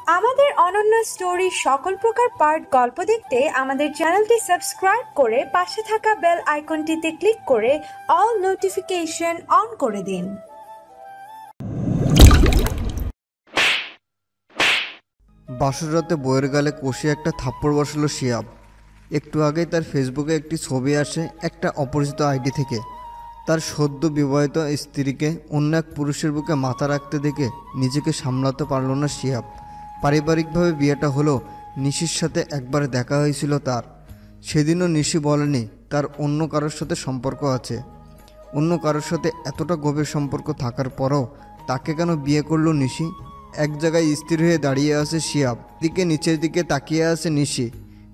আমাদের অনন্য স্টোরি সকল প্রকার পার্ট গল্প দেখতে আমাদের চ্যানেলটি সাবস্ক্রাইব করে পাশে থাকা বেল আইকনটিতে ক্লিক করে অল নোটিফিকেশন অন করে দিন। বাসর রাতে বইয়ের গালে কষে একটা থাপ্পড় বসালো শিয়াব। একটু আগেই তার ফেসবুকে একটি ছবি আসে একটা অপরিচিত আইডি থেকে। তার সদ্য বিবাহিত স্ত্রীকে অন্য এক পুরুষের বুকে মাথা রাখতে দেখে নিজেকে সামলাতে পারল না শিয়াব। পারিবারিকভাবে বিয়েটা হলো, নিশির সাথে একবার দেখা হয়েছিল তার। সেদিনও নিশি বলেনি তার অন্য কারোর সাথে সম্পর্ক আছে। অন্য কারোর সাথে এতটা গভীর সম্পর্ক থাকার পরও তাকে কেন বিয়ে করলো নিশি? এক জায়গায় স্থির হয়ে দাঁড়িয়ে আছে শিয়াব, দিকে নিচের দিকে তাকিয়ে আছে নিশি।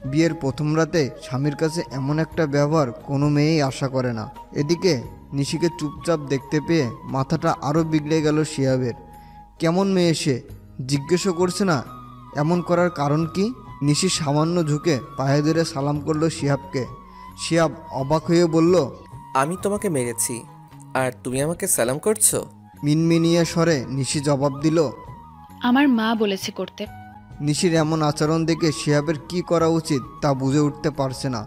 বিয়ের প্রথম রাতে স্বামীর কাছে এমন একটা ব্যবহার কোনো মেয়েই আশা করে না। এদিকে নিশিকে চুপচাপ দেখতে পেয়ে মাথাটা আরও বিগড়ে গেল শিয়াবের। কেমন মেয়ে সে, জিজ্ঞেসও করছে না। এমন করার কারণ কি? নিশি সামান্য ঝুঁকে পায়ে ধরে সালাম করলো শিয়াবকে। শিয়াব অবাক হয়ে বলল, আমি তোমাকে মেরেছি আর তুমি আমাকে সালাম করছো? মিনমিনিয়ে স্বরে নিশি জবাব দিল, আমার মা বলেছে করতে। নিশির এমন আচরণ দেখে শিহাবের কি করা উচিত তা বুঝে উঠতে পারছে না।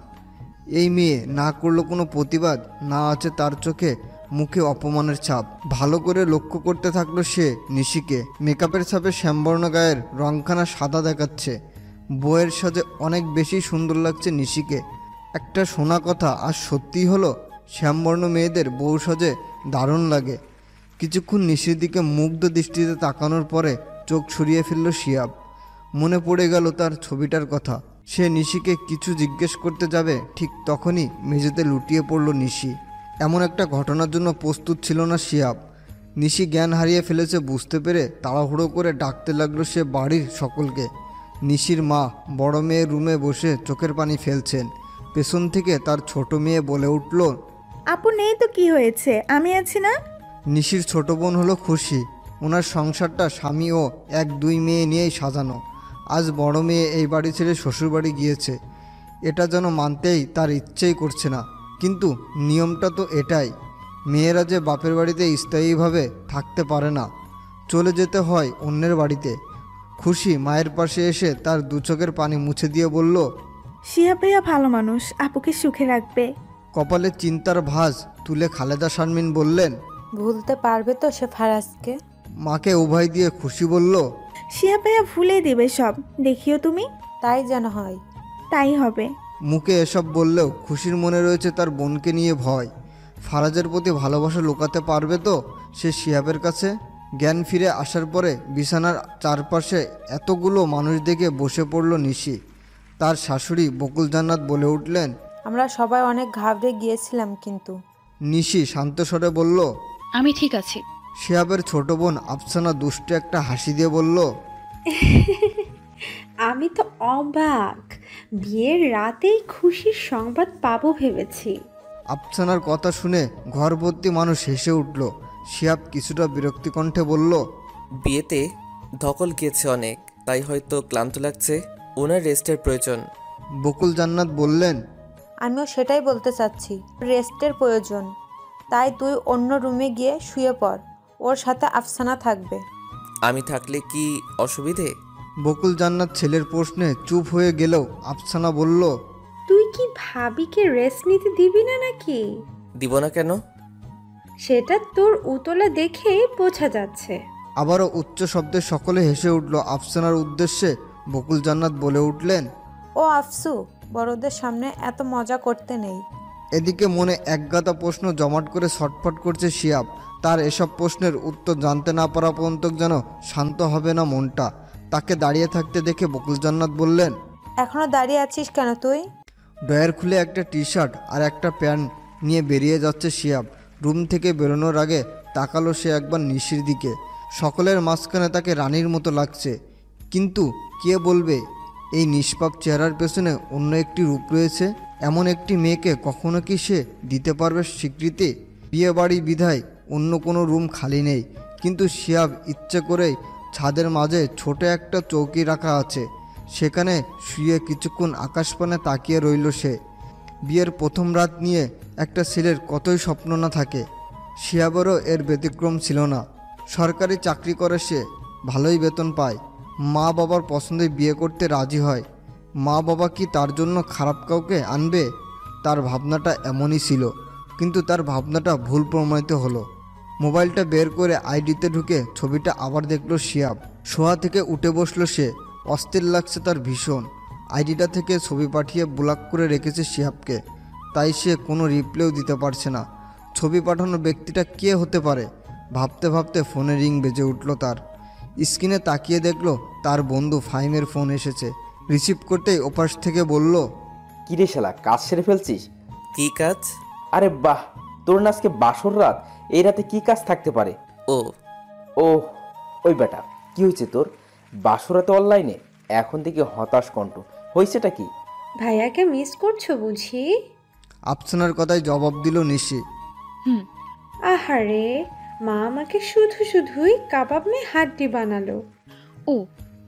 এই মেয়ে না করলো কোনো প্রতিবাদ, না আছে তার চোখে মুখে অপমানের ছাপ। ভালো করে লক্ষ্য করতে থাকলো সে নিশিকে। মেকআপের ছাপে শ্যামবর্ণ গায়ের রংখানা সাদা দেখাচ্ছে। বইয়ের সাজে অনেক বেশি সুন্দর লাগছে নিশিকে। একটা শোনা কথা আর সত্যিই হলো, শ্যামবর্ণ মেয়েদের বউ সাজে দারুণ লাগে। কিছুক্ষণ নিশির দিকে মুগ্ধ দৃষ্টিতে তাকানোর পরে চোখ সরিয়ে ফেলল শিয়াব। মনে পড়ে গেল তার ছবিটার কথা। সে নিশিকে কিছু জিজ্ঞেস করতে যাবে, ঠিক তখনই মেঝেতে লুটিয়ে পড়ল নিশি। এমন একটা ঘটনার জন্য প্রস্তুত ছিল না শিয়াব। নিশি জ্ঞান হারিয়ে ফেলেছে বুঝতে পেরে তাড়াহুড়ো করে ডাকতে লাগলো সে বাড়ির সকলকে। নিশির মা বড় মেয়ের রুমে বসে চোখের পানি ফেলছেন। পেছন থেকে তার ছোট মেয়ে বলে উঠল, আপু নেই তো কি হয়েছে, আমি আছি না। নিশির ছোট বোন হলো খুশি। ওনার সংসারটা স্বামী ও এক দুই মেয়ে নিয়েই সাজানো। আজ বড় মেয়ে এই বাড়ি ছেড়ে শ্বশুরবাড়ি গিয়েছে। এটা যেন মানতেই তার ইচ্ছেই করছে না, কিন্তু নিয়মটা তো এটাই। মেয়েরা যে বাপের বাড়িতে স্থায়ীভাবে থাকতে পারে না, চলে যেতে হয় অন্যের বাড়িতে। খুশি মায়ের পাশে এসে তার দু চোখের পানি মুছে দিয়ে বলল, শিয়া ভাইয়া ভালো মানুষ, আপুকে সুখে রাখবে। কপালে চিন্তার ভাঁজ তুলে খালেদা শারমিন বললেন, ভুলতে পারবে তো সে ফারাজকে? মাকে উভয় দিয়ে খুশি বলল, শিয়া ভাইয়া ভুলে দেবে সব, দেখিও তুমি। তাই যেন হয়। তাই হবে। মুখে এসব বললেও খুশির মনে রয়েছে তার বোনকে নিয়ে ভয়। ফারাজের প্রতি ভালোবাসা লুকাতে পারবে তো সে শিহাবের কাছে? জ্ঞান ফিরে আসার পরে বিছানার চারপাশে এতগুলো মানুষ দেখে বসে পড়ল নিশি। তার শাশুড়ি বকুল জান্নাত বলে উঠলেন, আমরা সবাই অনেক ঘাবড়ে গিয়েছিলাম, কিন্তু নিশি শান্ত স্বরে বলল, আমি ঠিক আছি। শিহাবের ছোট বোন আফসানা দুষ্টু একটা হাসি দিয়ে বলল, আমি তো অবাক, বিয়ের রাতেই খুশির সংবাদ পাবো ভেবেছি। আফসানার কথা শুনে ঘর ভর্তি মানুষ হেসে উঠল। শিহাব কিছুটা বিরক্তি কণ্ঠে বলল, বিয়েতে ধকল গিয়েছে অনেক, তাই হয়তো ক্লান্ত লাগছে, ওনার রেস্টের প্রয়োজন। বকুল জান্নাত বললেন, আমিও সেটাই বলতে চাচ্ছি, রেস্টের প্রয়োজন। তাই তুই অন্য রুমে গিয়ে শুয়ে পড়, ওর সাথে আফসানা থাকবে। আমি থাকলে কি অসুবিধে? বকুল জান্নাত ছেলের প্রশ্নে চুপ হয়ে গেলেও আফসানা বলল, তুই কি ভাবিকে রেস্ট নিতে দিবি না নাকি? দিব না কেন? সেটা তোর উতলা দেখে বোঝা যাচ্ছে। আবারও উচ্চ শব্দে সকলে হেসে উঠল। আফসানার উদ্দেশ্যে বকুল জান্নাত বলে উঠলেন, ও আফসু, বড়দের সামনে এত মজা করতে নেই। এদিকে মনে একগাদা প্রশ্ন জমাট করে ছটফট করছে শিয়াব। তার এসব প্রশ্নের উত্তর জানতে না পারা পর্যন্ত যেন শান্ত হবে না মনটা। তাকে দাঁড়িয়ে থাকতে দেখে বকুল জান্নাত বললেন, এখনো দাঁড়িয়ে আছিস কেন তুই? ড্রয়ার খুলে একটা টি শার্ট আর একটা প্যান্ট নিয়ে বেরিয়ে যাচ্ছে শিয়াব। রুম থেকে বেরোনোর আগে তাকালো সে একবার নিশির দিকে। সকলের মাঝখানে তাকে রানীর মতো লাগছে, কিন্তু কে বলবে এই নিষ্পাপ চেহারার পেছনে অন্য একটি রূপ রয়েছে? এমন একটি মেয়েকে কখনো কি সে দিতে পারবে স্বীকৃতি? বিয়ে বাড়ি বিধায় অন্য কোনো রুম খালি নেই, কিন্তু শিয়াব ইচ্ছে করেই ছাদের মাঝে ছোট একটা চৌকি রাখা আছে। সেখানে শুয়ে কিছুক্ষণ আকাশপানে তাকিয়ে রইল সে। বিয়ের প্রথম রাত নিয়ে একটা ছেলের কতই স্বপ্ন না থাকে। শিয়াবেরও এর ব্যতিক্রম ছিল না। সরকারি চাকরি করে সে, ভালোই বেতন পায়। মা বাবার পছন্দে বিয়ে করতে রাজি হয়। মা বাবা কি তার জন্য খারাপ কাউকে আনবে? তার ভাবনাটা এমনই ছিল, কিন্তু তার ভাবনাটা ভুল প্রমাণিত হলো। মোবাইলটা বের করে আইডিতে ঢুকে ছবিটা আবার দেখলো শিহাব। শোয়া থেকে উঠে বসলো সে। অস্থির লাগছে তার ভীষণ। আইডিটা থেকে ছবি পাঠিয়ে ব্লক করে রেখেছে শিহাবকে, তাই সে কোনো রিপ্লাইও দিতে পারছে না। ছবি পাঠানো ব্যক্তিটা কে হতে পারে? ভাবতে ভাবতে ফোনে রিং বেজে উঠল তার। স্ক্রিনে তাকিয়ে দেখলো তার বন্ধু ফাহিমের ফোন এসেছে। রিসিভ করতেই ওপাশ থেকে বলল, কিরে শালা, কাজ সেরে ফেলছিস? কি কাজ? আরে বাহ, তোর না আজকে বাসর রাত, এই রাতে কি কাজ থাকতে পারে? ও ও ওই বেটা, কি হয়েছে তোর? বাসর রাতে অনলাইনে? এখন থেকে হতাশ কণ্ঠ, হয়েছেটা কি? ভাইয়াকে মিস করছো বুঝি? আফসানার কথায় জবাব দিল নিশি। হুম। আহারে, মা আমাকে শুধু শুধুই কাবাব মে হাড্ডি বানালো। ও,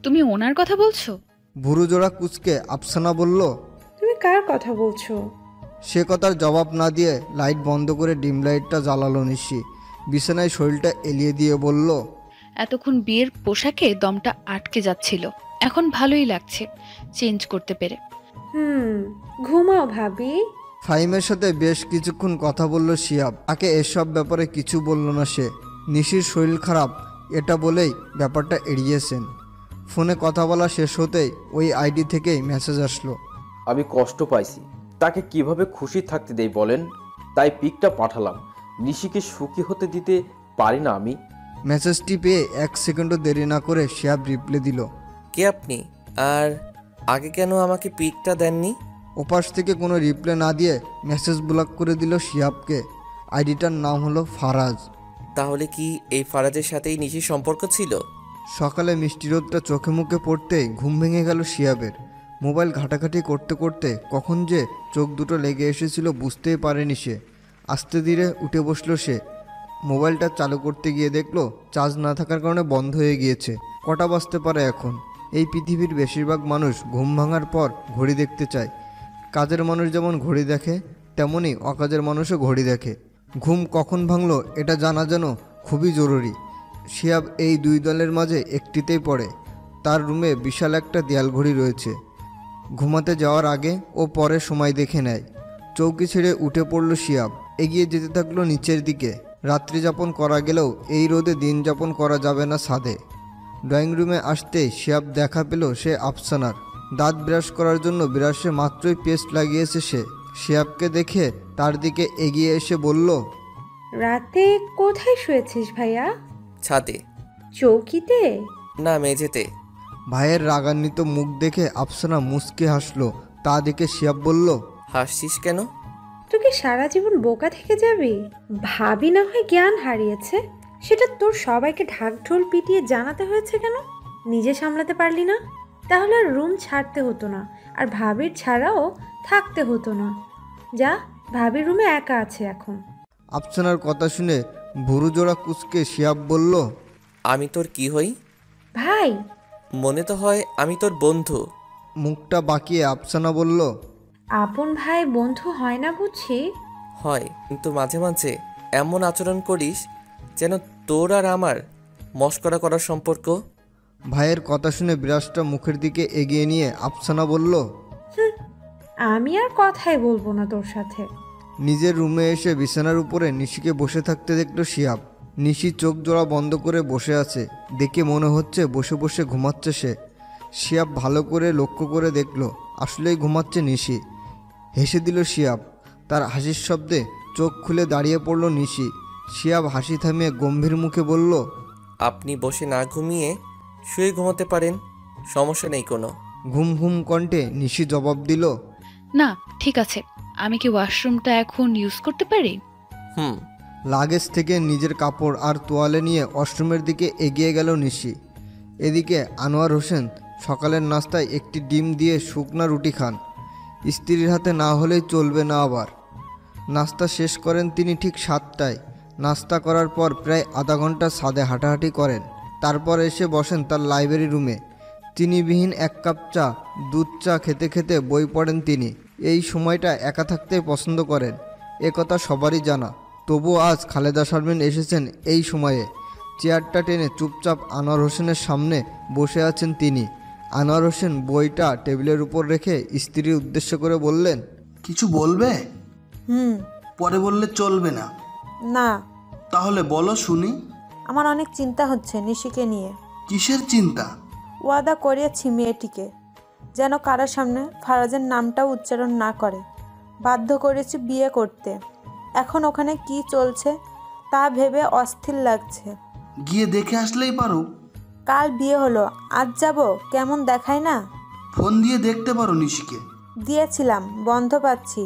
তুমি ওনার কথা বলছো? ভুরু জোড়া কুচকে আফসানা বলল। তুমি কার কথা বলছো? সে কথার জবাব না দিয়ে লাইট বন্ধ করে ডিম লাইটটা জ্বালালো নিশি। বিছানায় শরীরটা এলিয়ে দিয়ে বলল, এতক্ষণ বিয়ের পোশাকে দমটা আটকে যাচ্ছিল, এখন ভালোই লাগছে চেঞ্জ করতে পেরে। ঘুমাও ভাবি। ফাহিমের সাথে বেশ কিছুক্ষণ কথা বলল শিহাব। তাকে এসব ব্যাপারে কিছু বলল না সে। নিশির শরীর খারাপ এটা বলেই ব্যাপারটা এড়িয়েছেন। ফোনে কথা বলা শেষ হতেই ওই আইডি থেকেই মেসেজ আসলো। আমি কষ্ট পাইছি, তাকে কিভাবে খুশি থাকতে দেই বলেন? তাই পিকটা পাঠালাম। নিশিকে সুখী হতে দিতে পারি না আমি। মেসেজটি পেয়ে 1 সেকেন্ডও দেরি না করে শিহাব রিপ্লাই দিল। কে আপনি? আর আগে কেন আমাকে পিকটা দেননি? ওপাশ থেকে কোনো রিপ্লাই না দিয়ে মেসেজ ব্লক করে দিল শিহাবকে। আইডিটার নাম হলো ফারাজ। তাহলে কি এই ফারাজের সাথেই নিশির সম্পর্ক ছিল? সকালে মিষ্টি রোদটা চোখে মুখে পড়তেই ঘুম ভেঙে গেল শিহাবের। মোবাইল ঘাটাঘাটি করতে করতে কখন যে চোখ দুটো লেগে এসেছিল বুঝতেই পারেনি সে। আস্তে ধীরে উঠে বসলো সে। মোবাইলটা চালু করতে গিয়ে দেখলো চার্জ না থাকার কারণে বন্ধ হয়ে গিয়েছে। কটা বাজতে পারে এখন? এই পৃথিবীর বেশিরভাগ মানুষ ঘুম ভাঙার পর ঘড়ি দেখতে চায়। কাজের মানুষ যেমন ঘড়ি দেখে, তেমনি অকাজের মানুষও ঘড়ি দেখে। ঘুম কখন ভাঙলো এটা জানা যেন খুবই জরুরি। শিহাব এই দুই দলের মাঝে একটিতেই পড়ে। তার রুমে বিশাল একটা দেয়াল ঘড়ি রয়েছে। ঘুমাতে যাওয়ার আগে ও পরে সময় দেখে নেয়। চৌকি ছেড়ে উঠে পড়ল শিহাব। এগিয়ে যেতে থাকলো নিচের দিকে। রাত্রি যাপন করা গেলেও এই রোদে দিন যাপন করা যাবে না ছাদে। ড্রয়িং রুমে আসতে শিহাব দেখা পেল সে আফসানার। দাঁত ব্রাশ করার জন্য ব্রাশে মাত্রই পেস্ট লাগিয়েছে সে। শিহাবকে দেখে তার দিকে এগিয়ে এসে বলল, রাতে কোথায় শুয়েছিস ভাইয়া? ছাদে। চৌকিতে? না, মেঝেতে। ভাইয়ের রাগান্বিত মুখ দেখে আফসানা মুচকে হাসলো। তা দেখে শিহাব বলল, হাসছিস কেন? তুই কি সারা জীবন বোকা থেকে যাবি? ভাবি না হয় জ্ঞান হারিয়েছে, সেটা তোর সবাইকে ঢাকঢোল পিটিয়ে জানাতে হয়েছে কেন? নিজে সামলাতে পারলি না? তাহলে আর রুম ছাড়তে হতো না, আর ভাবির ছাড়াও থাকতে হতো না। যা, ভাবির রুমে একা আছে এখন। আফসানার কথা শুনে ভুরু জোড়া কুচকে শিহাব বলল, আমি তোর কি হই? ভাই। মনে তো হয় আমি তোর বন্ধু। মুখটা বাঁকিয়ে আফসানা বলল, আপন ভাই বন্ধু হয় না বুঝছি? হয়, কিন্তু মাঝে মাঝে এমন আচরণ করিস যেন তোর আর আমার মস্করা করার সম্পর্ক। ভাইয়ের কথা শুনে বিরাজটা মুখের দিকে এগিয়ে নিয়ে আফসানা বলল, আমি আর কথাই বলবো না তোর সাথে। নিজের রুমে এসে বিছানার উপরে নিশিকে বসে থাকতে দেখল শিহাব। নিশি চোখ জোড়া বন্ধ করে বসে আছে। দেখে মনে হচ্ছে বসে বসে ঘুমাচ্ছে সে। শিহাব ভালো করে লক্ষ্য করে দেখল আসলেই ঘুমাচ্ছে নিশি। হেসে দিল শিহাব। তার হাসির শব্দে চোখ খুলে দাঁড়িয়ে পড়ল নিশি। শিহাব হাসি থামিয়ে গম্ভীর মুখে বলল, আপনি বসে না ঘুমিয়ে শুয়ে ঘুমাতে পারেন, সমস্যা নেই কোনো। ঘুম ঘুম কণ্ঠে নিশি জবাব দিল, না, ঠিক আছে। আমি কি ওয়াশরুমটা এখন ইউজ করতে পারি? হুম। লাগেজ থেকে নিজের কাপড় আর তোয়ালে নিয়ে ওয়াশরুমের দিকে এগিয়ে গেল নিশি। এদিকে আনোয়ার হোসেন সকালের নাস্তায় একটি ডিম দিয়ে শুকনা রুটি খান। স্ত্রীর হাতে না হলেই চলবে না আবার। নাস্তা শেষ করেন তিনি ঠিক 7টায়। নাস্তা করার পর প্রায় আধা ঘন্টা ছাদে হাঁটাহাঁটি করেন। তারপর এসে বসেন তার লাইব্রেরি রুমে। চিনিবিহীন 1 কাপ চা, দুধ চা খেতে খেতে বই পড়েন তিনি। এই সময়টা একা থাকতে পছন্দ করেন, এ কথা সবারই জানা। তবুও আজ খালেদা শারমিন এসেছেন এই সময়ে। চেয়ারটা টেনে চুপচাপ আনোয়ার হোসেনের সামনে বসে আছেন তিনি। আনোয়ার হোসেন বইটা টেবিলের উপর রেখে স্ত্রীর উদ্দেশ্য করে বললেন, কিছু বলবে? পরে বললে চলবে না। না, তাহলে বলো শুনি। আমার অনেক চিন্তা হচ্ছে নিশিকে নিয়ে। কিসের চিন্তা? ওয়াদা করিয়েছি মেয়েটিকে যেন কারোর সামনে ফারাজের নামটাও উচ্চারণ না করে। বাধ্য করেছি বিয়ে করতে। এখন ওখানে কি চলছে তা ভেবে অস্থির লাগছে। গিয়ে দেখে আসলেই পারো। কাল বিয়ে হলো, আজ যাব, কেমন দেখায় না? ফোন দিয়ে দেখতে পারো নিশিকে। দিয়েছিলাম, বন্ধ পাচ্ছি।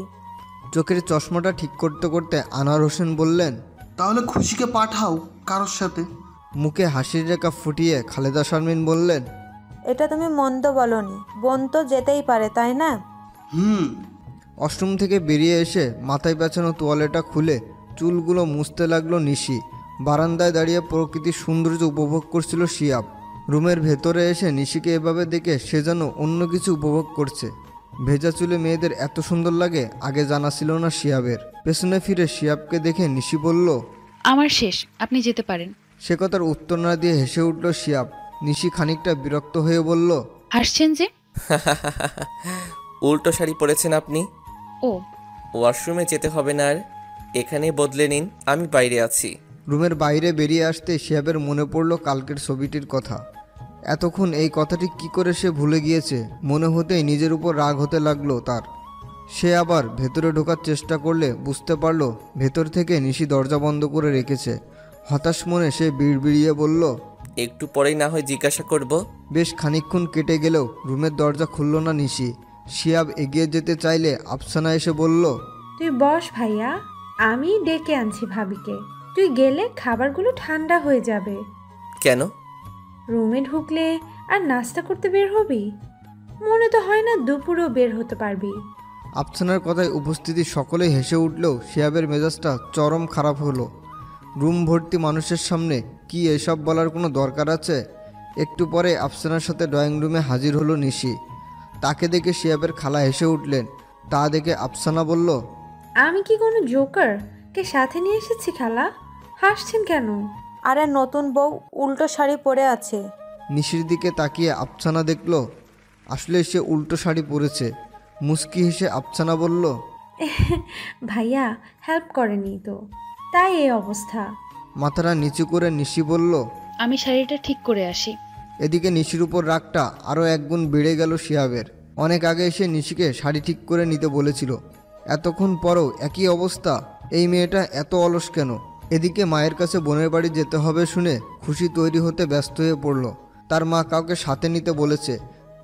চোখের চশমাটা ঠিক করতে করতে আনোয়ার হোসেন বললেন, তাহলে খুশিকে পাঠাও কারোর সাথে। মুখে হাসির রেখা ফুটিয়ে খালেদা শারমিন বললেন, এটা তুমি মন্দ বলনি, বোন তো যেতেই পারে, তাই না? ওয়াশরুম থেকে বেরিয়ে এসে মাথায় পেঁচানো তোয়ালেটা খুলে চুলগুলো মুছতে লাগলো নিশি। বারান্দায় দাঁড়িয়ে প্রকৃতির সৌন্দর্য উপভোগ করছিল শিয়াব। রুমের ভেতরে এসে নিশিকে এভাবে দেখে সে যেন অন্য কিছু উপভোগ করছে। ভেজা চুলে মেয়েদের এত সুন্দর লাগে আগে জানা ছিল না শিয়াবের। পেছনে ফিরে শিয়াবকে দেখে নিশি বলল, আমার শেষ, আপনি যেতে পারেন। সে কথার উত্তর না দিয়ে হেসে উঠল শিয়াব। নিশি খানিকটা বিরক্ত হয়ে বলল, হাসছেন যে? উল্টো শাড়ি পরেছেন আপনি। ও, ওয়াশরুমে যেতে হবে না, আর এখানে বদলে নিন, আমি বাইরে আছি। রুমের বাইরে বেরিয়ে আসতে শিয়াবের মনে পড়ল কালকের ছবিটির কথা। এতক্ষণ এই কথাটি কি করে সে ভুলে গিয়েছে। মনে হতেই নিজের উপর রাগ হতে লাগলো তার। সে আবার ভেতরে ঢোকার চেষ্টা করলে বুঝতে পারল ভেতর থেকে নিশি দরজা বন্ধ করে রেখেছে। হতাশ মনে সে বিড়বিড়িয়ে বলল, একটু পরেই না হয় জিজ্ঞাসা করব। বেশ খানিকক্ষণ কেটে গেলেও রুমের দরজা খুলল না নিশি। শিয়াব এগিয়ে যেতে চাইলে আফসানা এসে বলল, তুই বস ভাইয়া, আমি ডেকে আনছি ভাবিকে। তুই গেলে খাবারগুলো ঠান্ডা হয়ে যাবে। কেন? রুমে ঢুকলে আর নাস্তা করতে বের হবি? মনে তো হয় না দুপুরেও বের হতে পারবি। আফসানার কথায় উপস্থিতি সকলেই হেসে উঠলেও শিয়াবের মেজাজটা চরম খারাপ হলো। রুম ভর্তি মানুষের সামনে কি এসব বলার কোনো দরকার আছে? একটু পরে আফসানার সাথে ড্রয়িং রুমে হাজির হলো নিশি। তাকে দেখে শিয়াবের খালা হেসে উঠলেন। তা দেখে আফসানা বলল, আমি কি কোনো জোকার কে সাথে নিয়ে এসেছি খালা? হাসছেন কেন? আরে নতুন বউ উল্টো শাড়ি পরে আছে। নিশির দিকে তাকিয়ে আফসানা দেখল আসলে সে উল্টো শাড়ি পরেছে। মুস্কি হেসে আফসানা বলল, ভাইয়া হেল্প করেনি তো, তাই এই অবস্থা। মাথাটা নিচু করে নিশি বলল, আমি শাড়িটা ঠিক করে আসি। এদিকে নিশির উপর রাগটা আরও একগুণ বেড়ে গেল শিয়াবের। অনেক আগে এসে নিশিকে শাড়ি ঠিক করে নিতে বলেছিল, এতক্ষণ পরও একই অবস্থা। এই মেয়েটা এত অলস কেন? এদিকে মায়ের কাছে বোনের বাড়ি যেতে হবে শুনে খুশি তৈরি হতে ব্যস্ত হয়ে পড়ল। তার মা কাউকে সাথে নিতে বলেছে।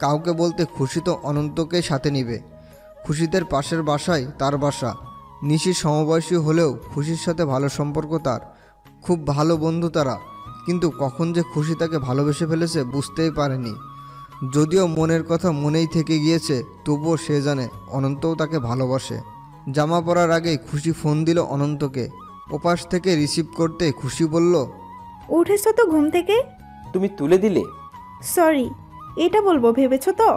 কাউকে বলতে খুশি তো অনন্তকেই সাথে নিবে। খুশিদের পাশের বাসায় তার বাসা। নিশির সমবয়সী হলেও খুশির সাথে ভালো সম্পর্ক তার, খুব ভালো বন্ধু তারা। কিন্তু কখন যে খুশি তাকে ভালোবেসে ফেলেছে বুঝতেই পারেনি। যদিও মনের কথা মনেই থেকে গিয়েছে, তবুও সে জানে অনন্তও তাকে ভালোবাসে। জামা পরার আগেই খুশি ফোন দিল অনন্তকে। ওপাশ থেকে রিসিভ করতে খুশি বলল, উঠেছো তো ঘুম থেকে? তুমি তুলে দিলে? সরি, এটা বলবো ভেবেছো তো?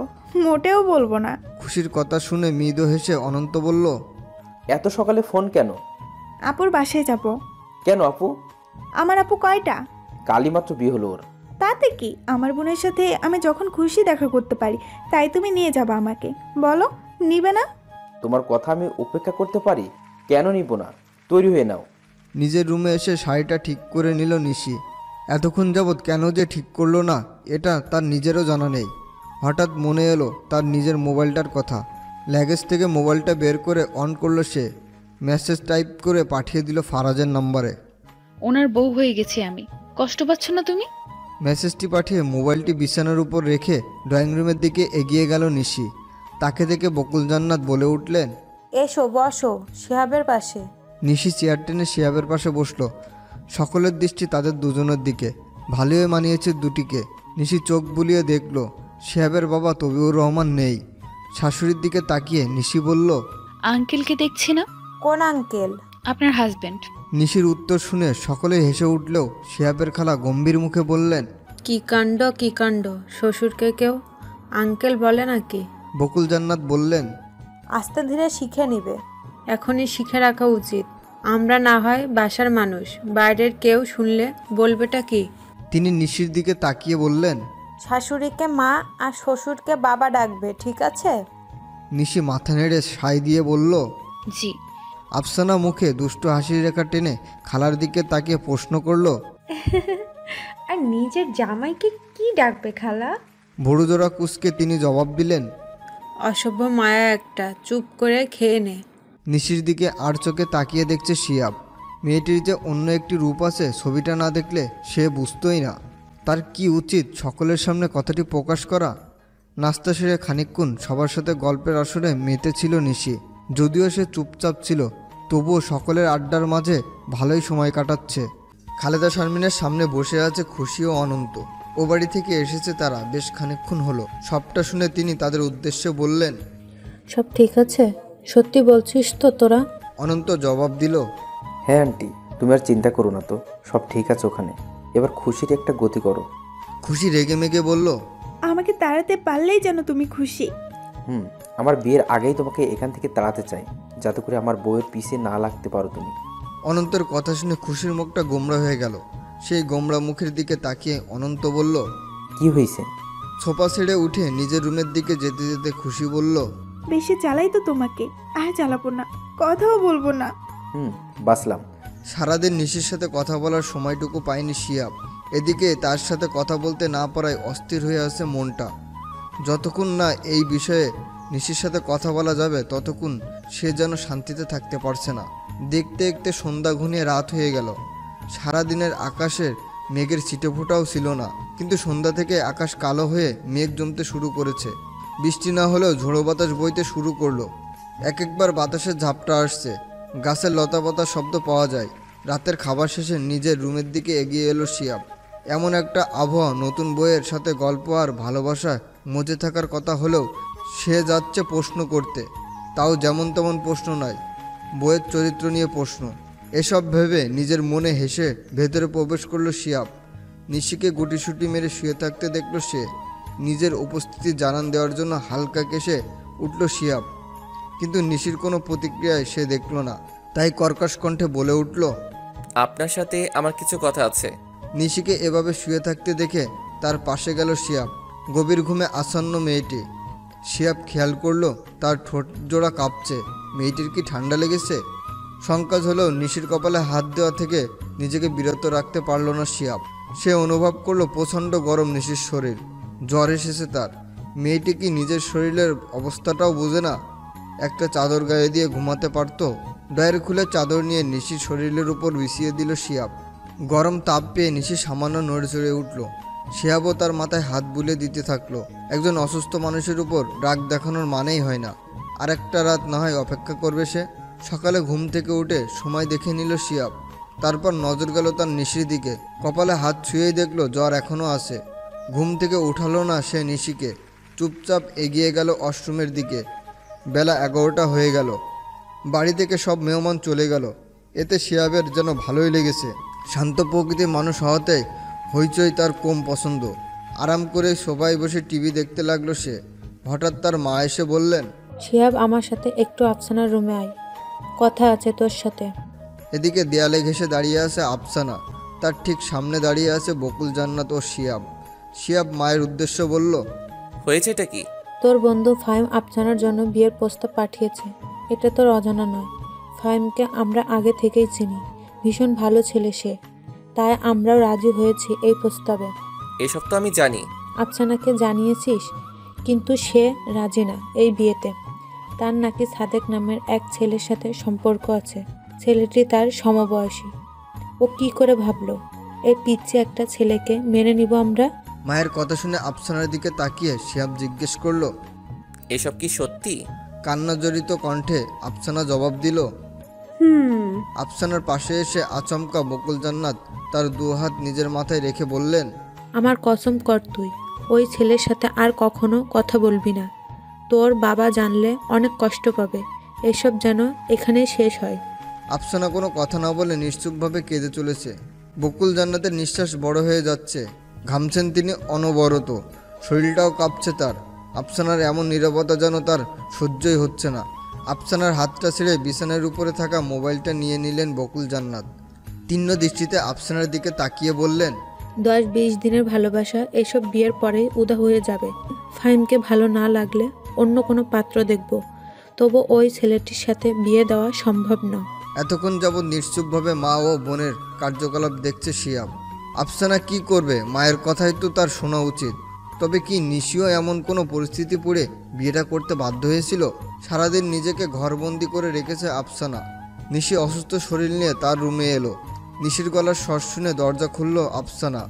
মোটেও বলবো না। খুশির কথা শুনে মৃদু হেসে অনন্ত বলল, এত সকালে ফোন কেন? আপুর বাসায় যাব। কেন আপু? আমার আপু কয়টা? কালই মাত্র বিয়ে হলো ওর। তাতে কি, আমার বোনের সাথে আমি যখন খুশি দেখা করতে পারি, তাই তুমি নিয়ে যাবা আমাকে। বলো, নিবে না? তোমার কথা আমি উপেক্ষা করতে পারি? কেন নিব না? তৈরি হয়ে নাও। নিজের রুমে এসে শাড়িটা ঠিক করে নিল নিশি। এতক্ষণ যাবৎ কেন যে ঠিক করলো না এটা তার নিজেরও জানা নেই। হঠাৎ মনে এলো তার নিজের মোবাইলটার কথা। লাগেজ থেকে মোবাইলটা বের করে অন করলো সে। মেসেজ টাইপ করে পাঠিয়ে দিল ফারাজের নম্বরে। ওনার বউ হয়ে গেছি আমি, কষ্ট পাচ্ছ না তুমি? মেসেজটি পাঠিয়ে মোবাইলটি বিছানার উপর রেখে ড্রয়িং রুমের দিকে এগিয়ে গেল নিশি। তাকে দেখে বকুল জান্নাত বলে উঠলেন, এসো বসো শিহাবের পাশে। নিশি চেয়ার টেনে শিয়াবের পাশে বসলো। সকলের দৃষ্টি তাদের দুজনের দিকে। ভালোই মানিয়েছে দুটিকে। নিশি চোখ বুলিয়ে দেখল শিহাবের বাবা তবিউর রহমান নেই। শাশুড়ির দিকে তাকিয়ে নিশি বলল, আঙ্কেলকে দেখছি না। কোন আঙ্কেল? আপনার হাজবেন্ড। নিশির উত্তর শুনে সকলেই হেসে উঠলেও শিহাবের খালা গম্ভীর মুখে বললেন, কি কাণ্ড কি কাণ্ড, শ্বশুরকে কেউ আঙ্কেল বলে নাকি? বকুল জান্নাত বললেন, আস্তে ধীরে শিখে নিবে। এখনই শিখে রাখা উচিত। আমরা না হয় বাসার মানুষ, বাইরের কেউ শুনলে বলবেটা কি? তিনি নিশির দিকে তাকিয়ে বললেন। শাশুড়িকে মা আর শ্বশুরকে বাবা ডাকবে, ঠিক আছে? নিশি মাথা নেড়ে সায় দিয়ে বলল, জি। আফসানা মুখে দুষ্ট হাসির রেখা টেনে খালার দিকে তাকিয়ে প্রশ্ন করলো, আর নিজের জামাইকে কি ডাকবে খালা? ভুরুজোড়া কুঁচকে তিনি জবাব দিলেন, অসভ্য মায়া একটা, চুপ করে খেয়ে নে। নিশির দিকে আর চোখে তাকিয়ে দেখছে শিয়াব। মেয়েটির যে অন্য একটি রূপ আছে ছবিটা না দেখলে সে বুঝতোই না। তার কি উচিত সকলের সামনে কথাটি প্রকাশ করা? নাস্তা সেরে খানিকক্ষণ সবার সাথে গল্পের আসরে মেতেছিল নিশি। যদিও সে চুপচাপ ছিল, তবুও সকলের আড্ডার মাঝে ভালোই সময় কাটাচ্ছে। খালেদা শারমিনের সামনে বসে আছে খুশি ও অনন্ত। ও বাড়ি থেকে এসেছে তারা বেশ খানিকক্ষণ হলো। সবটা শুনে তিনি তাদের উদ্দেশ্যে বললেন, সব ঠিক আছে? সত্যি বলছিস তো তোরা? অনন্ত জবাব দিল, হ্যাঁ আন্টি, তুমি আর চিন্তা করো না তো, সব ঠিক আছে ওখানে। এবার খুশির একটা গতি করো। খুশি রেগে মেগে বলল, আমাকে তাড়াতে পারলেই যেন তুমি খুশি। আমার বিয়ের আগেই তোমাকে এখান থেকে তাড়াতে চাই, যাতে করে আমার বউয়ের পিছে না লাগতে পারো তুমি। অনন্তের কথা শুনে খুশির মুখটা গোমড়া হয়ে গেল। সেই গোমড়া মুখের দিকে তাকিয়ে অনন্ত বলল, কি হয়েছে? সোফা ছেড়ে উঠে নিজের রুমের দিকে যেতে যেতে খুশি বলল, বেশি জ্বালাই তো তোমাকে, আর জ্বালাবো না, কথাও বলবো না। বাসলাম। সারাদিন নিশির সাথে কথা বলার সময়টুকু পায়নি শিয়াব। এদিকে তার সাথে কথা বলতে না পারায় অস্থির হয়ে আছে মনটা। যতক্ষণ না এই বিষয়ে নিশির সাথে কথা বলা যাবে ততক্ষণ সে যেন শান্তিতে থাকতে পারছে না। দেখতে দেখতে সন্ধ্যা ঘনিয়ে রাত হয়ে গেল। সারাদিনের আকাশের মেঘের ছিটেফোঁটাও ছিল না, কিন্তু সন্ধ্যা থেকে আকাশ কালো হয়ে মেঘ জমতে শুরু করেছে। বৃষ্টি না হলেও ঝোড়ো বাতাস বইতে শুরু করলো। এক একবার বাতাসের ঝাপটা আসছে, গাছের লতাপাতার শব্দ পাওয়া যায়। রাতের খাবার শেষে নিজের রুমের দিকে এগিয়ে এলো শিয়াব। এমন একটা আবহাওয়া, নতুন বইয়ের সাথে গল্প আর ভালোবাসা মজে থাকার কথা হলেও সে যাচ্ছে প্রশ্ন করতে। তাও যেমন তেমন প্রশ্ন নয়, বইয়ের চরিত্র নিয়ে প্রশ্ন। এসব ভেবে নিজের মনে হেসে ভেতরে প্রবেশ করলো শিয়াব। নিশিকে গুটিসুটি মেরে শুয়ে থাকতে দেখলো সে। নিজের উপস্থিতি জানান দেওয়ার জন্য হালকা কেশে উঠল শিয়াব, কিন্তু নিশির কোনো প্রতিক্রিয়ায় সে দেখল না। তাই কর্কশ কণ্ঠে বলে উঠল, আপনার সাথে আমার কিছু কথা আছে। নিশিকে এভাবে শুয়ে থাকতে দেখে তার পাশে গেল শিয়াব। গভীর ঘুমে আচ্ছন্ন মেয়েটি। শিয়াব খেয়াল করলো তার ঠোঁট জোড়া কাঁপছে। মেয়েটির কি ঠান্ডা লেগেছে? সংকোচ হলেও নিশির কপালে হাত দেওয়া থেকে নিজেকে বিরত রাখতে পারল না শিয়াব। সে অনুভব করলো প্রচণ্ড গরম নিশির শরীর। জ্বর এসেছে তার। মেয়েটি কি নিজের শরীরের অবস্থাটাও বোঝে না? একটা চাদর গায়ে দিয়ে ঘুমাতে পারত। ড্রয়ার খুলে চাদর নিয়ে নিশির শরীরের উপর বিছিয়ে দিল শিয়াব। গরম তাপ পেয়ে নিশি সামান্য নড়ে উঠল। শিয়াবও তার মাথায় হাত বুলে দিতে থাকলো। একজন অসুস্থ মানুষের উপর রাগ দেখানোর মানেই হয় না। আর একটা রাত না হয় অপেক্ষা করবে সে। সকালে ঘুম থেকে উঠে সময় দেখে নিল শিয়াব। তারপর নজর গেল তার নিশির দিকে। কপালে হাত ছুঁয়েই দেখলো জ্বর এখনও আছে। ঘুম থেকে উঠালো না সে নিশিকে। চুপচাপ এগিয়ে গেল ওয়াশরুমের দিকে। বেলা 11টা হয়ে গেল। বাড়ি থেকে সব মেহমান চলে গেল। এতে শিয়াবের যেন ভালোই লেগেছে। শান্ত প্রকৃতির মানুষ হওয়াতে হইচই তার কম পছন্দ। আরাম করে সোফায় বসে টিভি দেখতে লাগলো সে। হঠাৎ তার মা এসে বললেন, শিহাব, আমার সাথে একটু আফসানার রুমে আয়, কথা আছে তোর সাথে। এদিকে দেয়ালে ঘেঁষে দাঁড়িয়ে আছে আফসানা। তার ঠিক সামনে দাঁড়িয়ে আছে বকুল, জান্নাত ও শিয়াব। শিয়াব মায়ের উদ্দেশ্য বলল, হয়েছে এটা কি? তোর বন্ধু ফাহিম আফসানার জন্য বিয়ের প্রস্তাব পাঠিয়েছে। এটা তোর অজানা নয়। ফাহিমকে আমরা আগে থেকেই চিনি। ভীষণ ভালো ছেলে সে, তাই আমরাও রাজি হয়েছি এই প্রস্তাবে। এসব তো আমি জানি। আফসানাকে জানিয়েছিস? কিন্তু সে রাজি না এই বিয়েতে। তার নাকি সাদেক নামের এক ছেলের সাথে সম্পর্ক আছে। ছেলেটি তার সমবয়সী। ও কি করে ভাবলো এই পিচ্ছি একটা ছেলেকে মেনে নিব আমরা? মায়ের কথা শুনে আফসানার দিকে তাকিয়ে শিয়াব জিজ্ঞেস করলো, এসব কি সত্যি? কান্নাজড়িত কণ্ঠে আফসানা জবাব দিল। আফসানার পাশে এসে আচমকা বকুল জান্নাত তার দু হাত নিজের মাথায় রেখে বললেন, আমার কসম কর তুই ওই ছেলের সাথে আর কখনো কথা বলবি না। তোর বাবা জানলে অনেক কষ্ট পাবে। এসব যেন এখানেই শেষ হয়। আফসানা কোনো কথা না বলে নিশ্চুপভাবে কেঁদে চলেছে। বকুল জান্নাতের নিঃশ্বাস বড় হয়ে যাচ্ছে। ঘামছেন তিনি অনবরত। শরীরটাও কাঁপছে তার। আফসানার এমন নীরবতা যেন তার সহ্যই হচ্ছে না। আফসানার হাতটা ছেড়ে বিছানার উপরে থাকা মোবাইলটা নিয়ে নিলেন বকুল জান্নাত। তীক্ষ্ণ দৃষ্টিতে আফসানার দিকে তাকিয়ে বললেন, 10-20 দিনের ভালোবাসা এসব বিয়ের পরে উদা হয়ে যাবে। ফাহিমকে ভালো না লাগলে অন্য কোনো পাত্র দেখব, তবু ওই ছেলেটির সাথে বিয়ে দেওয়া সম্ভব না। এতক্ষণ যাবৎ নিশ্চুপভাবে মা ও বোনের কার্যকলাপ দেখছে শিয়াব। আফসানা কি করবে? মায়ের কথাই তো তার শোনা উচিত। তবে কি নিশিও এমন কোনো পরিস্থিতি পড়ে বিয়েটা করতে বাধ্য হয়েছিল? সারাদিন নিজেকে ঘরবন্দি করে রেখেছে আফসানা। নিশি অসুস্থ শরীর নিয়ে তার রুমে এলো। নিশির গলার স্বর শুনে দরজা খুলল আফসানা।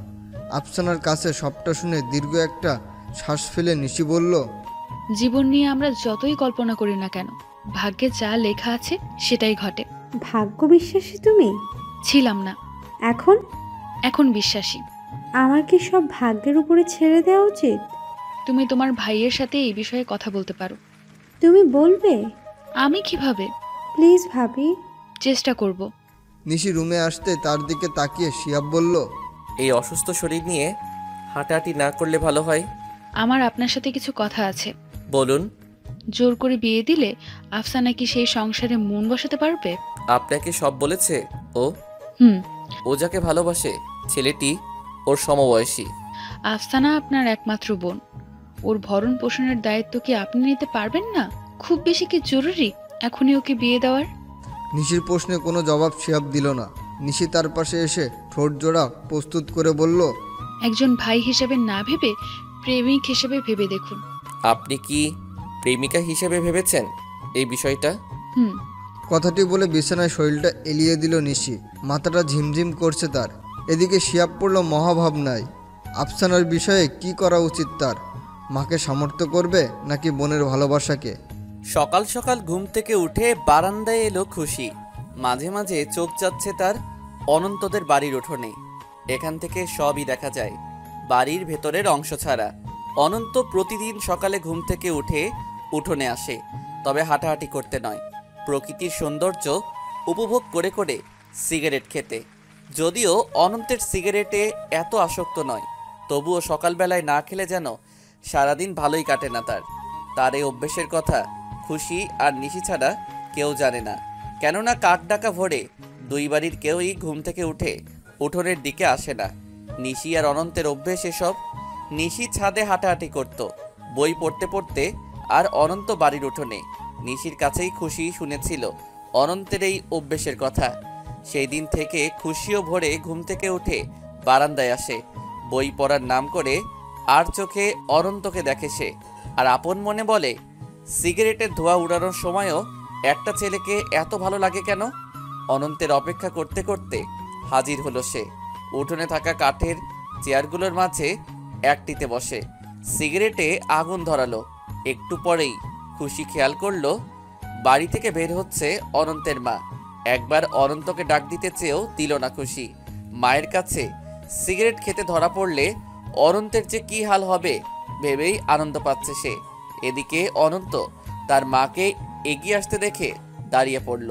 আফসানার কাছে সবটা শুনে দীর্ঘ একটা শ্বাস ফেলে নিশি বলল, জীবন নিয়ে আমরা যতই কল্পনা করি না কেন, ভাগ্যে যা লেখা আছে সেটাই ঘটে। ভাগ্য বিশ্বাসী তুমি? ছিলাম না, এখন বিশ্বাসী। আমার কি সব ভাগ্যের উপরে ছেড়ে দেওয়া উচিত? তুমি তোমার ভাইয়ের সাথে এই বিষয়ে কথা বলতে পারো। তুমি বলবে? আমি কিভাবে? প্লিজ ভাবি। চেষ্টা করব। নিশি রুমে আসতে তার দিকে তাকিয়ে শিয়াব বলল, এই অসুস্থ শরীর নিয়ে হাঁটাহাঁটি না করলে ভালো হয়। আমার আপনার সাথে কিছু কথা আছে। বলুন। জোর করে বিয়ে দিলে আফসানা কি সেই সংসারে মন বসাতে পারবে? আপনাকে সব বলেছে ও? ও যাকে ভালোবাসে ছেলেটি ওর সমবয়সী। আফসানা আপনার একমাত্র বোন, ওর ভরণ পোষণের দায়িত্ব কি আপনি নিতে পারবেন না? খুব বেশি কি জরুরি এখনই ওকে বিয়ে দেওয়ার? নিশির প্রশ্নে কোনো জবাব শিয়াব দিল না। নিশি তার পাশে এসে ঠোঁট জোড়া প্রস্তুত করে বলল, একজন ভাই হিসেবে না ভেবে প্রেমিক হিসেবে ভেবে দেখুন। আপনি কি প্রেমিকা হিসেবে ভেবেছেন এই বিষয়টা? কথাটি বলে বিছানায় শরীরটা এলিয়ে দিল নিশি। মাথাটা ঝিমঝিম করছে তার। এদিকে শিয়াব পড়ল মহাভাবনায়। আফসানার বিষয়ে কি করা উচিত তার? মাকে সামর্থ্য করবে নাকি বোনের ভালোবাসাকে? সকাল সকাল ঘুম থেকে উঠে বারান্দায় এলো খুশি। মাঝে মাঝে চোখ যাচ্ছে তার অনন্তদের বাড়ির উঠোনে। এখান থেকে সবই দেখা যায়, বাড়ির ভেতরের অংশ ছাড়া। অনন্ত প্রতিদিন সকালে ঘুম থেকে উঠে উঠোনে আসে, তবে হাঁটাহাঁটি করতে নয়, প্রকৃতির সৌন্দর্য উপভোগ করে করে সিগারেট খেতে। যদিও অনন্তের সিগারেটে এত আসক্ত নয়, তবুও সকালবেলায় না খেলে যেন সারাদিন ভালোই কাটে না তার এই অভ্যেসের কথা খুশি আর নিশি ছাড়া কেউ জানে না। কেননা কাক ডাকা ভোরে দুই বাড়ির কেউই ঘুম থেকে উঠে উঠোনের দিকে আসে না। নিশি আর অনন্তের অভ্যেস এসব। নিশি ছাদে হাঁটাহাঁটি করত বই পড়তে পড়তে, আর অনন্ত বাড়ির উঠোনে। নিশির কাছেই খুশি শুনেছিল অনন্তের এই অভ্যেসের কথা। সেই দিন থেকে খুশিও ভোরে ঘুম থেকে উঠে বারান্দায় আসে, বই পড়ার নাম করে। আর চোখে অনন্তকে দেখে সে, আর আপন মনে বলে, সিগারেটের ধোঁয়া উড়ানোর সময়ও একটা ছেলেকে এত ভালো লাগে কেন? অনন্তের অপেক্ষা করতে করতে হাজির হলো সে। উঠোনে থাকা কাঠের চেয়ারগুলোর মাঝে একটিতে বসে সিগারেটে আগুন ধরালো। একটু পরেই খুশি খেয়াল করলো বাড়ি থেকে বের হচ্ছে অনন্তের মা। একবার অনন্তকে ডাক দিতে চেয়েও দিল না খুশি। মায়ের কাছে সিগারেট খেতে ধরা পড়লে অনন্তের যে কি হাল হবে ভেবেই আনন্দ পাচ্ছে সে। এদিকে অনন্ত তার মাকে এগিয়ে আসতে দেখে দাঁড়িয়ে পড়ল।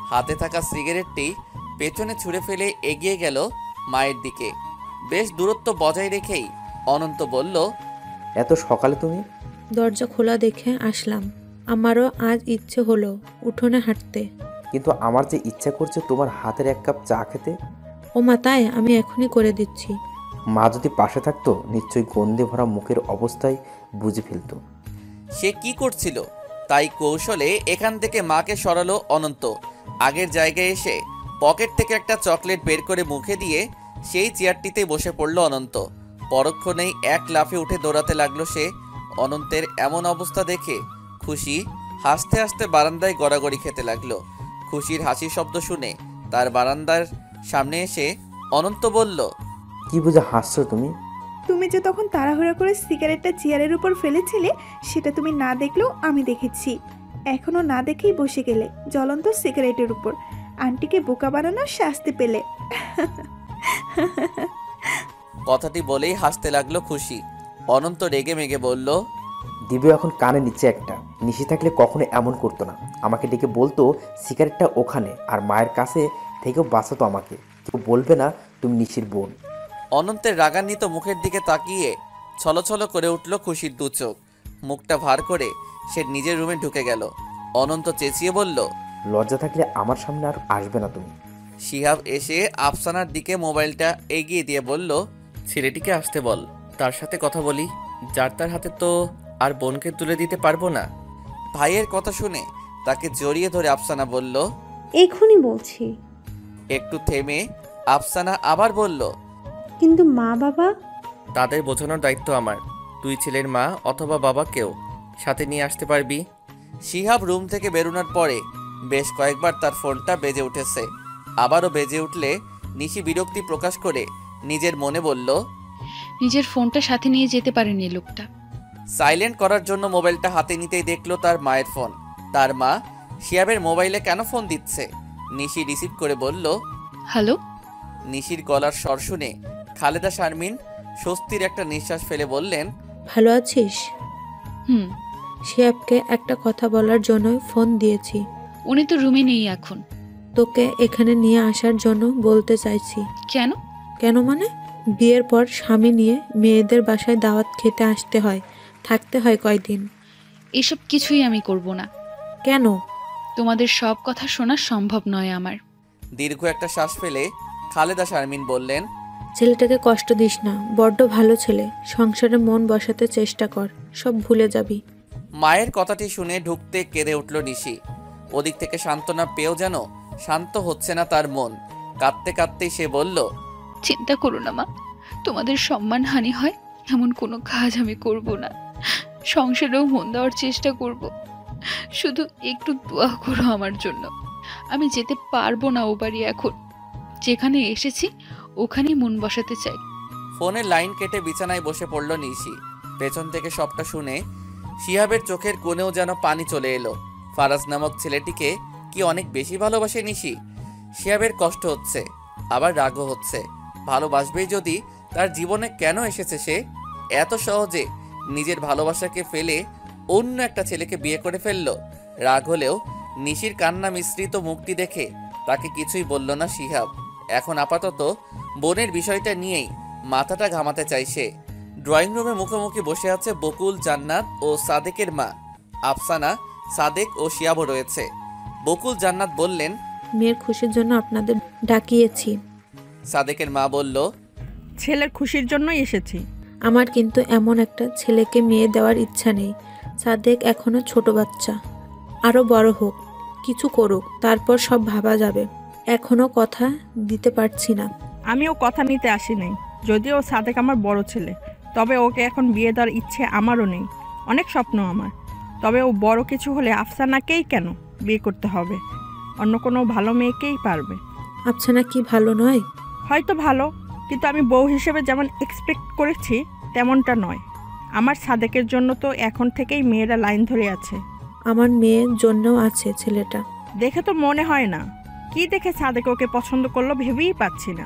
হাতে থাকা সিগারেটটি পেছনে ছুঁড়ে ফেলে এগিয়ে গেল মায়ের দিকে। বেশ দূরত্ব বজায় রেখেই অনন্ত বলল, এত সকালে তুমি? দরজা খোলা দেখে আসলাম। আমারও আজ ইচ্ছে হলো উঠোনে হাঁটতে। কিন্তু আমার যে ইচ্ছা করছে তোমার হাতের এক কাপ চা খেতে। ও মা, তাই? আমি এখনই করে দিচ্ছি। মা যদি পাশে থাকতো নিশ্চয়ই গন্ধে ভরা মুখের অবস্থায় বুঝে ফেলতো সে কি করছিল। তাই কৌশলে এখান থেকে মাকে সরালো অনন্ত। আগের জায়গায় এসে পকেট থেকে একটা চকলেট বের করে মুখে দিয়ে সেই চেয়ারটিতে বসে পড়ল অনন্ত। পরক্ষণেই এক লাফে উঠে দৌড়াতে লাগলো সে। অনন্তের এমন অবস্থা দেখে খুশি হাসতে হাসতে বারান্দায় গড়াগড়ি খেতে লাগলো। খুশির হাসির শব্দ শুনে তার বারান্দার সামনে এসে অনন্ত বলল, কি বুঝে হাসছো তুমি? তুমি যে তখন তাড়াহুড়া করে সিগারেটটা চেয়ারের উপর ফেলেছিলে, সেটা তুমি না দেখলেও আমি দেখেছি। এখনো না দেখেই বসে গেলে জ্বলন্ত সিগারেটের উপর। আন্টিকে বোকা বানানোর শাস্তি পেলে। কথাটি বলেই হাসতে লাগলো খুশি। অনন্ত রেগে মেগে বলল, দিব্য এখন কানে নিচে একটা। নিশি থাকলে কখনো এমন করতো না। আমাকে ডেকে বলতো সিগারেটটা ওখানে, আর মায়ের কাছে থেকেও বাঁচাতো আমাকে। কেউ বলবে না তুমি নিশির বোন। অনন্তের রাগান্বিত মুখের দিকে তাকিয়ে ছলছল করে উঠল খুশির দু চোখ। মুখটা ভার করে সে নিজের রুমে ঢুকে গেল। অনন্ত চেঁচিয়ে বলল, লজ্জা থাকলে আমার সামনে আর আসবে না তুমি। শিহাব এসে আফসানার দিকে মোবাইলটা এগিয়ে দিয়ে বলল, ছেলেটিকে আসতে বল, তার সাথে কথা বলি। যার তার হাতে তো আর বোনকে তুলে দিতে পারবো না। ভাইয়ের কথা শুনে তাকে জড়িয়ে ধরে আফসানা বলল, এক্ষুনি বলছি। একটু থেমে আফসানা আবার বলল, কিন্তু মা বাবা? তাদের বোঝানোর দায়িত্ব আমার। তুই ছেলের মা অথবা বাবা কেউ সাথে নিয়ে আসতে পারবি। শিহাব রুম থেকে বেরোনোর পরে বেশ কয়েকবার তার ফোনটা বেজে উঠেছে। আবারও বেজে উঠলে নিশি বিরক্তি প্রকাশ করে নিজের মনে বলল, নিজের ফোনটা সাথে নিয়ে যেতে পারেনি লোকটা। সাইলেন্ট করার জন্য মোবাইলটা হাতে নিতেই দেখলো তার মায়ের ফোন। তার মা শিহাবের মোবাইলে কেন ফোন দিচ্ছে। নিশি রিসিভ করে বলল, হ্যালো। নিশির গলার স্বর শুনে খালেদা শারমিন স্বস্তির একটা নিঃশ্বাস ফেলে বললেন, ভালো আছিস? হুম। শিহাবকে একটা কথা বলার জন্য ফোন দিয়েছি। উনি তো রুমে নেই এখন। তোকে এখানে নিয়ে আসার জন্য বলতে চাইছি। কেন? কেন মানে? বিয়ের পর স্বামী নিয়ে মেয়েদের বাসায় দাওয়াত খেতে আসতে হয়, থাকতে হয় কয়দিন। এসব কিছুই আমি করব না। কেন? তোমাদের সব কথা শোনা সম্ভব নয় আমার। দীর্ঘ একটা শ্বাস ফেলে খালেদা শারমিন বললেন, ছেলেটাকে কষ্ট দিস না, বড্ড ভালো ছেলে। সংসারে মন বসাতে চেষ্টা কর, সব ভুলে যাবি। মায়ের কথাটি শুনে ঢুকতে কেঁদে উঠল নিশি। ওদিক থেকে সান্ত্বনা পেয়েও যেন শান্ত হচ্ছে না তার মন। কাঁদতে কাঁদতেই সে বলল, চিন্তা করো না মা, তোমাদের সম্মানহানি হয় এমন কোনো কাজ আমি করব না। সংসারেও মন দেওয়ার চেষ্টা করব। শুধু একটু দোয়া করো আমার জন্য। আমি যেতে পারবো না ও বাড়ি এখন। যেখানে এসেছি ওখানেই মন বসাতে চাই। ফোনের লাইন কেটে বিছানায় বসে পড়ল নিশি। পেছন থেকে সবটা শুনে শিহাবের চোখের কোণেও যেন পানি চলে এলো। ফারাজ নামক ছেলেটিকে কি অনেক বেশি ভালোবাসে নিশি? শিহাবের কষ্ট হচ্ছে, আবার রাগও হচ্ছে। ভালোবাসবেই যদি, তার জীবনে কেন এসেছে সে? এত সহজে নিজের ভালোবাসাকে ফেলে অন্য একটা ছেলেকে বিয়ে করে ফেললো। রাগ হলেও নিশির কান্না মিশ্রিত মুখটি দেখে তাকে কিছুই বলল না শিহাব। এখন আপাতত বোনের বিষয়টা নিয়েই মাথাটা ঘামাতে চাই সে। ড্রয়িং রুমে মুখোমুখি বসে আছে বকুল, জান্নাত ও সাদেকের মা। আফসানা, সাদেক ও শিয়াবও রয়েছে। বকুল জান্নাত বললেন, মেয়ের খুশির জন্য আপনাদের ডাকিয়েছি। সাদেকের মা বলল, ছেলের খুশির জন্যই এসেছি। আমার কিন্তু এমন একটা ছেলেকে মেয়ে দেওয়ার ইচ্ছা নেই। সাদেক এখনো ছোট বাচ্চা, আরো বড় হোক, কিছু করুক, তারপর সব ভাবা যাবে। এখনো কথা দিতে পারছি না। আমিও কথা নিতে আসি নাই। যদিও সাদেক আমার বড় ছেলে, তবে ওকে এখন বিয়ে দেওয়ার ইচ্ছে আমারও নেই। অনেক স্বপ্ন আমার। তবে ও বড় কিছু হলে আফসানাকেই কেন বিয়ে করতে হবে? অন্য কোনো ভালো মেয়েকেই পারবে। আফসানা কি ভালো নয়? হয়তো ভালো, কিন্তু আমি বউ হিসেবে যেমন এক্সপেক্ট করেছি তেমনটা নয়। আমার সাদেকের জন্য তো এখন থেকেই মেয়েরা লাইন ধরে আছে। আমার মেয়ের জন্যও আছে ছেলেটা। দেখে তো মনে হয় না। কি দেখে সাদেক ওকে পছন্দ করলো ভেবেই পাচ্ছি না।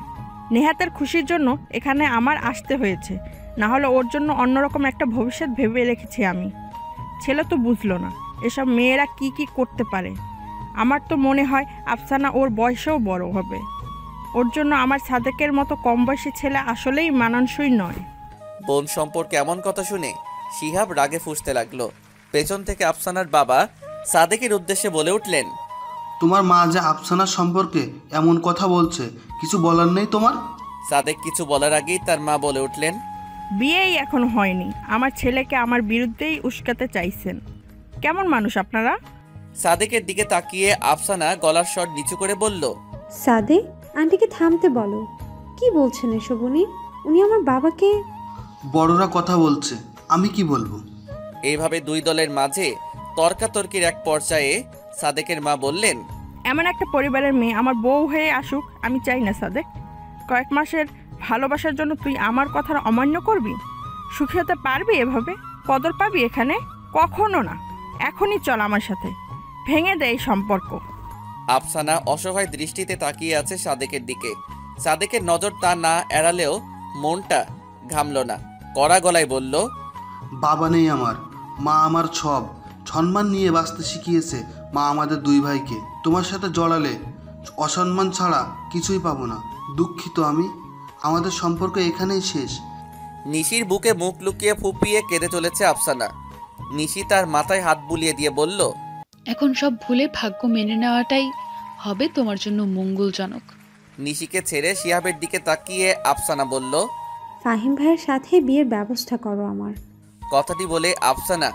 নেহাতের খুশির জন্য এখানে আমার আসতে হয়েছে, না হলে ওর জন্য অন্যরকম একটা ভবিষ্যৎ ভেবে রেখেছি আমি। ছেলে তো বুঝলো না এসব মেয়েরা কি কি করতে পারে। আমার তো মনে হয় আফসানা ওর বয়সেও বড় হবে। ওর জন্য আমার সাদেকের মতো কম বয়সী ছেলে আসলেই মানানসই নয়। বোন সম্পর্কে এমন কথা শুনে শিহাব রাগে ফুঁসতে লাগলো। পেছন থেকে আফসানার বাবা সাদেকের উদ্দেশ্যে বলে উঠলেন, তোমার মা যে আফসানার সম্পর্কে এমন কথা বলছে, কিছু বলার নেই তোমার? সাদেক কিছু বলার আগেই তার মা বলে উঠলেন, বিয়েই এখন হয়নি, আমার ছেলেকে আমার বিরুদ্ধেই উস্কাতে চাইছেন। কেমন মানুষ আপনারা? সাদেকের দিকে তাকিয়ে আফসানা গলার স্বর নিচু করে বলল, সাদেক, আন্টিকে থামতে বলো। কি বলছেন এসব উনি? উনি আমার বাবাকে। বড়রা কথা বলছে, আমি কি বলবো? এইভাবে দুই দলের মাঝে তর্কাতর্কির এক পর্যায়ে সাদেকের মা বললেন, এমন একটা পরিবারের মেয়ে আমার বউ হয়ে আসুক আমি চাই না সাদেক। কয়েক মাসের ভালোবাসার জন্য তুই আমার কথার অমান্য করবি? সুখী হতে পারবি এভাবে? কদর পাবি এখানে? কখনো না। এখনই চল আমার সাথে, ভেঙে দে এই সম্পর্ক। আফসানা অসহায় দৃষ্টিতে তাকিয়ে আছে সাদেকের দিকে। সাদেকের নজর তা না এড়ালেও মনটা ঘামল না। কড়া গলায় বলল, বাবা নেই আমার, মা আমার সব। সম্মান নিয়ে বাঁচতে শিখিয়েছে মা আমাদের দুই ভাইকে। তোমার সাথে জড়ালে অসম্মান ছাড়া কিছুই পাবো না। দুঃখিত আমি। আমাদের সম্পর্ক এখানেই শেষ। নিশির বুকে মুখ লুকিয়ে ফুপিয়ে কেঁদে চলেছে আফসানা। নিশি তার মাথায় হাত বুলিয়ে দিয়ে বলল, এখন সব ভুলে ভাগ্য মেনে নেওয়াটাই হবে তোমার জন্য মঙ্গলজনক। নিশিকে ছেড়ে শিহাবের দিকে তাকিয়ে আফসানা বলল, ফাহিম ভাইয়ের সাথে বিয়ের ব্যবস্থা করো আমার। কথাটি বলে আফসানা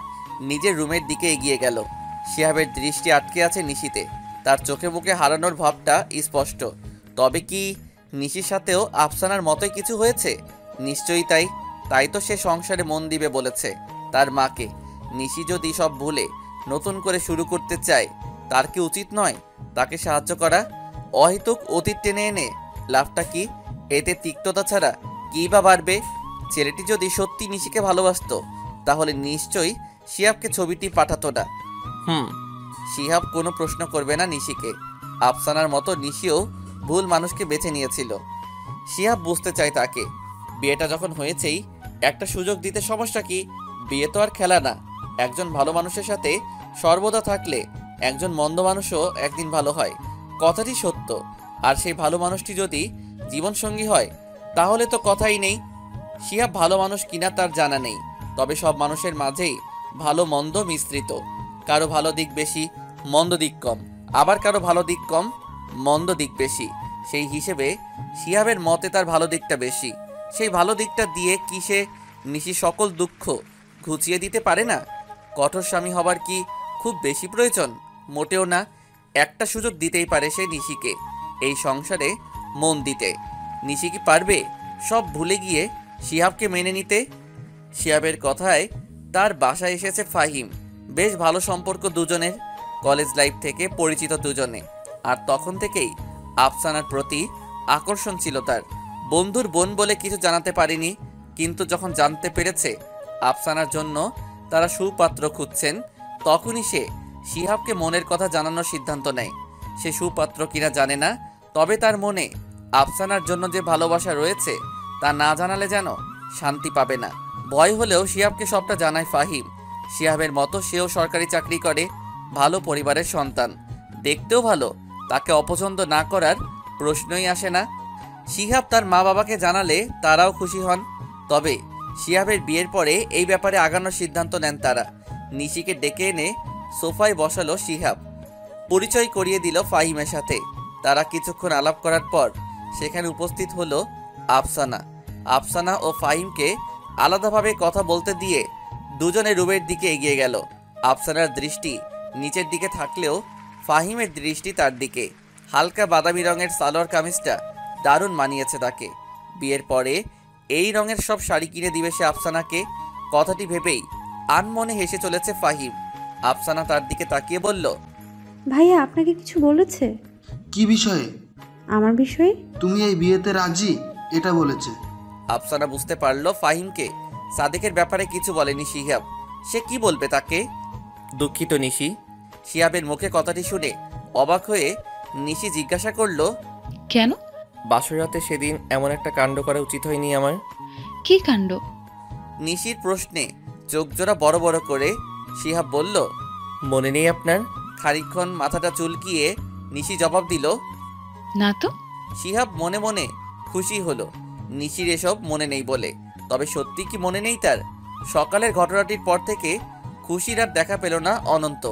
নিজের রুমের দিকে এগিয়ে গেল। শিহাবের দৃষ্টি আটকে আছে নিশিতে। তার চোখে মুখে হারানোর ভাবটা স্পষ্ট। তবে কি নিশির সাথেও আফসানার মতোই কিছু হয়েছে? নিশ্চয়ই তাই। তাই তো সে সংসারে মন দিবে বলেছে তার মাকে। নিশি যদি সব ভুলে নতুন করে শুরু করতে চায়, তার কি উচিত নয় তাকে সাহায্য করা? অহেতুক অতীত টেনে এনে লাভটা কি? এতে তিক্ততা ছাড়া কী বা বাড়বে? ছেলেটি যদি সত্যি নিশিকে ভালোবাসতো তাহলে নিশ্চয়ই শিহাবকে ছবিটি পাঠাতো না। শিহাব কোনো প্রশ্ন করবে না নিশিকে। আফসানার মতো নিশিও ভুল মানুষকে বেছে নিয়েছিল। শিহাব বুঝতে চায় তাকে। বিয়েটা যখন হয়েছেই একটা সুযোগ দিতে সমস্যা কি? বিয়ে তো আর খেলা না। একজন ভালো মানুষের সাথে সর্বদা থাকলে একজন মন্দ মানুষও একদিন ভালো হয়, কথাটি সত্য। আর সেই ভালো মানুষটি যদি জীবনসঙ্গী হয় তাহলে তো কথাই নেই। শিহাব ভালো মানুষ কিনা তার জানা নেই, তবে সব মানুষের মাঝেই ভালো মন্দ মিশ্রিত। কারো ভালো দিক বেশি, মন্দ দিক কম, আবার কারো ভালো দিক কম, মন্দ দিক বেশি। সেই হিসেবে শিহাবের মতে তার ভালো দিকটা বেশি। সেই ভালো দিকটা দিয়ে কি সে নিশি সকল দুঃখ ঘুচিয়ে দিতে পারে না? কঠোর স্বামী হবার কি খুব বেশি প্রয়োজন? মোটেও না। একটা সুযোগ দিতেই পারে সে নিশিকে এই সংসারে মন দিতে। নিশি কি পারবে সব ভুলে গিয়ে শিহাবকে মেনে নিতে? শিহাবের কথায় তার বাসায় এসেছে ফাহিম। বেশ ভালো সম্পর্ক দুজনের, কলেজ লাইফ থেকে পরিচিত দুজনে। আর তখন থেকেই আফসানার প্রতি আকর্ষণ ছিল তার। বন্ধুর বোন বলে কিছু জানাতে পারেনি, কিন্তু যখন জানতে পেরেছে আফসানার জন্য তারা সুপাত্র খুঁজছেন, তখনই সে শিহাবকে মনের কথা জানানোর সিদ্ধান্ত নেয়। সে সুপাত্র কিনা জানে না, তবে তার মনে আফসানার জন্য যে ভালোবাসা রয়েছে তা না জানালে যেন শান্তি পাবে না। ভয় হলেও শিহাবকে সবটা জানায় ফাহিম। শিহাবের মতো সেও সরকারি চাকরি করে, ভালো পরিবারের সন্তান, দেখতেও ভালো। তাকে অপছন্দ না করার প্রশ্নই আসে না। শিহাব তার মা বাবাকে জানালে তারাও খুশি হন। তবে শিহাবের বিয়ের পরে এই ব্যাপারে আগানোর সিদ্ধান্ত নেন তারা। নিশিকে ডেকে এনে সোফায় বসালো শিহাব। পরিচয় করিয়ে দিল ফাহিমের সাথে। তারা কিছুক্ষণ আলাপ করার পর সেখানে উপস্থিত হলো আফসানা। আফসানা ও ফাহিমকে আলাদাভাবে কথা বলতে দিয়ে দুজনে রুমের দিকে এগিয়ে গেল। আফসানার দৃষ্টি নিচের দিকে থাকলেও ফাহিমের দৃষ্টি তার দিকে। হালকা বাদামি রঙের সালোয়ার কামিজটা দারুণ মানিয়েছে তাকে। বিয়ের পরে এই রঙের সব শাড়ি কিনে দিবে সে আফসানাকে। কথাটি ভেবেই আনমনে হেসে চলেছে ফাহিম। আফসানা তার দিকে তাকিয়ে বলল, ভাইয়া আপনাকে কিছু বলেছে? কি বিষয়ে? আমার বিষয়ে। তুমি এই বিয়েতে রাজি এটা বলেছে। আফসানা বুঝতে পারল ফাহিমকে সাদেকের ব্যাপারে কিছু বলেনি শিহাব। সে কি বলবে তাকে? দুঃখিত নিশি। শিহাবের মুখে কথাটি শুনে অবাক হয়ে নিশি জিজ্ঞাসা করল, কেন? বাসরাতে সেদিন এমন একটা কাণ্ড করা উচিত হয়নি আমার। কি কাণ্ড? নিশির প্রশ্নে চোখ জোড়া বড় বড় করে শিহাব বলল, মনে নেই আপনার? খানিকক্ষণ মাথাটা চুলকিয়ে নিশি জবাব দিল, না তো। শিহাব মনে মনে খুশি হলো নিশির এসব মনে নেই বলে। তবে সত্যি কি মনে নেই তার? সকালের ঘটনাটির পর থেকে খুশির আর দেখা পেল না অনন্ত।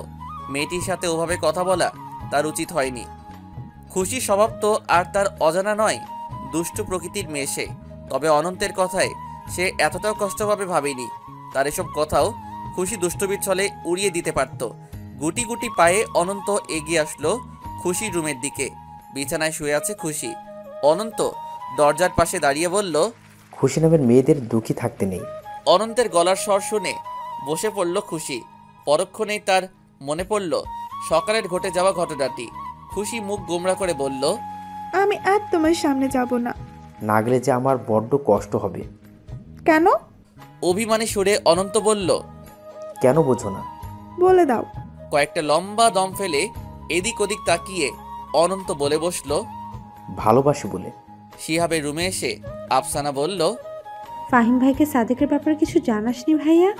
মেয়েটির সাথে ওভাবে কথা বলা তার উচিত হয়নি। খুশির স্বভাব তো আর তার অজানা নয়। দুষ্টু প্রকৃতির মেয়ে সে। তবে অনন্তের কথায় সে এতটাও কষ্টভাবে ভাবেনি। তার এসব কথাও খুশি দুষ্টবির ছলে উড়িয়ে দিতে পারত। গুটি গুটি পায়ে অনন্ত এগিয়ে আসলো খুশির রুমের দিকে। বিছানায় শুয়ে আছে খুশি। অনন্ত দরজার পাশে দাঁড়িয়ে বলল, খুশি নামের মেয়েদের দুঃখী থাকতে নেই। অনন্তের গলার স্বর শুনে বসে পড়ল খুশি। পরক্ষণেই তার মনে পড়ল সকালের ঘটে যাওয়া ঘটনাটি। খুশি মুখ গোমড়া করে বলল, আমি আর তোমার সামনে যাব না। না গেলে যে আমার বড্ড কষ্ট হবে। কেন? অভিমানী সুরে অনন্ত বলল, কেন বোঝো না? বলে দাও। কয়েকটা লম্বা দম ফেলে এদিক ওদিক তাকিয়ে অনন্ত বলে বসল, ভালোবাসি বলে। শিহাবের রুমে এসে আফসানা বলল, ফাহিম ভাইকে সাদেকের ব্যাপারে কিছু জানাসনি ভাইয়া?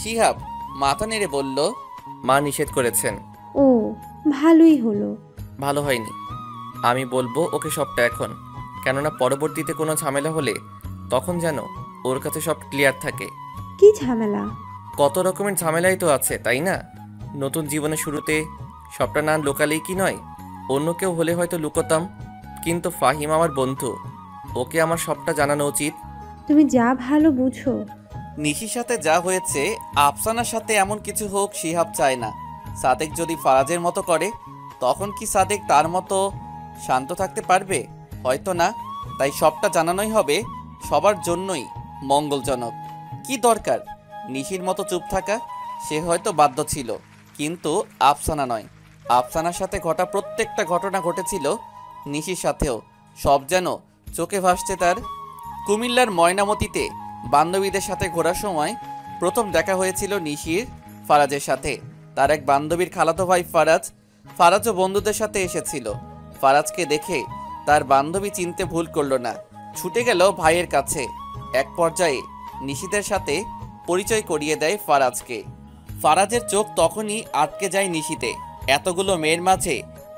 শিহাব মাথা নেড়ে বলল, মা নিষেধ করেছেন। ও, ভালোই হলো। ভালো হয়নি। আমি বলবো ওকে সবটা এখন, কেননা পরবর্তীতে কোনো ঝামেলা হলে তখন যেন ওর কাছে সব ক্লিয়ার থাকে। কি ঝামেলা? কত রকমের ঝামেলাই তো আছে, তাই না? নতুন জীবনের শুরুতে সবটা না লুকালেই কি নয়? অন্য কেউ হলে হয়তো লুকোতাম, কিন্তু ফাহিম আমার বন্ধু, ওকে আমার সবটা জানানো উচিত। তুমি যা ভালো বুঝো। নিশির সাথে যা হয়েছে আফসানার সাথে এমন কিছু হোক শিহাব চায় না। সাদেক যদি ফারাজের মতো করে তখন কি সাদেক তার মতো শান্ত থাকতে পারবে? হয়তো না। তাই সবটা জানানোই হবে, সবার জন্যই মঙ্গলজনক। কি দরকার নিশির মতো চুপ থাকা? সে হয়তো বাধ্য ছিল, কিন্তু আফসানা নয়। আফসানার সাথে ঘটা প্রত্যেকটা ঘটনা ঘটেছিল নিশির সাথেও। সব যেন চোখে ভাসছে তার। কুমিল্লার ময়নামতিতে বান্ধবীদের সাথে ঘোরার সময় প্রথম দেখা হয়েছিল নিশির ফারাজের সাথে। তার এক বান্ধবীর খালাতো ভাই ফারাজও বন্ধুদের সাথে এসেছিল। ফারাজকে দেখে তার বান্ধবী চিনতে ভুল করল না, ছুটে গেল ভাইয়ের কাছে। এক পর্যায়ে নিশিদের সাথে পরিচয় করিয়ে দেয় ফারাজকে। ফারাজের চোখ তখনই আটকে যায় নিশিতে। এতগুলো মেয়ের মাঝে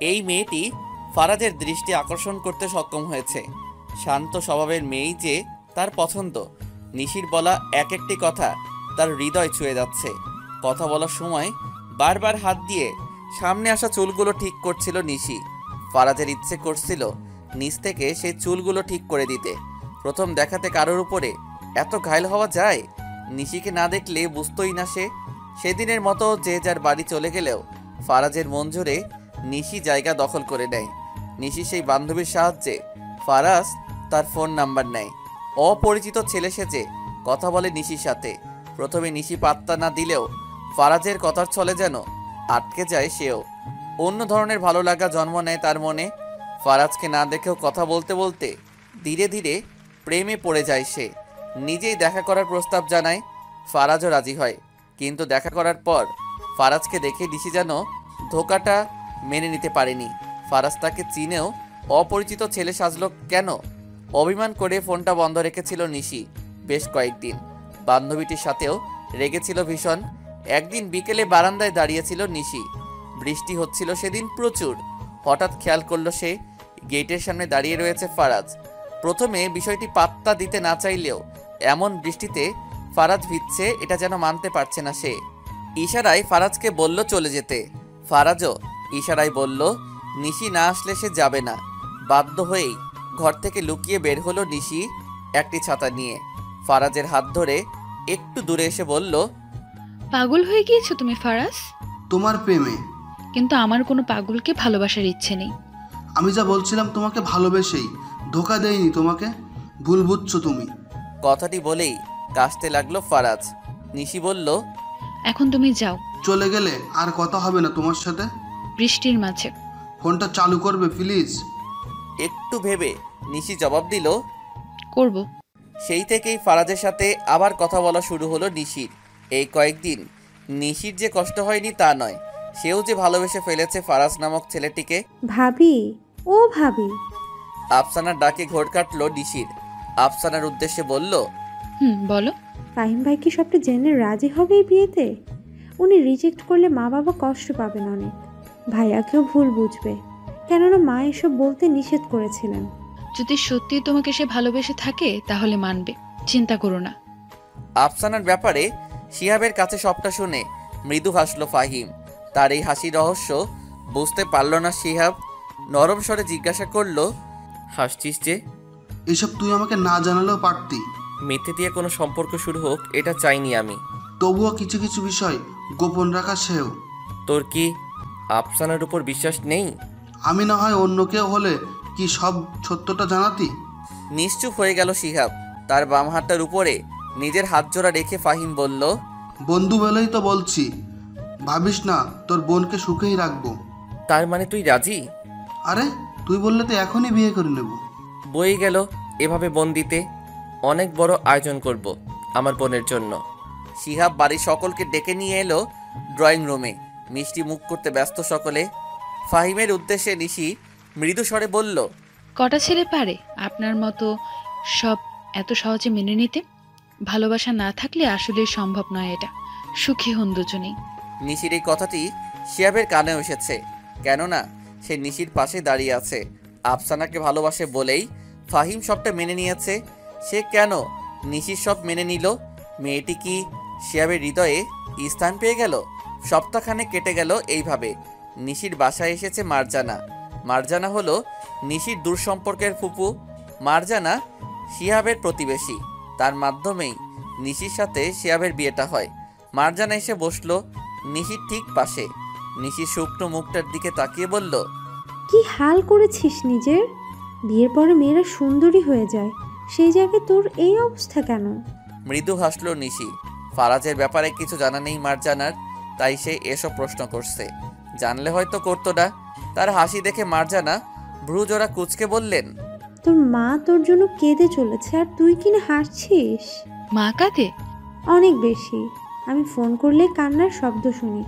এই মেয়েটি ফারাজের দৃষ্টি আকর্ষণ করতে সক্ষম হয়েছে। শান্ত স্বভাবের মেয়েই যে তার পছন্দ। নিশির বলা এক একটি কথা তার হৃদয় ছুঁয়ে যাচ্ছে। কথা বলার সময় বারবার হাত দিয়ে সামনে আসা চুলগুলো ঠিক করছিল নিশি। ফারাজের ইচ্ছে করছিল নিচ থেকে সেই চুলগুলো ঠিক করে দিতে। প্রথম দেখাতে কারোর উপরে এত ঘায়ল হওয়া যায়? নিশিকে না দেখলে বুঝতোই না সে। সেদিনের মতো যে যার বাড়ি চলে গেলেও ফারাজের মন জুড়ে নিশি জায়গা দখল করে নেয়। নিশি সেই বান্ধবীর সাহায্যে ফারাজ তার ফোন নাম্বার নেয়। অপরিচিত ছেলে সেজে কথা বলে নিশির সাথে। প্রথমে নিশি পাত্তা না দিলেও ফারাজের কথার ছলে যেন আটকে যায় সেও। অন্য ধরনের ভালো লাগা জন্ম নেয় তার মনে। ফারাজকে না দেখেও কথা বলতে বলতে ধীরে ধীরে প্রেমে পড়ে যায় সে। নিজেই দেখা করার প্রস্তাব জানায়। ফারাজও রাজি হয়, কিন্তু দেখা করার পর ফারাজকে দেখে নিশি যেন ধোকাটা মেনে নিতে পারেনি। ফারাজ তাকে চিনেও অপরিচিত ছেলে সাজলো কেন? অভিমান করে ফোনটা বন্ধ রেখেছিল নিশি বেশ কয়েকদিন। বান্ধবীটির সাথেও রেগেছিল ভীষণ। একদিন বিকেলে বারান্দায় দাঁড়িয়েছিল নিশি। বৃষ্টি হচ্ছিল সেদিন প্রচুর। হঠাৎ খেয়াল করলো সে গেটের সামনে দাঁড়িয়ে রয়েছে ফারাজ। প্রথমে বিষয়টি পাত্তা দিতে না চাইলেও এমন বৃষ্টিতে ফারাজ ভিজছে এটা যেন মানতে পারছে না সে। ইশারায় ফারাজকে বলল চলে যেতে। ফারাজও ইশারায় বলল নিশি না আসলে সে যাবে না। বাধ্য হয়েই ঘর থেকে লুকিয়ে বের হলো নিশি একটি ছাতা নিয়ে। ফারাজের হাত ধরে একটু দূরে এসে বলল, পাগল হয়ে গিয়েছো তুমি ফারাজ? তোমার প্রেমে। কিন্তু আমার কোনো পাগলকে ভালোবাসার ইচ্ছে নেই। আমি যা বলছিলাম তোমাকে ভালোবেসেই, ধোকা দেয়নি তোমাকে। ভুল বুঝছো তুমি। কথাটি বলেই কাশতে লাগলো ফারাজ। নিশি বলল, এখন তুমি যাও। চলে গেলে আর কথা হবে না তোমার সাথে। বৃষ্টির মাঝে ফোনটা চালু করবে প্লিজ? একটু ভেবে নিশি জবাব দিল, করব। সেই থেকেই ফারাজের সাথে আবার কথা বলা শুরু হলো নিশির। এই কয়েকদিন নিশির যে কষ্ট হয়নি তা নয়, সেও যে ভালোবেসে ফেলেছে ফারাজ নামক ছেলেটিকে। ভাবি, ও ভাবি। আফসানার ডাকে ঘোর কাটলো নিশির। আফসানার উদ্দেশ্যে বলল, বলো। ফাহিম ভাই কি সবটা জেনে রাজি হবে এই বিয়েতে? উনি রিজেক্ট করলে মা বাবা কষ্ট পাবেন অনেক। ভাইয়াকেও ভুল বুঝবে, কেননা মা এসব বলতে নিষেধ করেছিলেন। যদি সত্যি তোমাকে সে ভালোবেসে থাকে তাহলে মানবে, চিন্তা করো না। আফসানার ব্যাপারে শিহাবের কাছে সবটা শুনে মৃদু হাসলো ফাহিম। তার এই হাসির রহস্য বুঝতে পারল না শিহাব। নরম স্বরে জিজ্ঞাসা করলো, হাসছিস যে? এসব তুই আমাকে না জানালেও পারতি। মিথ্যে দিয়ে কোনো সম্পর্ক শুরু হোক এটা চাইনি আমি। তবুও কিছু কিছু বিষয় গোপন রাখা সেও। তোর কি আফসানার উপর বিশ্বাস নেই? আমি না হয় অন্য কেউ হলে কি সব সত্যটা জানাতি? নিশ্চুপ হয়ে গেল শিহাব। তার বাম হাতটার উপরে নিজের হাত জোড়া রেখে ফাহিম বলল, বন্ধু বলেই তো বলছি, ভাবিস না তোর বোনকে সুখেই রাখবো। তার মানে তুই রাজি? আরে তুই বললে তো এখনই বিয়ে করে নেব। বই গেল এভাবে বোন দিতে। অনেক বড় আয়োজন করব আমার বোনের জন্য। শিহাব বাড়ির সকলকে ডেকে নিয়ে এলো ড্রয়িং রুমে। মিষ্টি মুখ করতে ব্যস্ত সকলে। ফাহিমের উদ্দেশ্যে নিশি মৃদু স্বরে বলল, কটা ছেলে পারে আপনার মতো সব এত সহজে মেনে নিতে? ভালোবাসা না থাকলে আসলে সম্ভব নয় এটা। সুখী হন দুজনেই। নিশির এই কথাটি শিহাবের কানে এসেছে, কেননা সে নিশির পাশে দাঁড়িয়ে আছে। আফসানাকে ভালোবাসে বলেই ফাহিম সবটা মেনে নিয়েছে। সে কেন নিশির সব মেনে নিল? মেয়েটি কি শিহাবের হৃদয়ে স্থান পেয়ে গেল? সপ্তাহখানে কেটে গেল এইভাবে। নিশির বাসায় এসেছে মারজানা। মারজানা হলো নিশির দূর সম্পর্কের ফুপু। মারজানা শিহাবের প্রতিবেশী। তার মাধ্যমেই নিশির সাথে শিহাবের বিয়েটা হয়। মারজানা এসে বসলো নিশির ঠিক পাশে। নিশির শুকনো মুখটার দিকে তাকিয়ে বলল, কি হাল করেছিস নিজের? বিয়ের পরে মেয়েরা সুন্দরী হয়ে যায়, সেই জায়গায় তোর এই অবস্থা কেন? মৃদু হাসলো নিশি। ফারাজের ব্যাপারে কিছু জানা নেই মারজানার, তাই সে এসব প্রশ্ন করছে। জানলে হয়তো করতো না। তার হাসি দেখে মারজানা ভ্রুজোড়া কুঁচকে বললেন, তোর মা তোর জন্য কেঁদে চলেছে আর তুই কিনা হাসছিস? মা কাঁদে? অনেক বেশি। আমি ফোন করলে কান্নার শব্দ শুনি।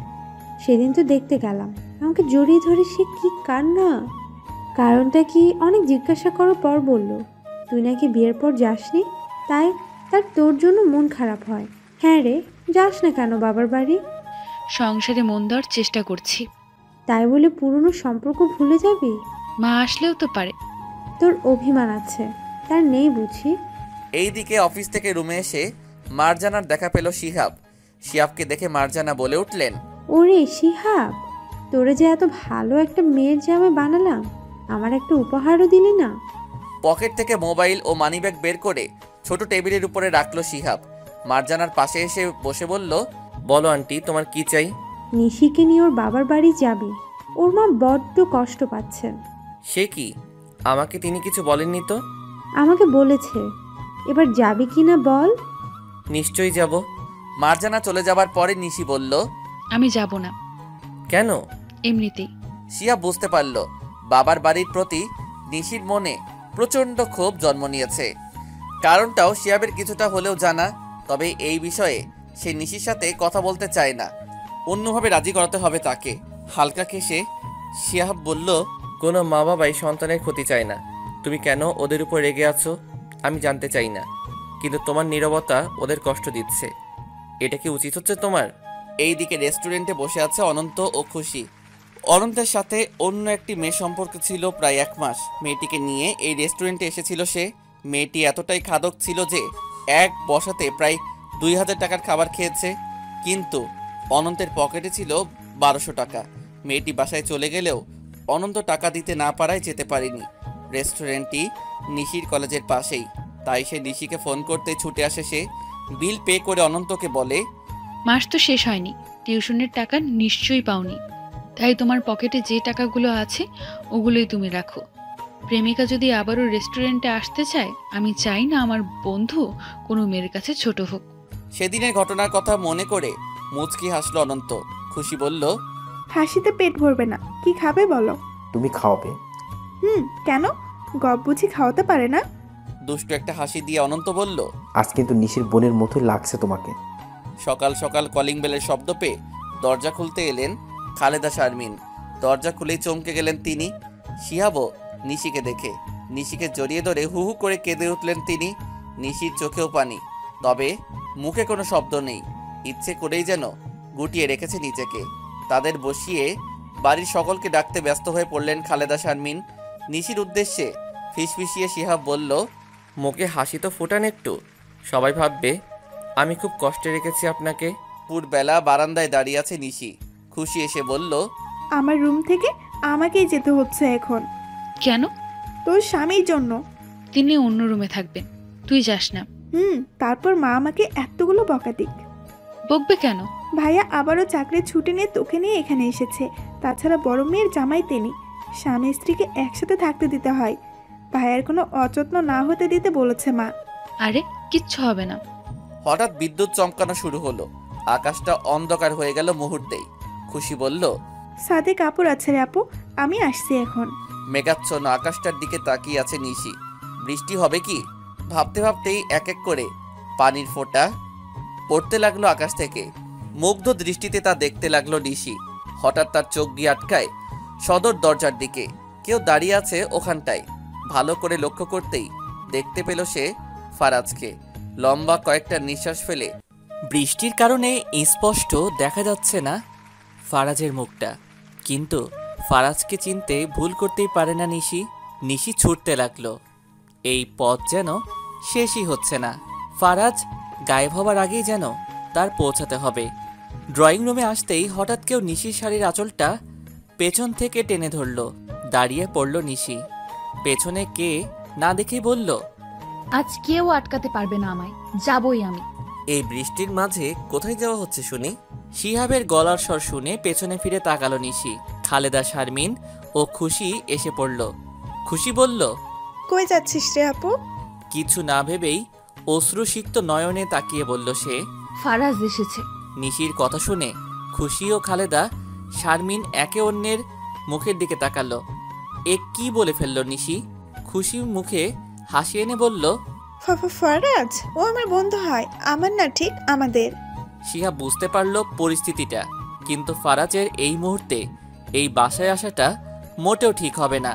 সেদিন তো দেখতে গেলাম, আমাকে জড়িয়ে ধরে সে কি কান্না! কারণটা কি অনেক জিজ্ঞাসা করার পর বলল, তুই নাকি বিয়ের পর যাসনি, তাই তার তোর জন্য মন খারাপ হয়। হ্যাঁ রে, যাস না কেন বাবার বাড়ি? সংসারে মন দেওয়ার চেষ্টা করছি। তাই বলে পুরনো সম্পর্ক ভুলে যাবি? মা আসলেও তো পারে। তোর অভিমান আছে, তার নেই বুঝি? এইদিকে অফিস থেকে রুমে এসে মারজানার দেখা পেল শিহাব। শিহাবকে দেখে মারজানা বলে উঠলেন, ওরে শিহাব, তোরে যে এত ভালো একটা মেয়ের জামাই বানালাম, আমার একটা উপহারও দিলি না। পকেট থেকে মোবাইল ও মানিব্যাগ বের করে ছোট টেবিলের উপরে রাখলো শিহাব। মারজানার পাশে এসে বসে বলল, বলো আন্টি, তোমার কি চাই? নিশিকে নিয়ে ওর বাবার বাড়ি যাবি, ওর মা বড্ড কষ্ট পাচ্ছেন। সে কি? আমাকে তিনি কিছু বলেননি তো। আমাকে বলেছে, এবার যাবি কি না বল? নিশ্চয়ই যাব। মারজানা চলে যাবার পরে নিশি বলল, আমি যাব না। কেন? এমনিতেই। শিহাব বুঝতে পারল বাবার বাড়ির প্রতি নিশির মনে প্রচণ্ড ক্ষোভ জন্ম নিয়েছে। কারণটাও শিহাবের কিছুটা হলেও জানা, তবে এই বিষয়ে সে নিশির সাথে কথা বলতে চায় না। অন্যভাবে রাজি করাতে হবে তাকে। হালকা কেশে শিহাব বলল, কোনো মা বাবাই সন্তানের ক্ষতি চায় না। তুমি কেন ওদের উপর রেগে আছো আমি জানতে চাই না, কিন্তু তোমার নীরবতা ওদের কষ্ট দিচ্ছে। এটা কি উচিত হচ্ছে তোমার? এইদিকে রেস্টুরেন্টে বসে আছে অনন্ত ও খুশি। অনন্তের সাথে অন্য একটি মেয়ে সম্পর্ক ছিল প্রায় 1 মাস। মেয়েটিকে নিয়ে এই রেস্টুরেন্টে এসেছিল সে। মেয়েটি এতটাই খাদক ছিল যে এক বসাতে প্রায় 2000 টাকার খাবার খেয়েছে। কিন্তু অনন্তের পকেটে ছিল 1200 টাকা। মেয়েটি বাসায় চলে গেলেও অনন্ত টাকা দিতে না পারায় যেতে পারেনি। রেস্টুরেন্টটি নিশির কলেজের পাশেই, তাই সে নিশিকে ফোন করতে ছুটে আসে। সে বিল পে করে অনন্তকে বলে, মাস তো শেষ হয়নি, টিউশনের টাকা নিশ্চয়ই পাওনি, তাই তোমার পকেটে যে টাকাগুলো আছে ওগুলোই তুমি রাখো। প্রেমিকা যদি আবারও রেস্টুরেন্টে আসতে চায়, আমি চাই না আমার বন্ধু কোনো মেয়ের কাছে ছোট হোক। সেদিনের ঘটনার কথা মনে করে মুচকি হাসলো অনন্ত। খুশি বলল, হাসিতে পেট ভরবে না, কি খাবে বলো? তুমি খাওয়াবে? কেন? গপ বুঝি খাওয়াতে পারে না? দুষ্টু একটা হাসি দিয়ে অনন্ত বলল, আজ কিন্তু নিশির বোনের মতোই লাগছে তোমাকে। সকাল সকাল কলিং বেলের শব্দ পেয়ে দরজা খুলতে এলেন খালেদা শারমিন। দরজা খুলেই চমকে গেলেন তিনি। শিহাবও নিশিকে দেখে নিশিকে জড়িয়ে ধরে হু হু করে কেঁদে উঠলেন তিনি। নিশির চোখেও পানি, তবে মুখে কোনো শব্দ নেই। ইচ্ছে করেই যেন গুটিয়ে রেখেছে নিজেকে। তাদের বসিয়ে বাড়ির সকলকে ডাকতে ব্যস্ত হয়ে পড়লেন খালেদা শারমিন। নিশির উদ্দেশ্যে ফিসফিসিয়ে শিহাব বলল, মুখে হাসি তো ফোটান একটু, সবাই ভাববে আমি খুব কষ্টে রেখেছি আপনাকে। পুরবেলা বারান্দায় দাঁড়িয়ে আছে নিশি। খুশি এসে বলল, আমার রুম থেকে আমাকেই যেতে হচ্ছে এখন। কেন? তোর স্বামীর জন্য। তিনি অন্য রুমে থাকবেন, তুই যাস না। তারপর মা আমাকে এতগুলো বকা দিক। বকবে কেন? ভাইয়া আবারও চাকরির ছুটি নিয়ে তোকে নিয়ে এখানে এসেছে। তাছাড়া বড় মেয়ের জামাই তিনি, স্বামী স্ত্রীকে একসাথে থাকতে দিতে হয়। ভাইয়ার কোনো অযত্ন না হতে দিতে বলেছে মা। আরে কিচ্ছু হবে না। হঠাৎ বিদ্যুৎ চমকানো শুরু হলো। আকাশটা অন্ধকার হয়ে গেল মুহূর্তেই। খুশি বলল, সাদে কাপড় আছে রে আপু, আমি আসছি এখন। মেঘাচ্ছন্ন আকাশটার দিকে তাকিয়ে আছে নিশি। বৃষ্টি হবে কি ভাবতে ভাবতেই এক এক করে পানির ফোঁটা পড়তে লাগলো আকাশ থেকে। মুগ্ধ দৃষ্টিতে তা দেখতে লাগলো নিশি। হঠাৎ তার চোখ গিয়ে আটকায় সদর দরজার দিকে। কেউ দাঁড়িয়ে আছে ওখানটায়। ভালো করে লক্ষ্য করতেই দেখতে পেল সে ফারাজকে। লম্বা কয়েকটা নিঃশ্বাস ফেলে, বৃষ্টির কারণে স্পষ্ট দেখা যাচ্ছে না ফারাজের মুখটা, কিন্তু ফারাজকে চিনতে ভুল করতেই পারে না নিশি। নিশি ছুটতে লাগলো। এই পথ যেন শেষই হচ্ছে না। ফারাজ গায়েব হবার আগেই যেন তার পৌঁছাতে হবে। ড্রয়িং রুমে আসতেই হঠাৎ কেউ নিশির শাড়ির আঁচলটা পেছন থেকে টেনে ধরল। দাঁড়িয়ে পড়ল নিশি। পেছনে কে না দেখেই বলল, আজ কেউ আটকাতে পারবে না আমায়, যাবই আমি। এই বৃষ্টির মাঝে কোথায় যাওয়া হচ্ছে শুনি? শিহাবের গলার স্বর শুনে পেছনে ফিরে তাকালো নিশি। খালেদা, শারমিন ও খুশি এসে পড়ল। খুশি বলল, কই যাচ্ছিস রে আপু? কিছু না ভেবেই অশ্রুসিক্ত নয়নে তাকিয়ে বলল সে, ফারাজ এসেছে। নিশির কথা শুনে খুশি ও খালেদা, শারমিন একে অন্যের মুখের দিকে তাকালো। এ কি বলে ফেলল নিশি? খুশি মুখে হাসি এনে বলল, ফারাজ ও আমার বন্ধু হয়, আমার না ঠিক আমাদের। শিহাব বুঝতে পারল পরিস্থিতিটা, কিন্তু ফারাজের এই মুহূর্তে এই বাসায় আসাটা মোটেও ঠিক হবে না।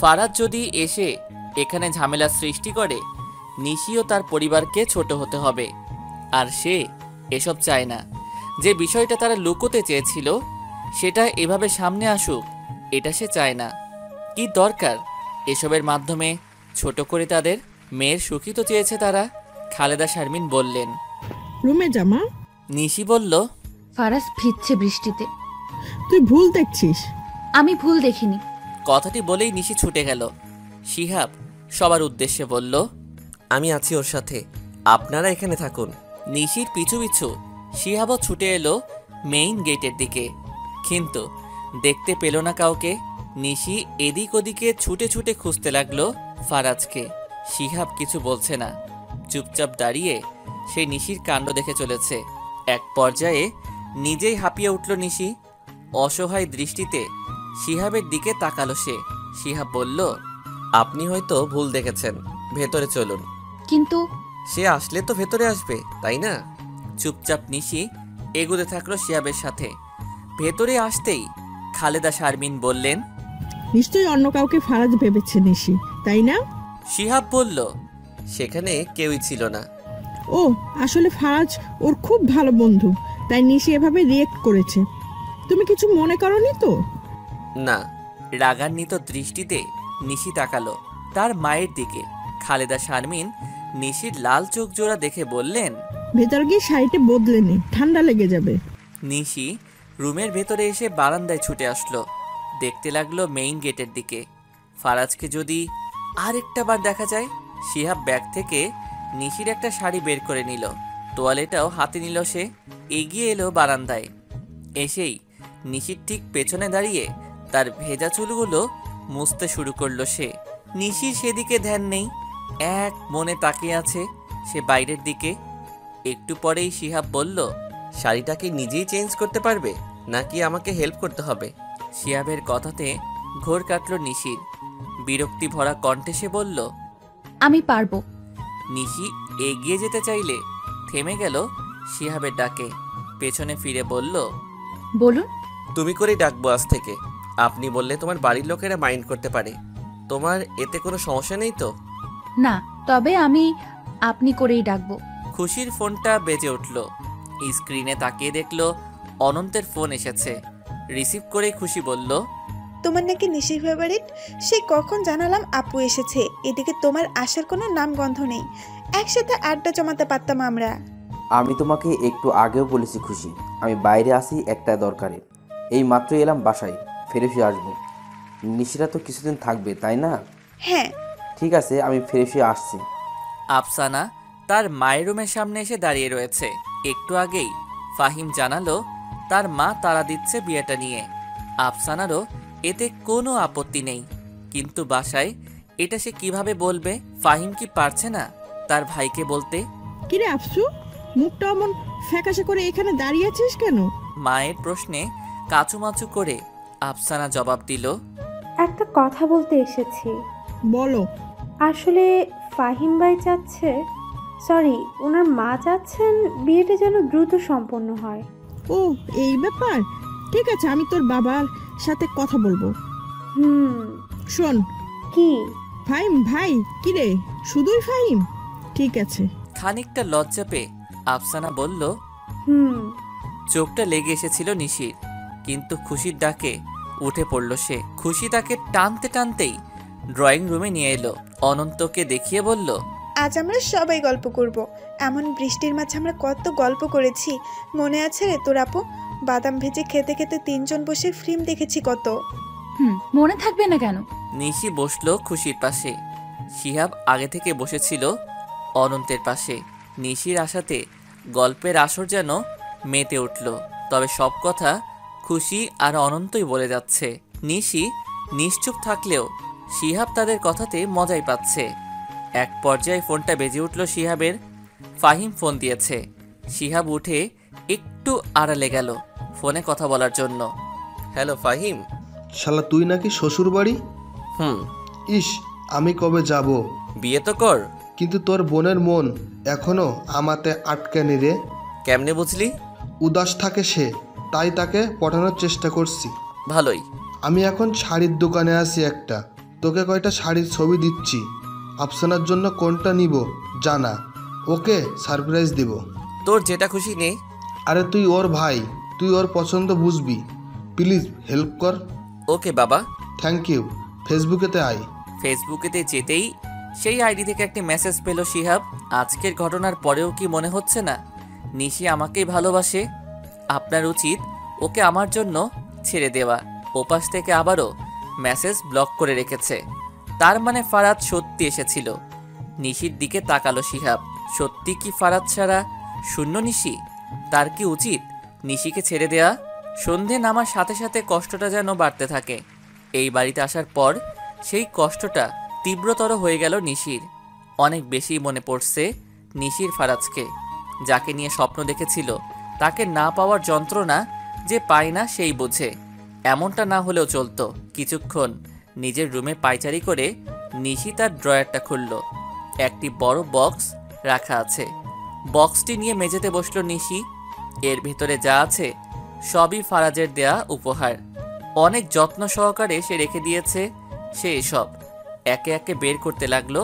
ফারাজ যদি এসে এখানে ঝামেলা সৃষ্টি করে, নিশি ও তার পরিবারকে ছোট হতে হবে। আর সে এসব চায় না। যে বিষয়টা তারা লুকোতে চেয়েছিল সেটা এভাবে সামনে আসুক, এটা সে চায় না। কি দরকার এসবের মাধ্যমে ছোট করে তাদের? মেয়ের সুখী তো চেয়েছে তারা। খালেদা, শারমিন বললেন, রুমে জামা। নিশি বলল, ফারাজ ভিজছে বৃষ্টিতে। তুই ভুল দেখছিস। আমি ভুল দেখিনি। কথাটি বলেই নিশি ছুটে গেল। শিহাব সবার উদ্দেশ্যে বলল, আমি আছি ওর সাথে, আপনারা এখানে থাকুন। নিশির পিছু পিছু শিহাবও ছুটে এলো মেইন গেটের দিকে, কিন্তু দেখতে পেল না কাউকে। নিশি এদিক ওদিকে ছুটে ছুটে খুঁজতে লাগলো ফারাজকে। শিহাব কিছু বলছে না, চুপচাপ দাঁড়িয়ে সে নিশির কাণ্ড দেখে চলেছে। এক পর্যায়ে নিজেই হাঁপিয়ে উঠল নিশি। অসহায় দৃষ্টিতে শিহাবের দিকে তাকালো সে। শিহাব বলল, আপনি হয়তো ভুল দেখেছেন, ভেতরে চলুন। কিন্তু সে আসলে তো ভেতরে আসবে, তাই না? চুপচাপ নিশি এগোতে থাকলো শিহাবের সাথে। ভেতরে আসতেই খালেদা, শারমিন বললেন, নিশ্চয়ই অন্য কাউকে ফারাজ ভেবেছে নিশি, তাই না? শিহাব বলল, সেখানে কেউই ছিল না। ও আসলে ফারাজ ওর খুব ভালো বন্ধু, তাই নিশি এভাবে রিয়েক্ট করেছে। তুমি কিছু মনে করনি তো? না। রাগান্বিত দৃষ্টিতে নিশি তাকালো তার মায়ের দিকে। খালেদা, শারমিন নিশির লাল চোখ জোড়া দেখে বললেন, ভেতর গিয়ে শাড়িটা বদলে নে, ঠান্ডা লেগে যাবে। নিশি রুমের ভেতরে এসে বারান্দায় ছুটে আসলো। দেখতে লাগলো মেইন গেটের দিকে। ফারাজকে যদি আরেকটা বার দেখা যায়। শিহাব ব্যাগ থেকে নিশির একটা শাড়ি বের করে নিল, তোয়ালেটাও হাতে নিল। সে এগিয়ে এলো বারান্দায়। এসেই নিশির ঠিক পেছনে দাঁড়িয়ে তার ভেজা চুলগুলো মুছতে শুরু করলো সে। নিশির সেদিকে ধ্যান নেই, এক মনে তাকিয়ে আছে সে বাইরের দিকে। একটু পরেই শিহাব বলল, শাড়িটা কি নিজেই চেঞ্জ করতে পারবে নাকি আমাকে হেল্প করতে হবে? শিহাবের কথাতে ঘোর কাটল নিশির। বিরক্তি ভরা কণ্ঠে সে বলল, আমি পারবো। নিশি এগিয়ে যেতে চাইলে থেমে গেল শিহাবের ডাকে। পেছনে ফিরে বলল, বলুন। তুমি করেই ডাকবো আজ থেকে। আপনি বললে তোমার বাড়ির লোকেরা মাইন্ড করতে পারে। তোমার এতে কোনো সমস্যা নেই তো? না, তবে আমি আপনি করেই ডাকবো। খুশির ফোনটা বেজে উঠল। স্ক্রিনে তাকিয়ে দেখলো অনন্তের ফোন এসেছে। রিসিভ করে খুশি বলল, তোমার নাকি নিশি ফেভারিট? সে কখন জানালাম আপু এসেছে, এদিকে তোমার আসার কোনো নামগন্ধ নেই। একসাথে আড্ডা জমাতে পারতাম আমরা। আমি তোমাকে একটু আগেও বলেছি খুশি, আমি বাইরে আসি একটা দরকারে। এই মাত্র এলাম বাসায়, ফেরত আসবো। নিশিরা তো কিছুদিন থাকবে, তাই না? হ্যাঁ। ঠিক আছে, আমি ফেরত আসছি। আফসানা তার মায়ের রুমের সামনে এসে দাঁড়িয়ে রয়েছে। একটু আগেই ফাহিম জানালো তার মা তাড়া দিচ্ছে বিয়েটা নিয়ে। আফসানারও এতে কোনো আপত্তি নেই, কিন্তু বাসায় এটা সে কিভাবে বলবে? ফাহিম কি পারছে না তার ভাইকে বলতে? কিরে আফসু, মুখটা অমন ফ্যাকাশে করে এখানে দাঁড়িয়ে আছিস কেন? মায়ের প্রশ্নে কাচুমাচু করে আফসানা জবাব দিল, একটা কথা বলতে এসেছি। বলো। আসলে ফাহিম ভাই চাচ্ছে, সরি ওনার মা চাচ্ছেন বিয়েটা যেন দ্রুত সম্পন্ন হয়। ও এই ব্যাপার, ঠিক আছে, আমি তোর বাবার সাথে কথা বলবো। শোন। কি? ফাহিম ভাই? কিরে শুধুই ফাহিম? ঠিক আছে। খানিকটা লজ্জা পেয়ে আফসানা বলল, চোখটা লেগে এসেছিল নিশির, কিন্তু খুশির ডাকে উঠে পড়ল সে। খুশি তাকে টানতে টানতেই ড্রয়িং রুমে নিয়ে এলো। অনন্তকে দেখিয়ে বলল, আজ আমরা সবাই গল্প করব। এমন বৃষ্টির মাঝে আমরা কত গল্প করেছি, মনে আছে রে তোর আপু? বাদাম ভেজে খেতে খেতে 3 জন বসে ফিল্ম দেখেছি কত। মনে থাকবে না কেন? নিশি বসলো খুশির পাশে। শিহাব আগে থেকে বসেছিল অনন্তের পাশে। নিশির আশাতে গল্পের আসর যেন মেতে উঠল। তবে সব কথা খুশি আর অনন্তই বলে যাচ্ছে। নিশি নিশ্চুপ থাকলেও শিহাব তাদের কথাতে মজাই পাচ্ছে। এক পর্যায়ে ফোনটা বেজে উঠল শিহাবের। ফাহিম ফোন দিয়েছে। শিহাব উঠে একটু আড়ালে গেল ফোনে কথা বলার জন্য। হ্যালো ফাহিম। শালা তুই নাকি শ্বশুর বাড়ি? ইস, আমি কবে যাব? বিয়ে তো কর। কিন্তু তোর বোনের মন এখনো আমাতে আটকানি রে। কেমনে বুঝলি? উদাস থাকে সে, তাই তাকে পটানোর চেষ্টা করছি। ভালোই। আমি এখন শাড়ির দোকানে আছি একটা, তোকে কয়টা শাড়ির ছবি দিচ্ছি। আফসানার জন্য কোনটা নিব জানা, ওকে সারপ্রাইজ দিব। তোর যেটা খুশি নে। আরে তুই ওর ভাই, তুই ওর পছন্দ বুঝবি, প্লিজ হেল্প কর। ওকে বাবা। Thank you. ফেসবুকেতে আয়। ফেসবুকেতে যেতেই সেই আইডি থেকে একটি মেসেজ পেল শিহাব। আজকের ঘটনার পরেও কি মনে হচ্ছে না নিশি আমাকেই ভালোবাসে? আপনার উচিত ওকে আমার জন্য ছেড়ে দেওয়া। ওপাশ থেকে আবারও মেসেজ ব্লক করে রেখেছে। তার মানে ফারাদ সত্যি এসেছিল। নিশির দিকে তাকালো শিহাব। সত্যি কি ফারাদ ছাড়া শূন্য নিশি? তার কি উচিত নিশিকে ছেড়ে দেয়া? সন্ধে নামার সাথে সাথে কষ্টটা যেন বাড়তে থাকে। এই বাড়িতে আসার পর সেই কষ্টটা তীব্রতর হয়ে গেল নিশির। অনেক বেশি মনে পড়ছে নিশির ফারাজকে, যাকে নিয়ে স্বপ্ন দেখেছিল। তাকে না পাওয়ার যন্ত্রণা যে পায় না সেই বোঝে। এমনটা না হলেও চলতো। কিছুক্ষণ নিজের রুমে পায়চারি করে নিশি তার ড্রয়ারটা খুলল। একটি বড় বক্স রাখা আছে। বক্সটি নিয়ে মেঝেতে বসলো নিশি। এর ভেতরে যা আছে সবই ফারাজের দেয়া উপহার। অনেক যত্ন সহকারে সে রেখে দিয়েছে। সে এসব একে একে বের করতে লাগলো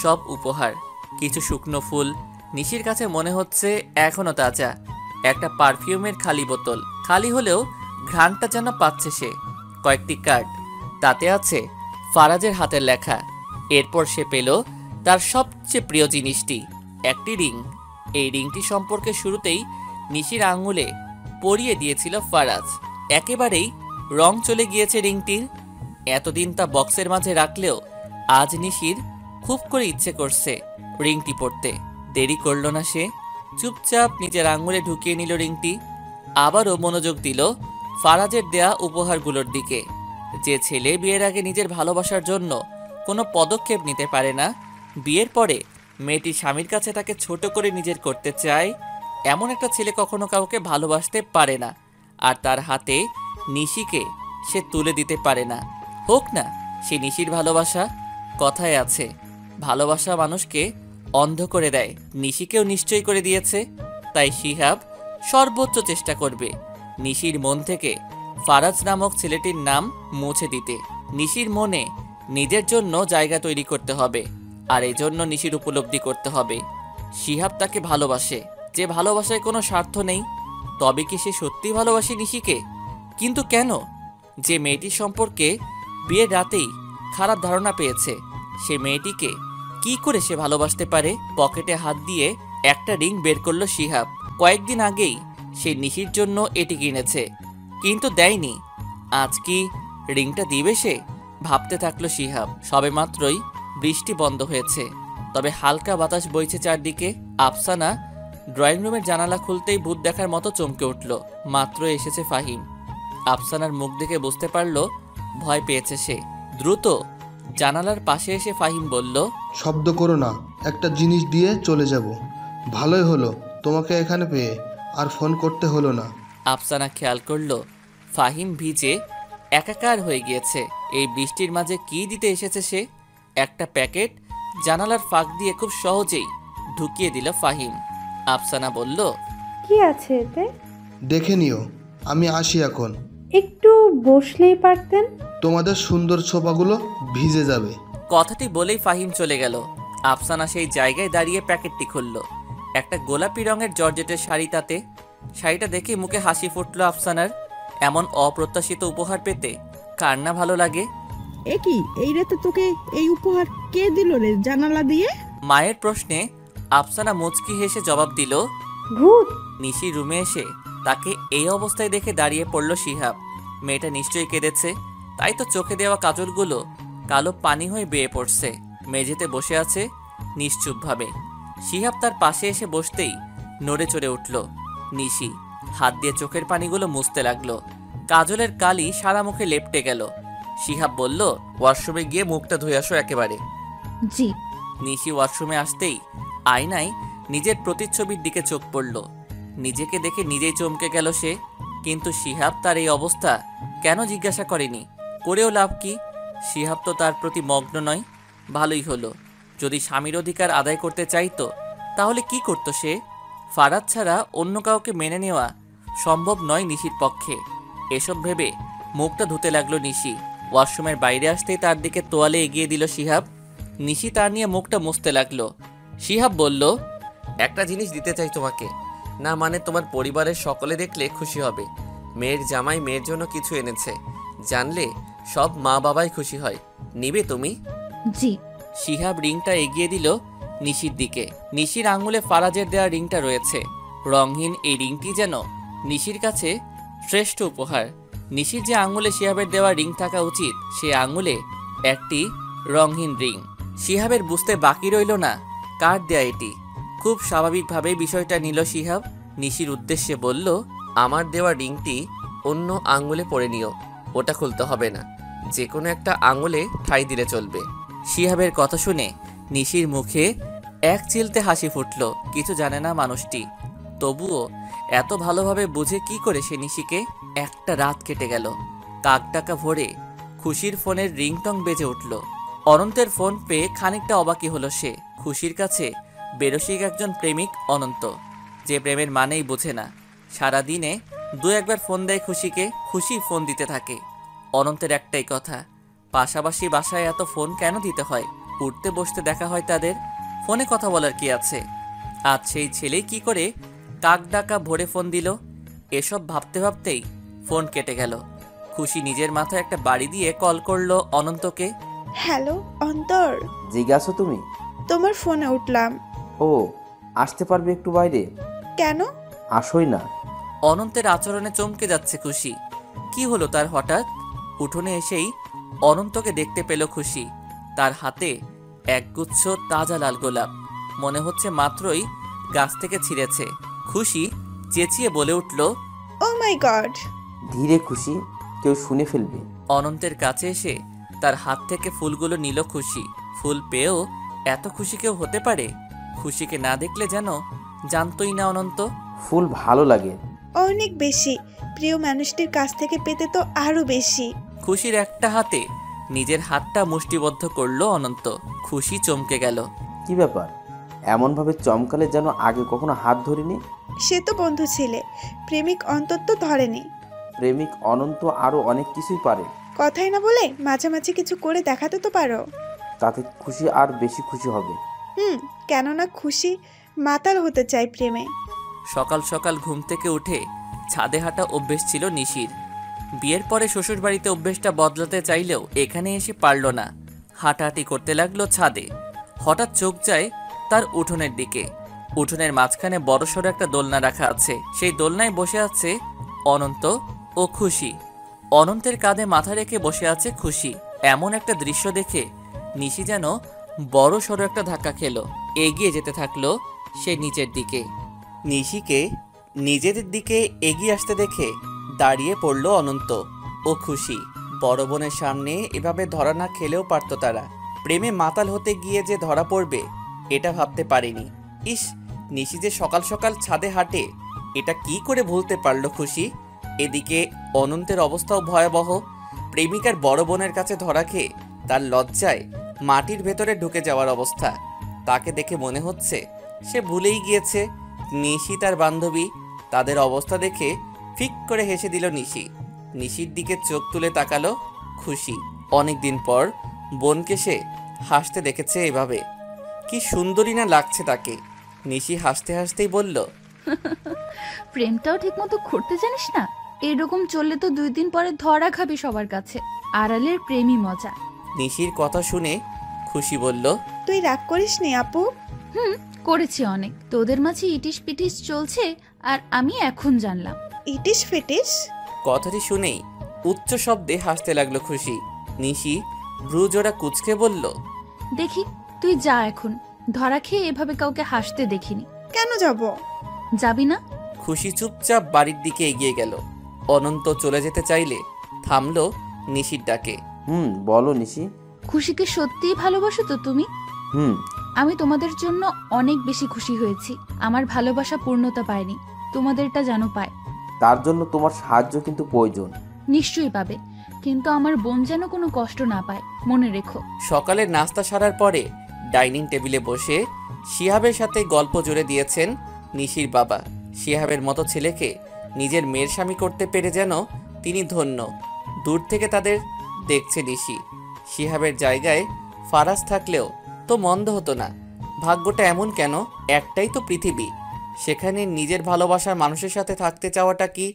সব উপহার। কিছু শুকনো ফুল, নিশির কাছে মনে হচ্ছে এখনো তাজা। একটা পারফিউমের খালি বোতল, খালি হলেও ঘ্রাণটা যেন পাচ্ছে সে। কয়েকটি কার্ড, তাতে আছে ফারাজের হাতের লেখা। এরপর সে পেল তার সবচেয়ে প্রিয় জিনিসটি, একটি রিং। এই রিংটি সম্পর্কে শুরুতেই নিশির আঙুলে পরিয়ে দিয়েছিল ফারাজ। একেবারেই রং চলে গিয়েছে রিংটির। এতদিন তা বক্সের মাঝে রাখলেও আজ নিশির খুব করে ইচ্ছে করছে রিংটি পরতে। দেরি করল না সে, চুপচাপ নিজের আঙুলে ঢুকিয়ে নিল রিংটি। আবারও মনোযোগ দিল ফারাজের দেয়া উপহারগুলোর দিকে। যে ছেলে বিয়ের আগে নিজের ভালোবাসার জন্য কোনো পদক্ষেপ নিতে পারে না, বিয়ের পরে মেয়েটি স্বামীর কাছে তাকে ছোট করে নিজের করতে চায়, এমন একটা ছেলে কখনো কাউকে ভালোবাসতে পারে না। আর তার হাতে নিশিকে সে তুলে দিতে পারে না। হোক না সে নিশির ভালোবাসা। কথায় আছে ভালোবাসা মানুষকে অন্ধ করে দেয়। নিশিকেও নিশ্চয় করে দিয়েছে। তাই শিহাব সর্বোচ্চ চেষ্টা করবে নিশির মন থেকে ফারাজ নামক ছেলেটির নাম মুছে দিতে। নিশির মনে নিজের জন্য জায়গা তৈরি করতে হবে। আর এজন্য নিশির উপলব্ধি করতে হবে শিহাব তাকে ভালোবাসে, যে ভালোবাসায় কোনো স্বার্থ নেই। তবে কি সে সত্যি ভালোবাসে নিশিকে? কিন্তু কেন? যে মেয়েটির সম্পর্কে বিয়ের রাতেই খারাপ ধারণা পেয়েছে, সে মেয়েটিকে কি করে সে ভালোবাসতে পারে? পকেটে হাত দিয়ে একটা রিং বের করলো শিহাব। কয়েকদিন আগেই সে নিশির জন্য এটি কিনেছে, কিন্তু দেয়নি। আজ কি রিংটা দিবে সে? ভাবতে থাকলো শিহাব। সবেমাত্রই বৃষ্টি বন্ধ হয়েছে, তবে হালকা বাতাস বইছে চারদিকে। আফসানা ড্রয়িং রুমের জানালা খুলতেই ভূত দেখার মতো চমকে উঠল। মাত্র এসেছে ফাহিম। আফসানার মুখ দেখে বুঝতে পারল ভয় পেয়েছে সে। দ্রুত জানালার পাশে এসে ফাহিম বলল, শব্দ করো না, একটা জিনিস দিয়ে চলে যাব। ভালোই হলো তোমাকে এখানে পেয়ে, আর ফোন করতে হলো না। আফসানা খেয়াল করলো ফাহিম ভিজে একাকার হয়ে গিয়েছে। এই বৃষ্টির মাঝে কি দিতে এসেছে সে? একটা প্যাকেট জানালার ফাঁক দিয়ে খুব সহজেই ঢুকিয়ে দিল ফাহিম। আফসানা বলল, কি আছে এতে? দেখে নিও, আমি আসি এখন। একটু বসলেই পারতেন। তোমাদের সুন্দর ছোপাগুলো ভিজে যাবে। কথাটি বলেই ফাহিম চলে গেল। আফসানা সেই জায়গায় দাঁড়িয়ে প্যাকেটটি খুলল। একটা গোলাপি রঙের জর্জেটের শাড়ি তাতে। শাড়িটা দেখে মুখে হাসি ফুটল আফসানার। এমন অপ্রত্যাশিত উপহার পেতে কার না ভালো লাগে? এ কি, এই রাতে তোকে এই উপহার কে দিল রে জানালা দিয়ে? মায়ের প্রশ্নে আফসানা মুচকি হেসে জবাব দিল, ভূত। নিশি রুমে এসে তাকে এই অবস্থায় দেখে দাঁড়িয়ে পড়ল শিহাব। মেয়েটা নিশ্চয়ই কেঁদেছে, তাই তো চোখে দেওয়া কাজলগুলো কালো পানি হয়ে বেয়ে পড়ছে। মেঝেতে বসে আছে নিশ্চুপভাবে। শিহাব তার পাশে এসে বসতেই নড়ে চড়ে উঠল নিশি। হাত দিয়ে চোখের পানিগুলো মুছতে লাগলো। কাজলের কালি সারা মুখে লেপটে গেল। শিহাব বলল, ওয়াশরুমে গিয়ে মুখটা ধুয়ে আসো একেবারে। জি। নিশি ওয়াশরুমে আসতেই আয়নায় নিজের প্রতিচ্ছবির দিকে চোখ পড়ল। নিজেকে দেখে নিজেই চমকে গেল সে। কিন্তু শিহাব তার এই অবস্থা কেন জিজ্ঞাসা করেনি, করেও লাভ কি? শিহাব তো তার প্রতি মগ্ন নয়। ভালোই হলো, যদি স্বামীর অধিকার আদায় করতে চাইতো তাহলে কি করত সে? ফারাদ ছাড়া অন্য কাউকে মেনে নেওয়া সম্ভব নয় নিশির পক্ষে। এসব ভেবে মুখটা ধুতে লাগলো নিশি। ওয়াশরুমের বাইরে আসতেই তার দিকে তোয়ালে এগিয়ে দিল শিহাব। নিশি তার নিয়ে মুখটা মুছতে লাগলো। শিহাব বলল, একটা জিনিস দিতে চাই তোমাকে, না মানে তোমার পরিবারের সকলে দেখলে খুশি হবে। মেয়ের জামাই মেয়ের জন্য কিছু এনেছে, জানলে সব মা বাবাই খুশি হয়। নিবে তুমি? জি। শিহাব রিংটা এগিয়ে দিল নিশির দিকে। নিশির আঙুলে ফারাজের দেওয়া রিংটা রয়েছে। রংহীন এই রিংটি যেন নিশির কাছে শ্রেষ্ঠ উপহার। নিশির যে আঙুলে শিহাবের দেওয়া রিং থাকা উচিত, সে আঙুলে একটি রংহীন রিং। শিহাবের বুঝতে বাকি রইল না কার দেয়া এটি। খুব স্বাভাবিকভাবেই বিষয়টা নিল শিহাব। নিশির উদ্দেশ্যে বলল, আমার দেওয়া রিংটি অন্য আঙুলে পরে নিও, ওটা খুলতে হবে না, যে কোনো একটা আঙুলে ঠাই দিলে চলবে। শিহাবের কথা শুনে নিশির মুখে এক চিলতে হাসি ফুটল। কিছু জানে না মানুষটি, তবুও এত ভালোভাবে বুঝে কি করে সে নিশিকে। একটা রাত কেটে গেল। কাকডাকা ভোরে খুশির ফোনের রিংটং বেজে উঠল। অনন্তের ফোন পেয়ে খানিকটা অবাকি হলো সে। খুশির কাছে বেরসিক একজন প্রেমিক অনন্ত, যে প্রেমের মানেই বোঝে না। সারাদিনে দু একবার ফোন দেয় খুশিকে, খুশি ফোন দিতে থাকে। অনন্তের একটাই কথা, পাশাপাশি বাসায় এত ফোন কেন দিতে হয়? উঠতে বসতে দেখা হয় তাদের, ফোনে কথা বলার কি আছে? আজ সেই ছেলেই কি করে কাকডাকা ভোরে ফোন দিল? এসব ভাবতে ভাবতেই ফোন কেটে গেল। খুশি নিজের মাথায় একটা বাড়ি দিয়ে কল করলো অনন্তকে। হ্যালো অন্তর। জিজ্ঞাসা তুমি? তোমার ফোনে উঠলাম। ও, আসতে পারবে একটু বাইরে? কেন? আসোই না। অনন্তের আচরণে চমকে যাচ্ছে খুশি। কি হলো তার হঠাৎ? উঠোনে এসেই অনন্তকে দেখতে পেল খুশি। তার হাতে একগুচ্ছ তাজা লাল গোলাপ, মনে হচ্ছে মাত্রই গাছ থেকে ছিঁড়েছে। খুশি চেঁচিয়ে বলে উঠল, ও মাই গড। ধীরে খুশি, কেউ শুনে ফেলবে। অনন্তের কাছে এসে তার হাত থেকে ফুলগুলো নিল খুশি। ফুল পেয়েও এত খুশি কেউ হতে পারে? খুশিকে না দেখলে যেন জানতই না অনন্ত। ফুল ভালো লাগে অনেক বেশি, প্রিয় মানুষটির কাছ থেকে পেতে তো আরো বেশি। খুশির একটা হাতে নিজের হাতটা মুষ্টিবদ্ধ করলো অনন্ত। খুশি চমকে গেল। কি ব্যাপার, এমনভাবে চমকালে যেন আগে কখনো হাত ধরিনি। সে তো বন্ধু ছেলে, প্রেমিক অন্তত তো ধরেনি। প্রেমিক অনন্ত আরো অনেক কিছুই পারে। কথাই না বলে মাঝামাঝি কিছু করে দেখাতে তো পারো। তাতে খুশি আর বেশি খুশি হবে। কেননা খুশি মাতাল হতে চাই প্রেমে। সকাল সকাল ঘুম থেকে উঠে ছাদে হাঁটা অভ্যেস ছিল নিশির। বিয়ের পরে শ্বশুরবাড়িতে অভ্যেসটা বদলাতে চাইলেও এখানে এসে পারল না। হাঁটাহাঁটি করতে লাগলো ছাদে। হঠাৎ চোখ যায় তার উঠোনের দিকে। উঠোনের মাঝখানে বড়সড় একটা দোলনা রাখা আছে। সেই দোলনায় বসে আছে অনন্ত ও খুশি। অনন্তের কাঁধে মাথা রেখে বসে আছে খুশি। এমন একটা দৃশ্য দেখে নিশি যেন বড় সড়ো একটা ধাক্কা খেলো। এগিয়ে যেতে থাকলো সে নিচের দিকে। নিশিকে নিজেদের দিকে এগিয়ে আসতে দেখে দাঁড়িয়ে পড়ল অনন্ত ও খুশি। বড় বোনের সামনে এভাবে ধরা না খেলেও পারত তারা। প্রেমে মাতাল হতে গিয়ে যে ধরা পড়বে এটা ভাবতে পারেনি। ইস, নিশি যে সকাল সকাল ছাদে হাঁটে, এটা কি করে ভুলতে পারল খুশি। এদিকে অনন্তের অবস্থাও ভয়াবহ। প্রেমিকার বড় বোনের কাছে ধরা খেয়ে তার লজ্জায় মাটির ভেতরে ঢুকে যাওয়ার অবস্থা। তাকে দেখে মনে হচ্ছে সে ভুলেই গিয়েছে নিশি তার বান্ধবী। তাদের অবস্থা দেখে ফিক করে হেসে দিল নিশি। নিশির দিকে চোখ তুলে তাকালো খুশি। অনেকদিন পর বোনকে সে হাসতে দেখেছে এভাবে। কি সুন্দরী না লাগছে তাকে। নিশি হাসতে হাসতেই বলল, প্রেমটাও ঠিক মতো করতে জানিস না? এরকম চললে তো 2 দিন পরে ধরা খাবি সবার কাছে। আড়ালের প্রেমই মজা। নিশির কথা শুনে খুশি বলল, তুই রাগ করিস নি আপু? করেছি অনেক। তোদের মাঝে ইটিস পিটিস চলছে আর আমি এখন জানলাম। ইটিস ফিটিস? কথাটি শুনেই উচ্চ শব্দে হাসতে লাগলো খুশি। নিশি ভ্রুজোড়া কুঁচকে বলল, দেখি তুই যা এখন। ধরা খেয়ে এভাবে কাউকে হাসতে দেখিনি। কেন যাব? যাবি না? খুশি চুপচাপ বাড়ির দিকে এগিয়ে গেল। অনন্ত চলে যেতে চাইলে থামলো নিশির ডাকে। বলো নিশি। খুশিকে সত্যিই ভালোবাসো তো তুমি? আমি তোমাদের জন্য অনেক বেশি খুশি হয়েছি। আমার ভালোবাসা পূর্ণতা পায়নি, তোমাদেরটা যেন পায়। তার জন্য তোমার সাহায্য কিন্তু প্রয়োজন। নিশ্চয়ই পাবে, কিন্তু আমার বোন যেন কোনো কষ্ট না পায়, মনে রেখো। সকালের নাস্তা সারার পরে ডাইনিং টেবিলে বসে শিহাবের সাথে গল্প জুড়ে দিয়েছেন নিশির বাবা। শিহাবের মতো ছেলেকে নিজের মেয়ের স্বামী করতে পেরে যেন তিনি ধন্য। দূর থেকে তাদের দেখছে নিশি। শিহাবের জায়গায় ফারাজ থাকলেও তো মন্দ হতো না। ভাগ্যটা এমন কেন? একটাই তো পৃথিবী, সেখানে নিজের ভালোবাসার মানুষের সাথে থাকতে চাওয়াটা কি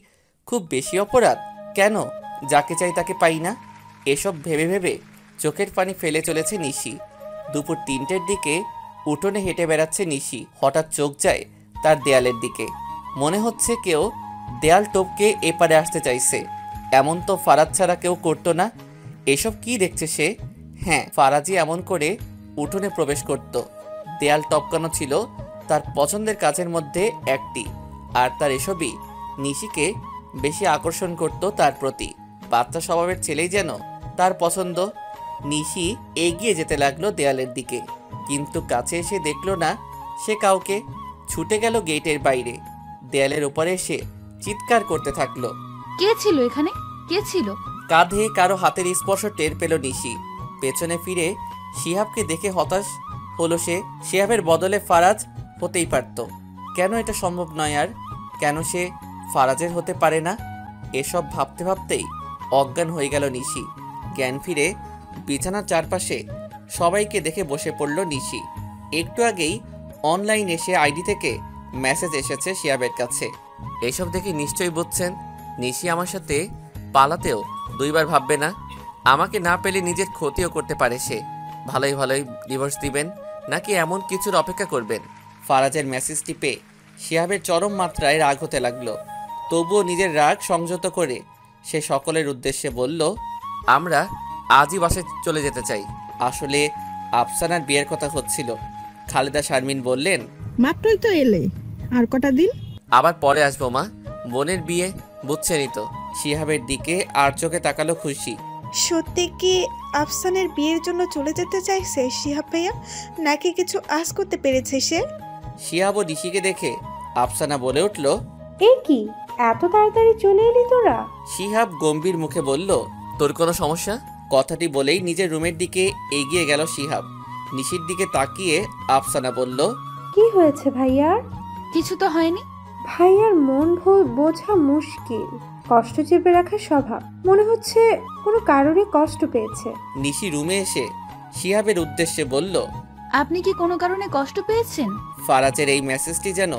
খুব বেশি অপরাধ? কেন যাকে চাই তাকে পাই না? এসব ভেবে ভেবে চোখের পানি ফেলে চলেছে নিশি। দুপুর 3টের দিকে উঠোনে হেঁটে বেড়াচ্ছে নিশি। হঠাৎ চোখ যায় তার দেয়ালের দিকে। মনে হচ্ছে কেউ দেয়াল টপকে এপারে আসতে চাইছে। এমন তো ফারাজ ছাড়া কেউ করতো না। এসব কি দেখছে সে? হ্যাঁ, ফারাজই এমন করে উঠোনে প্রবেশ করত। দেয়াল টপকানো ছিল তার পছন্দের কাজের মধ্যে একটি, আর তার এসবই নিশিকে বেশি আকর্ষণ করত তার প্রতি। বাচ্চা স্বভাবের ছেলেই যেন তার পছন্দ। নিশি এগিয়ে যেতে লাগলো দেয়ালের দিকে, কিন্তু কাছে এসে দেখলো না সে কাউকে। ছুটে গেল গেটের বাইরে। দেয়ালের ওপরে এসে চিৎকার করতে থাকলো। কে ছিল এখানে? কে ছিল? কাঁধে কারো হাতের স্পর্শ টের পেল নিশি। পেছনে ফিরে শিহাবকে দেখে হতাশ হলো সে। শিহাবের বদলে ফারাজ হতেই পারত। কেন এটা সম্ভব নয়? আর কেন সে ফারাজের হতে পারে না? এসব ভাবতে ভাবতেই অজ্ঞান হয়ে গেল নিশি। জ্ঞান ফিরে বিছানার চারপাশে সবাইকে দেখে বসে পড়ল নিশি। একটু আগেই অনলাইন এসে আইডি থেকে মেসেজ এসেছে শিহাবের কাছে। এসব দেখে নিশ্চয়ই বুঝছেন নিশি আমার সাথে পালাতেও দুইবার ভাববে না। আমাকে না পেলে নিজের ক্ষতিও করতে পারে সে। ভালোই ভালোই ডিভোর্স দিবেন নাকি এমন কিছুর অপেক্ষা করবেন? ফারাজের মেসেজটি পেয়ে শিহাবের চরম মাত্রায় রাগ হতে লাগলো। তবুও নিজের রাগ সংযত করে সে সকলের উদ্দেশ্যে বলল, আমরা আজই বাসায় চলে যেতে চাই। আসলে আফসানার বিয়ের কথা হচ্ছিল। খালেদা শারমিন বললেন, মাত্রই তো এলে, আর কটা দিন? আবার পরে আসবো মা, বোনের বিয়ে বুঝছেনই তো। শিহাবের দিকে আর চোখে তাকালো খুশি। সত্যি কি আফসানের বিয়ের জন্য চলে যেতে চাইছে শিহাব ভাইয়া, নাকি কিছু আশ করতে পেরেছে সে? শিহাব ও নিশিকে দেখে আফসানা বলে উঠল, এ কি এত তাড়াতাড়ি চলে এলি তোরা? শিহাব গম্ভীর মুখে বলল, তোর কোনো সমস্যা? কথাটি বলেই নিজের রুমের দিকে এগিয়ে গেল শিহাব। নিশির দিকে তাকিয়ে আফসানা বলল, কি হয়েছে ভাইয়ার? কিছু তো হয়নি। ভাইয়ার মন বোঝা মুশকিল, কষ্ট চেপে রাখার স্বভাব। মনে হচ্ছে কোনো কারণে কষ্ট পেয়েছে। নিশি রুমে এসে শিহাবের উদ্দেশ্যে বলল, আপনি কি কোনো কারণে কষ্ট পেয়েছেন? ফারাজের এই মেসেজটি যেন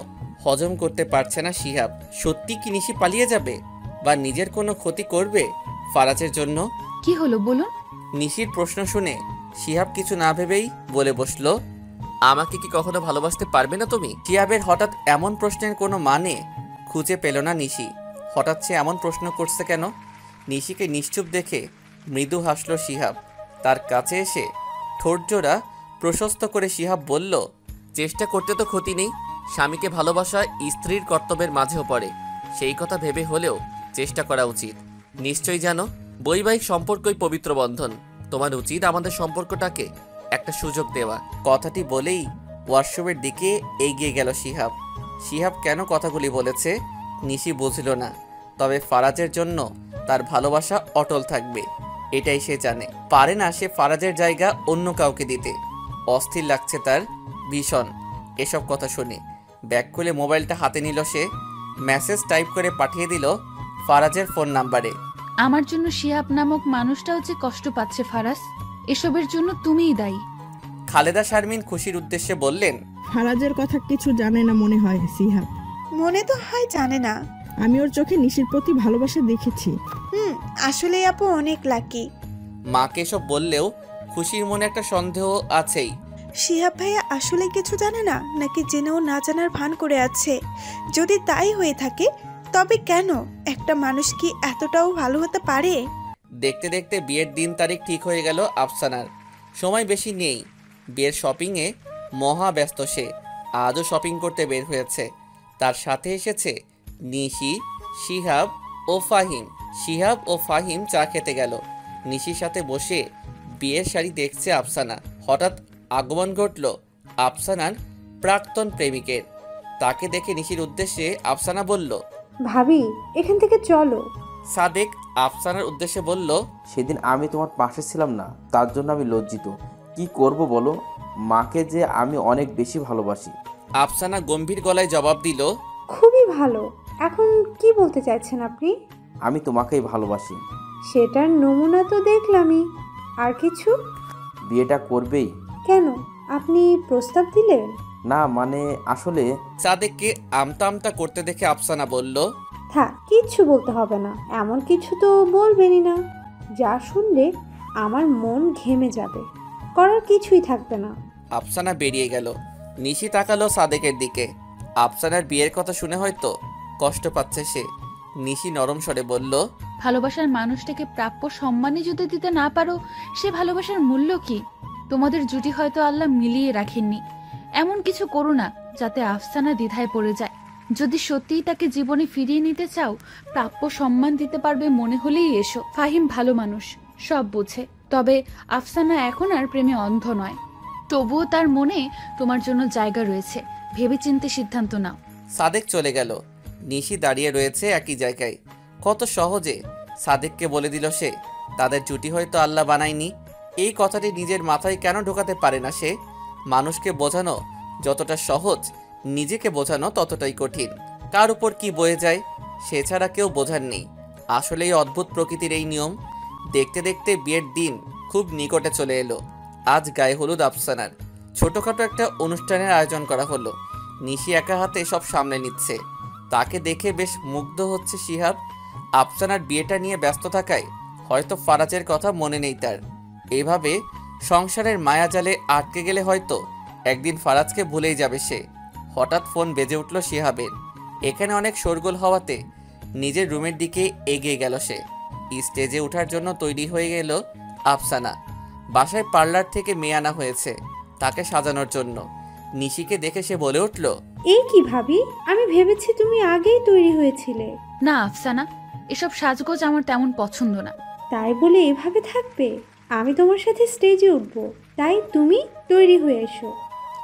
হজম করতে পারছে না শিহাব। সত্যি কি নিশি পালিয়ে যাবে বা নিজের কোনো ক্ষতি করবে ফারাজের জন্য? কি হলো বলুন? নিশির প্রশ্ন শুনে শিহাব কিছু না ভেবেই বলে বসল, আমাকে কি কখনো ভালোবাসতে পারবে না তুমি? শিহাবের হঠাৎ এমন প্রশ্নের কোনো মানে খুঁজে পেল না নিশি। হঠাৎ সে এমন প্রশ্ন করছে কেন? নিশিকে নিশ্চুপ দেখে মৃদু হাসল শিহাব। তার কাছে এসে ঠোঁটজোড়া প্রশস্ত করে শিহাব বলল, চেষ্টা করতে তো ক্ষতি নেই। স্বামীকে ভালোবাসা স্ত্রীর কর্তব্যের মাঝেও পড়ে। সেই কথা ভেবে হলেও চেষ্টা করা উচিত। নিশ্চয়ই জানো বৈবাহিক সম্পর্কই পবিত্র বন্ধন। তোমার উচিত আমাদের সম্পর্কটাকে একটা সুযোগ দেওয়া। কথাটি বলেই ওয়াশরুমের দিকে এগিয়ে গেল শিহাব। শিহাব কেন কথাগুলি বলেছে নিশি বুঝল না, তবে ফারাজের জন্য তার ভালোবাসা অটল থাকবে এটাই সে জানে। পারে না সে ফারাজের জায়গা অন্য কাউকে দিতে। অস্থির লাগছে তার ভীষণ এসব কথা শুনে। ব্যাগ খুলে মোবাইলটা হাতে নিল সে। মেসেজ টাইপ করে পাঠিয়ে দিল ফারাজের ফোন নাম্বারে। আমার জন্য শিহাব নামক মানুষটাও যে কষ্ট পাচ্ছে ফারাজ, এসবের জন্য তুমিই দায়ী। খালেদা শারমিন খুশির উদ্দেশ্যে বললেন, ফারাজের কথা কিছু জানে না মনে হয় সিহাব। মনে তো হয় জানে না। আমি ওর চোখে নিশির প্রতি ভালোবাসা দেখেছি। আসলে আপু অনেক লাকি। মাকে এসব বললেও খুশির মনে একটা সন্দেহ আছেই। শিহাব ভাইয়া আসলে কিছু জানে না, নাকি জেনেও না জানার ভান করে আছে? যদি তাই হয়ে থাকে তবে কেন? একটা মানুষ কি এতটাও ভালো হতে পারে? দেখতে দেখতে বিয়ের দিন তারিখ ঠিক হয়ে গেল আফসানার। সময় বেশি নেই, বিয়ের শপিংয়ে মহা ব্যস্ত সে। আজও শপিং করতে বের হয়েছে। তার সাথে এসেছে নিশি, শিহাব ও ফাহিম। শিহাব ও ফাহিম চা খেতে গেল। নিশির সাথে বসে বিয়ের শাড়ি দেখছে আফসানা। হঠাৎ আগমন ঘটল আফসানার প্রাক্তন প্রেমিকের। তাকে দেখে নিশির উদ্দেশ্যে আফসানা বলল, ভাবি এখান থেকে চলো। সাদেক আফসানার উদ্দেশ্যে বলল, সেদিন আমি তোমার পাশে ছিলাম না, তার জন্য আমি লজ্জিত। কি করব বলো? মাকে যে আমি অনেক বেশি ভালোবাসি। আফসানা গম্ভীর গলায় জবাব দিল, খুবই ভালো। এখন কি বলতে চাইছেন আপনি? আমি তোমাকেই ভালোবাসি। সেটার নমুনা তো দেখলামই, আর কিছু? বিয়েটা করবেই? কেন, আপনি প্রস্তাব দিলেন? না মানে আসলে। সাদেককে আমতা আমতা করতে দেখে আফসানা বলল, থাক, কিচ্ছু বলতে হবে না। এমন কিছু তো বলবেনই না যা শুনলে আমার মন ঘেমে যাবে, করার কিছুই থাকবে না। আফসানা বেরিয়ে গেল। নিশি তাকালো সাদেকের দিকে। আফসানার বিয়ের কথা শুনে হয়তো কষ্ট পাচ্ছে সে। নিশি নরম স্বরে বলল, ভালোবাসার মানুষটাকে প্রাপ্য সম্মানই যদি দিতে না পারো, সে ভালোবাসার মূল্য কি? তোমাদের জুটি হয়তো আল্লাহ মিলিয়ে রাখেননি। এমন কিছু করো না যাতে আফসানা দ্বিধায় পড়ে যায়। যদি সত্যিই তাকে জীবনে ফিরিয়ে নিতে চাও, প্রাপ্য সম্মান দিতে পারবে মনে হলেই এসো। ফাহিম ভালো মানুষ, সব বোঝে। তবে আফসানা এখন আর প্রেমে অন্ধ নয়। তবুও তার মনে তোমার জন্য জায়গা রয়েছে। ভেবেচিন্তে সিদ্ধান্ত নাও। সাদেক চলে গেল। নিশি দাঁড়িয়ে রয়েছে একই জায়গায়। কত সহজে সাদেককে বলে দিল সে তাদের জুটি হয়তো আল্লাহ বানায়নি। এই কথাটি নিজের মাথায় কেন ঢোকাতে পারে না সে? মানুষকে বোঝানো যতটা সহজ, নিজেকে বোঝানো ততটাই কঠিন। কার উপর কি বয়ে যায় সে ছাড়া কেউ বোঝার নেই। আসলেই অদ্ভুত প্রকৃতির এই নিয়ম। দেখতে দেখতে বিয়ের দিন খুব নিকটে চলে এলো। আজ গায়ে হলুদ আফসানার। ছোটখাটো একটা অনুষ্ঠানের আয়োজন করা হলো। নিশি একা হাতে সব সামলে নিচ্ছে। তাকে দেখে বেশ মুগ্ধ হচ্ছে শিহাব। আফসানার বিয়েটা নিয়ে ব্যস্ত থাকায় হয়তো ফারাজের কথা মনে নেই তার। এইভাবে সংসারের মায়াজালে আটকে গেলে হয়তো একদিন ফারাজকে ভুলেই যাবে সে। হঠাৎ ফোন বেজে উঠল শিহাবের। এখানে অনেক শোরগোল হওয়াতে নিজের রুমের দিকে এগিয়ে গেল সে। স্টেজে ওঠার জন্য তৈরি হয়ে গেল আফসানা। বাসায় পার্লার থেকে মেয়ে আনা হয়েছে তাকে সাজানোর জন্য। নিশিকে দেখে সে বলে উঠল, এই কি ভাবি, আমি ভেবেছি তুমি আগেই তৈরি হয়েছিলে। না আফসানা, এসব সাজগোজ আমার তেমন পছন্দ না। তাই বলে এভাবে থাকবে? আমি তোমার সাথে স্টেজে উঠবো, তাই তুমি তৈরি হয়ে এসো।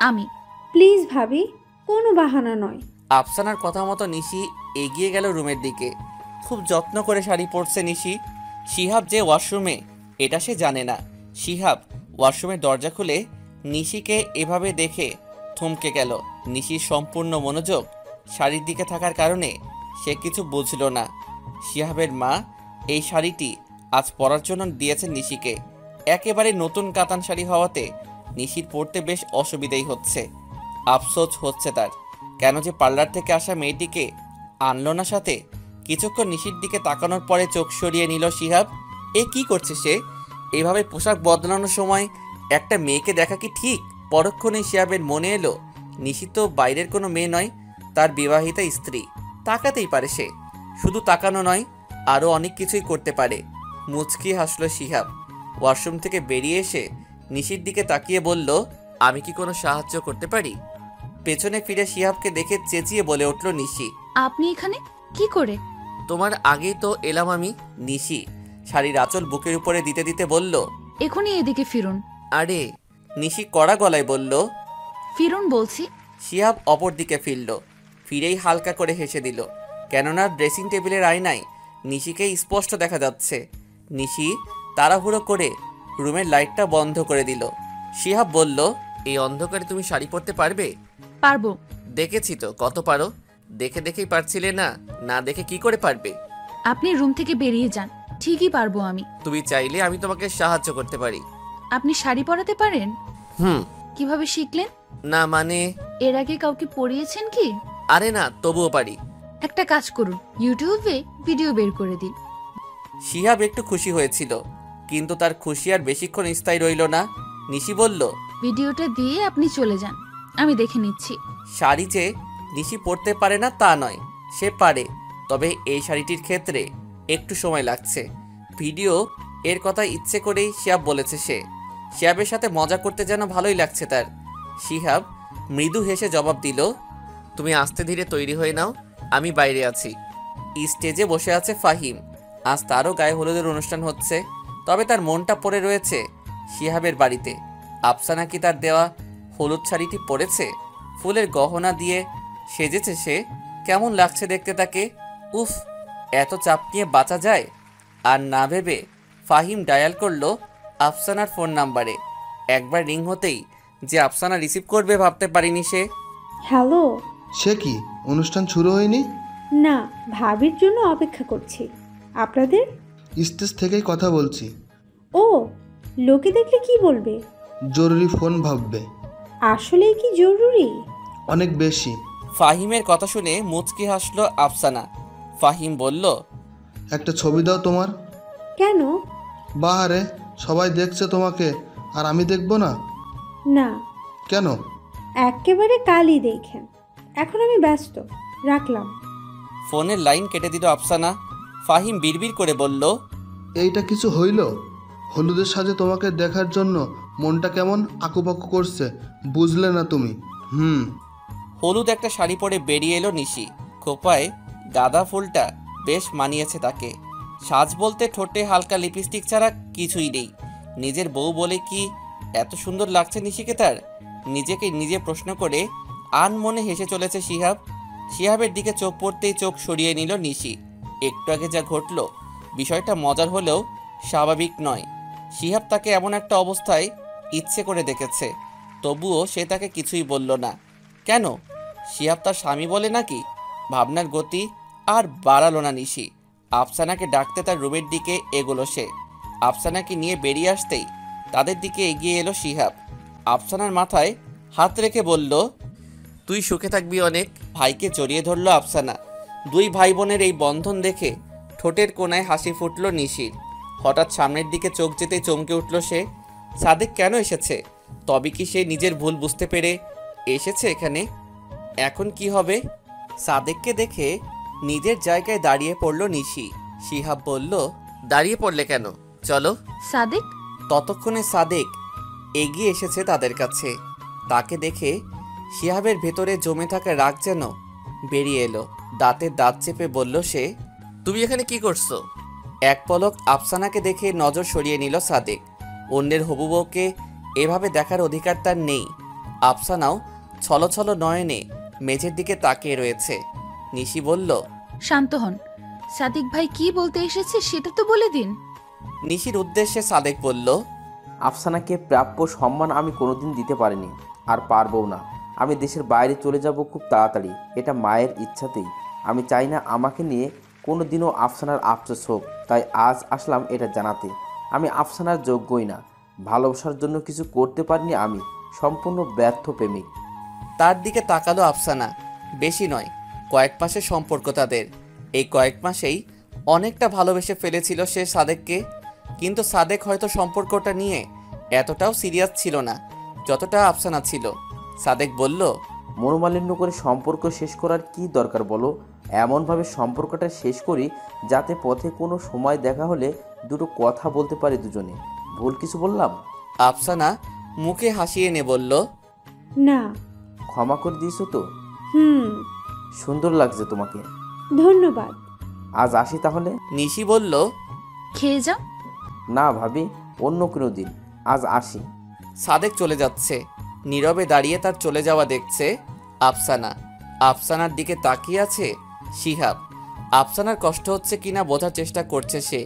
আমি? প্লিজ ভাবি, কোনো বাহানা নয়। আফসানার কথা মতো নিশি এগিয়ে গেল রুমের দিকে। খুব যত্ন করে শাড়ি পরছে নিশি। শিহাব যে ওয়াশরুমে এটা সে জানে না। শিহাব ওয়াশরুমের দরজা খুলে নিশিকে এভাবে দেখে থমকে গেল। নিশির সম্পূর্ণ মনোযোগ শাড়ির দিকে থাকার কারণে সে কিছু বুঝল না। শিহাবের মা এই শাড়িটি আজ পরার জন্য দিয়েছেন নিশিকে। একেবারে নতুন কাতান শাড়ি হওয়াতে নিশির পরতে বেশ অসুবিধাই হচ্ছে। আফসোস হচ্ছে তার, কেন যে পার্লার থেকে আসা মেয়েটিকে আনলো না সাথে। কিছুক্ষণ নিশির দিকে তাকানোর পরে চোখ সরিয়ে নিল শিহাব। এ কি করছে সে? এভাবে পোশাক বদলানোর সময় একটা মেয়েকে দেখা কি ঠিক? পরক্ষণে শিহাবের মনে এলো নিশি তো বাইরের কোনো মেয়ে নয়, তার বিবাহিতা স্ত্রী। তাকাতেই পারে সে। শুধু তাকানো নয়, আরও অনেক কিছুই করতে পারে। মুচকি হাসলো শিহাব। ওয়াশরুম থেকে বেরিয়ে এসে নিশির দিকে তাকিয়ে বলল, আমি কি কোনো সাহায্য করতে পারি? পেছনে ফিরে শিহাবকে দেখে চেঁচিয়ে বলে উঠল নিশি, আপনি এখানে কি করে? তোমার আগেই তো এলাম আমি। নিশি শাড়ির আঁচল বুকের উপরে দিতে দিতে বলল, এখনই এদিকে ফিরুন। আরে। নিশি কড়া গলায় বলল, ফিরুন বলছি। শিহাব অপর দিকে ফিরল। ফিরেই হালকা করে হেসে দিল, কেননা ড্রেসিং টেবিলের আয়নায় নিশিকে স্পষ্ট দেখা যাচ্ছে। নিশি তাড়াহুড়ো করে রুমের লাইটটা বন্ধ করে দিল। শিহাব বলল, এই অন্ধকারে তুমি শাড়ি পরতে পারবে? পারবো। দেখেছি তো কত পারো। দেখে দেখেই পারছিলে না, না দেখে কি করে পারবে? আপনি রুম থেকে বেরিয়ে যান, ঠিকই পারবো আমি। তুমি চাইলে আমি তোমাকে সাহায্য করতে পারি। আপনি শাড়ি পরাতে পারেন? কিভাবে শিখলেন? না মানে এর আগে কাউকে পরিয়েছেন কি? আরে না, তবুও পারি। একটা কাজ করুন, ইউটিউবে ভিডিও বের করে দিন। শিহাব একটু খুশি হয়েছিল, কিন্তু তার খুশি আর বেশিক্ষণ স্থায়ী রইল না। নিশি বলল, ভিডিওটা দিয়ে আপনি চলে যান, আমি দেখে নিচ্ছি। শাড়ি যে নিশি পরতে পারে না তা নয়, সে পারে, তবে এই শাড়িটির ক্ষেত্রে একটু সময় লাগছে। ভিডিও এর কথা ইচ্ছে করেই শিহাব বলেছে সে। শিহাবের সাথে মজা করতে যেন ভালোই লাগছে তার। শিহাব মৃদু হেসে জবাব দিল, তুমি আস্তে ধীরে তৈরি হয়ে নাও, আমি বাইরে আছি। স্টেজে বসে আছে ফাহিম। আজ তারও গায়ে হলুদের অনুষ্ঠান হচ্ছে, তবে তার মনটা পড়ে রয়েছে শিহাবের বাড়িতে। আফসানা কি তার দেওয়া হলুদ শাড়িটি পরেছে? ফুলের গহনা দিয়ে সেজেছে সে। কেমন লাগছে দেখতে তাকে। উফ, এত চাপ নিয়ে বাঁচা যায়? আর না ভেবে ফাহিম ডায়াল করলো আফসানার ফোন নাম্বারে। একবার রিং হতেই যে আফসানা রিসিভ করবে ভাবতে পারিনি সে। হ্যালো। সে কি, অনুষ্ঠান শুরু হয়নি? না, ভাবির জন্য অপেক্ষা করছি। আপনাদের? স্টেজ থেকেই কথা বলছি। ও, লোকে দেখলে কি বলবে? জরুরি ফোন ভাববে। আসলে কি জরুরি? অনেক বেশি। ফাহিমের কথা শুনে মুচকি হাসলো আফসানা। ফাহিম বলল, একটা ছবি দাও তোমার। কেন? বাহারে সবাই দেখছে তোমাকে, আর আমি দেখবো না? না। কেন? একেবারে কালই দেখেন। এখন আমি ব্যস্ত, রাখলাম। ফোনের লাইন কেটে দিল আফসানা। ফাহিম বিড়বিড় করে বলল, এইটা কিছু হইল? হলুদের সাজে তোমাকে দেখার জন্য মনটা কেমন আকুপাকু করছে, বুঝলে না তুমি? হলুদ একটা শাড়ি পরে বেরিয়ে এলো নিশি। খোপায় গাঁদা ফুলটা বেশ মানিয়েছে তাকে। সাজ বলতে ঠোঁটে হালকা লিপস্টিক ছাড়া কিছুই নেই। নিজের বউ বলে কি এত সুন্দর লাগছে নিশিকে তার? নিজেকে নিজে প্রশ্ন করে আনমনে হেসে চলেছে শিহাব। শিহাবের দিকে চোখ পড়তেই চোখ সরিয়ে নিল নিশি। একটু আগে যা ঘটল, বিষয়টা মজার হলেও স্বাভাবিক নয়। শিহাব তাকে এমন একটা অবস্থায় ইচ্ছে করে দেখেছে, তবুও সে তাকে কিছুই বলল না। কেন? শিহাব তার স্বামী বলে নাকি? ভাবনার গতি আর বাড়ালো না নিশি। আফসানাকে ডাকতে তার রুমের দিকে এগোলো সে। আফসানাকে নিয়ে বেরিয়ে আসতেই তাদের দিকে এগিয়ে এলো শিহাব। আফসানার মাথায় হাত রেখে বলল, তুই সুখে থাকবি অনেক। ভাইকে জড়িয়ে ধরল আফসানা। দুই ভাই বোনের এই বন্ধন দেখে ঠোঁটের কোণায় হাসি ফুটল নিশির। হঠাৎ সামনের দিকে চোখ যেতেই চমকে উঠল সে। সাদেক কেন এসেছে? তবে কি সে নিজের ভুল বুঝতে পেরে এসেছে এখানে? এখন কি হবে? সাদেককে দেখে নিজের জায়গায় দাঁড়িয়ে পড়ল নিশি। শিহাব বলল, দাঁড়িয়ে পড়লে কেন? চলো। সাদেক? ততক্ষণে সাদেক এগিয়ে এসেছে তাদের কাছে। তাকে দেখে শিহাবের ভেতরে জমে থাকা রাগ যেন বেরিয়ে এলো। দাঁতের দাঁত চেপে বলল সে, তুমি এখানে কি করছো? এক পলক আফসানাকে দেখে নজর সরিয়ে নিল সাদেক। অন্যের হবু বউকে এভাবে দেখার অধিকার তার নেই। আফসানাও ছলছল নয়নে মেঝের দিকে তাকিয়ে রয়েছে। নিশি বলল, শান্ত হন। সাদিক ভাই কি বলতে এসেছে সেটা তো বলে দিন। নিশির উদ্দেশ্যে সাদেক বলল, আফসানাকে প্রাপ্য সম্মান আমি কোনোদিন দিতে পারিনি, আর পারবও না। আমি দেশের বাইরে চলে যাব খুব তাড়াতাড়ি, এটা মায়ের ইচ্ছাতেই। আমি চাই না আমাকে নিয়ে কোনো দিনও আফসানার আফসোস হোক, তাই আজ আসলাম এটা জানাতে। আমি আফসানার যোগ্যই না, ভালোবাসার জন্য কিছু করতে পারিনি, আমি সম্পূর্ণ ব্যর্থ প্রেমিক। তার দিকে তাকালো আফসানা। বেশি নয়, কয়েক মাসের সম্পর্ক তাদের। এই কয়েক মাসেই অনেকটা ভালোবেসে ফেলেছিল সে সাদেককে। কিন্তু সাদেক হয়তো সম্পর্কটা নিয়ে এতটাও সিরিয়াস ছিল না যতটা আফসানা ছিল। সাদেক বলল, মনোমালিন্য করে সম্পর্ক শেষ করার কি দরকার বলো? এমনভাবে সম্পর্কটা শেষ করি যাতে পথে কোনো সময় দেখা হলে দুটো কথা বলতে পারি দুজনে। ভুল কিছু বললাম? আফসানা মুখে হাসি এনে বলল, না। ক্ষমা করে দিয়েছো তো? সুন্দর লাগছে তোমাকে। ধন্যবাদ। আজ আসি তাহলে। নিশি বলল, খেয়ে যাও। না ভাবি, অন্য কোনো দিন, আজ আসি। সাদেক চলে যাচ্ছে। নীরবে দাঁড়িয়ে তার চলে যাওয়া দেখছে আফসানা। আফসানার দিকে তাকিয়ে আছে শিহাব। আফসানার কষ্ট হচ্ছে কিনা বোঝার চেষ্টা করছে সে।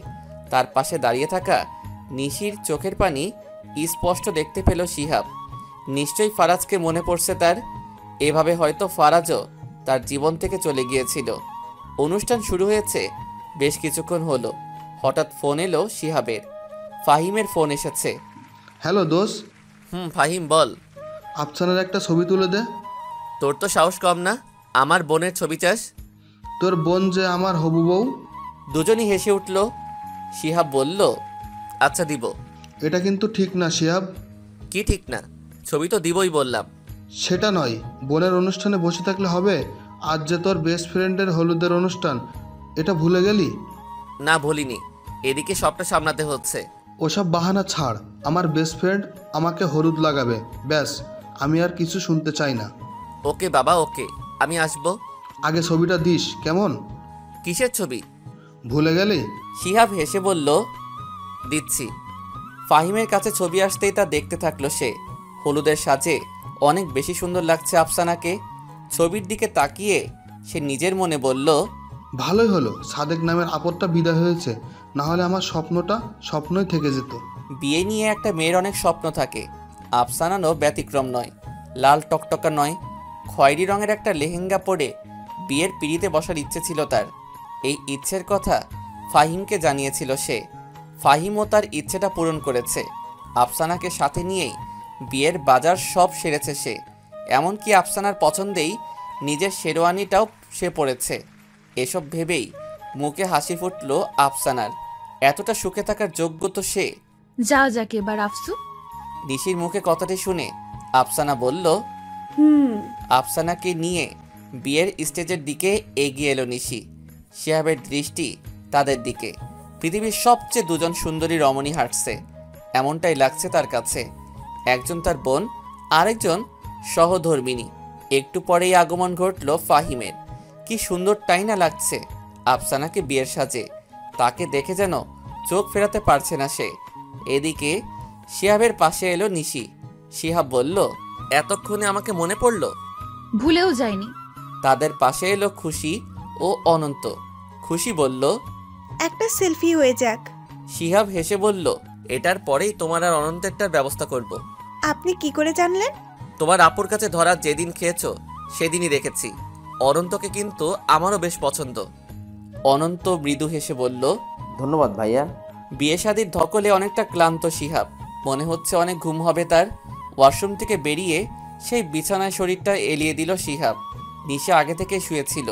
তার পাশে দাঁড়িয়ে থাকা নিশির চোখের পানি স্পষ্ট দেখতে পেল শিহাব। নিশ্চয়ই ফারাজকে মনে পড়ছে তার। এভাবে হয়তো ফারাজও তার জীবন থেকে চলে গিয়েছিল। অনুষ্ঠান শুরু হয়েছে বেশ কিছুক্ষণ হলো। হঠাৎ ফোন এলো শিহাবের। ফাহিমের ফোন এসেছে। হ্যালো দোষ। ফাহিম বল। আফসানার একটা ছবি তুলে দে। তোর তো সাহস কম না, আমার বোনের ছবি চাস? তোর বোন যে আমার হবু বউ। দুজনই হেসে উঠল। শিহাব বলল, আচ্ছা দিব। এটা কিন্তু ঠিক না শিহাব। কি ঠিক না? ছবি তো দিবই বললাম। সেটা নয়, বোনের অনুষ্ঠানে বসে থাকলে হবে? আজ যে তোর বেস্ট ফ্রেন্ডের হলুদের অনুষ্ঠান, এটা ভুলে গেলি? না ভুলিনি, এদিকে সবটা সামলাতে হচ্ছে। ওসব বাহানা ছাড়, আমার বেস্ট ফ্রেন্ড আমাকে হলুদ লাগাবে, ব্যাস। আমি আর কিছু শুনতে চাই না। ওকে বাবা, ওকে, আমি আসবো। আগে ছবিটা দিস কেমন? কিসের ছবি? ভুলে গেলি? শিহাব হেসে বলল, দিচ্ছি। ফাহিমের কাছে ছবি আসতেই তা দেখতে থাকলো সে। হলুদের সাজে অনেক বেশি সুন্দর লাগছে আফসানাকে। ছবির দিকে তাকিয়ে সে নিজের মনে বলল, ভালোই হলো সাদেক নামের আপদটা বিদায় হয়েছে, না হলে আমার স্বপ্নটা স্বপ্নই থেকে যেত। বিয়ে নিয়ে একটা মেয়ের অনেক স্বপ্ন থাকে, আফসানারও ব্যতিক্রম নয়। লাল টকটকা নয়, খয়েরি রঙের একটা লেহেঙ্গা পরে বিয়ের পিড়িতে বসার ইচ্ছে ছিল তার। এই ইচ্ছের কথা ফাহিমকে জানিয়েছিল সে। ফাহিমও তার ইচ্ছেটা পূরণ করেছে। আফসানাকে সাথে নিয়েই বিয়ের বাজার সব সেরেছে সে। এমনকি আফসানার পছন্দেই নিজের শেরওয়ানিটাও সে পরেছে। এসব ভেবেই মুখে হাসি ফুটল আফসানার। এতটা সুখে থাকার যোগ্য তো সে। যা যাকে এবার আফসু। নিশির মুখে কথাটি শুনে আফসানা বলল, আফসানাকে নিয়ে বিয়ের স্টেজের দিকে এগিয়ে এলো নিশি। শিহাবের দৃষ্টি তাদের দিকে। পৃথিবীর সবচেয়ে দুজন সুন্দরী রমণী হাঁটছে, এমনটাই লাগছে তার কাছে। একজন তার বোন, আরেকজন সহধর্মিণী। একটু পরেই আগমন ঘটল ফাহিমের। কি সুন্দরটাই না লাগছে আফসানাকে বিয়ের সাজে। তাকে দেখে যেন চোখ ফেরাতে পারছে না সে। এদিকে শিহাবের পাশে এলো নিশি। শিহাব বলল, এতক্ষণে আমাকে মনে পড়ল? ভুলেও যায়নি। তাদের পাশে এলো খুশি ও অনন্ত। খুশি বলল, একটা সেলফি হয়ে যাক। শিহাব হেসে বলল, এটার পরেই তোমার আর অনন্তেরটার ব্যবস্থা করব। আপনি কি করে জানলেন? তোমার আপুর কাছে ধরা যেদিন খেয়েছো সেদিনই দেখেছি। অনন্তকে কিন্তু আমারও বেশ পছন্দ। অনন্ত মৃদু হেসে বলল, ধন্যবাদ ভাইয়া। বিয়ে শাদির ধকলে অনেকটা ক্লান্ত শিহাব। মনে হচ্ছে অনেক ঘুম হবে তার। ওয়াশরুম থেকে বেরিয়ে সেই বিছানায় শরীরটা এলিয়ে দিল শিহাব। নিশা আগে থেকে শুয়েছিল।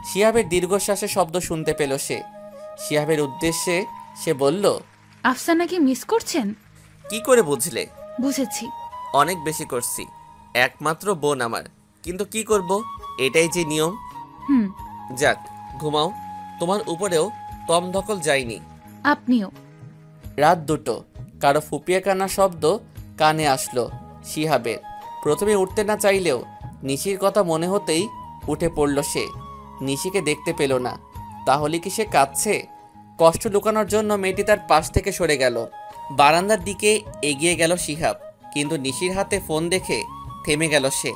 শিহাবের দীর্ঘশ্বাসের শব্দ শুনতে পেল সে। শিহাবের উদ্দেশ্যে সে বলল, আফসানাকে মিস করছেন? কি করে বুঝলে? বুঝেছি। অনেক বেশি করছি। একমাত্র বোন আমার, কিন্তু কি করব, এটাই যে নিয়ম। যাক, ঘুমাও। তোমার উপরেও কম ধকল যায়নি। আপনিও। রাত 2টো। কারো ফুপিয়ে কান্নার শব্দ কানে আসলো শিহাবের। প্রথমে উঠতে না চাইলেও নিশির কথা মনে হতেই উঠে পড়ল সে। নিশিকে দেখতে পেল না। তাহলে কি সে কাঁদছে? কষ্ট লুকানোর জন্য মেয়েটি তার পাশ থেকে সরে গেল। বারান্দার দিকে এগিয়ে গেল শিহাব, কিন্তু নিশির হাতে ফোন দেখে থেমে গেল সে।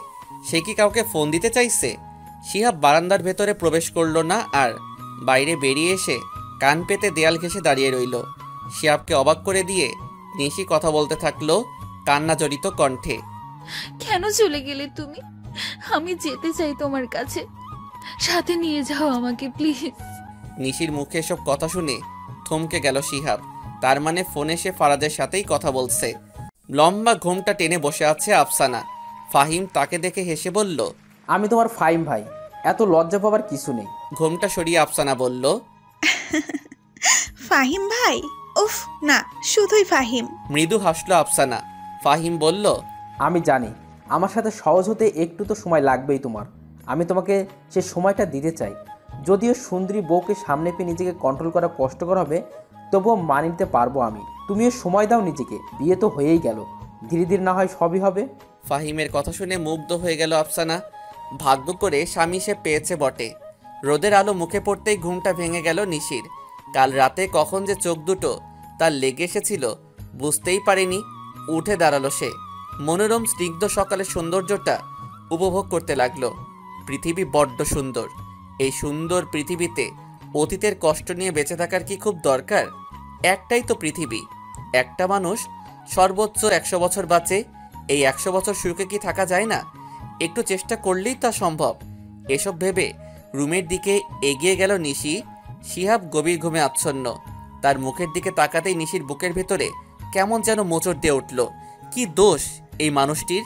সে কি কাউকে ফোন দিতে চাইছে? শিহাব বারান্দার ভেতরে প্রবেশ করল না আর। বাইরে বেরিয়ে এসে কান পেতে দেয়াল ঘেঁষে দাঁড়িয়ে রইল। শিহাবকে অবাক করে দিয়ে নিশি কথা বলতে থাকলো কান্না জড়িত কণ্ঠে। কেন চলে গেলে তুমি? আমি যেতে চাই তোমার কাছে, সাথে নিয়ে যাও আমাকে প্লিজ। নিশির মুখে এসব কথা শুনে থমকে গেল শিহাব। তার মানে ফোনে সে ফারাজের সাথেই কথা বলছে। লম্বা ঘোমটা টেনে বসে আছে আফসানা। ফাহিম তাকে দেখে হেসে বলল, আমি তোমার ফাহিম ভাই, এত লজ্জা পাবার কিছু নেই। ঘোমটা সরিয়ে আফসানা বলল, ফাহিম ভাই? উফ না, শুধুই ফাহিম। মৃদু হাসলো আফসানা। ফাহিম বলল, আমি জানি আমার সাথে সহজ হতে একটু তো সময় লাগবেই তোমার। আমি তোমাকে সে সময়টা দিতে চাই। যদিও সুন্দরী বউকে সামনে পেয়ে নিজেকে কন্ট্রোল করা কষ্টকর হবে, তবুও মানিয়ে নিতে পারবো আমি। তুমিও সময় দাও নিজেকে, বিয়ে তো হয়েই গেল, ধীরে ধীরে না হয় সবই হবে। ফাহিমের কথা শুনে মুগ্ধ হয়ে গেল আফসানা। ভাগ্য করে স্বামী সে পেয়েছে বটে। রোদের আলো মুখে পড়তেই ঘুমটা ভেঙে গেল নিশির। কাল রাতে কখন যে চোখ দুটো তার লেগে এসেছিল বুঝতেই পারেনি। উঠে দাঁড়ালো সে। মনোরম স্নিগ্ধ সকালের সৌন্দর্যটা উপভোগ করতে লাগলো। পৃথিবী বড্ড সুন্দর। এই সুন্দর পৃথিবীতে অতীতের কষ্ট নিয়ে বেঁচে থাকার কি খুব দরকার? একটাই তো পৃথিবী। একটা মানুষ সর্বোচ্চ 100 বছর বাঁচে। এই 100 বছর সুখে কি থাকা যায় না? একটু চেষ্টা করলেই তা সম্ভব। এসব ভেবে রুমের দিকে এগিয়ে গেল নিশি। শিহাব গভীর ঘুমে আচ্ছন্ন। তার মুখের দিকে তাকাতেই নিশির বুকের ভেতরে কেমন যেন মোচড় দিয়ে উঠল। কি দোষ এই মানুষটির?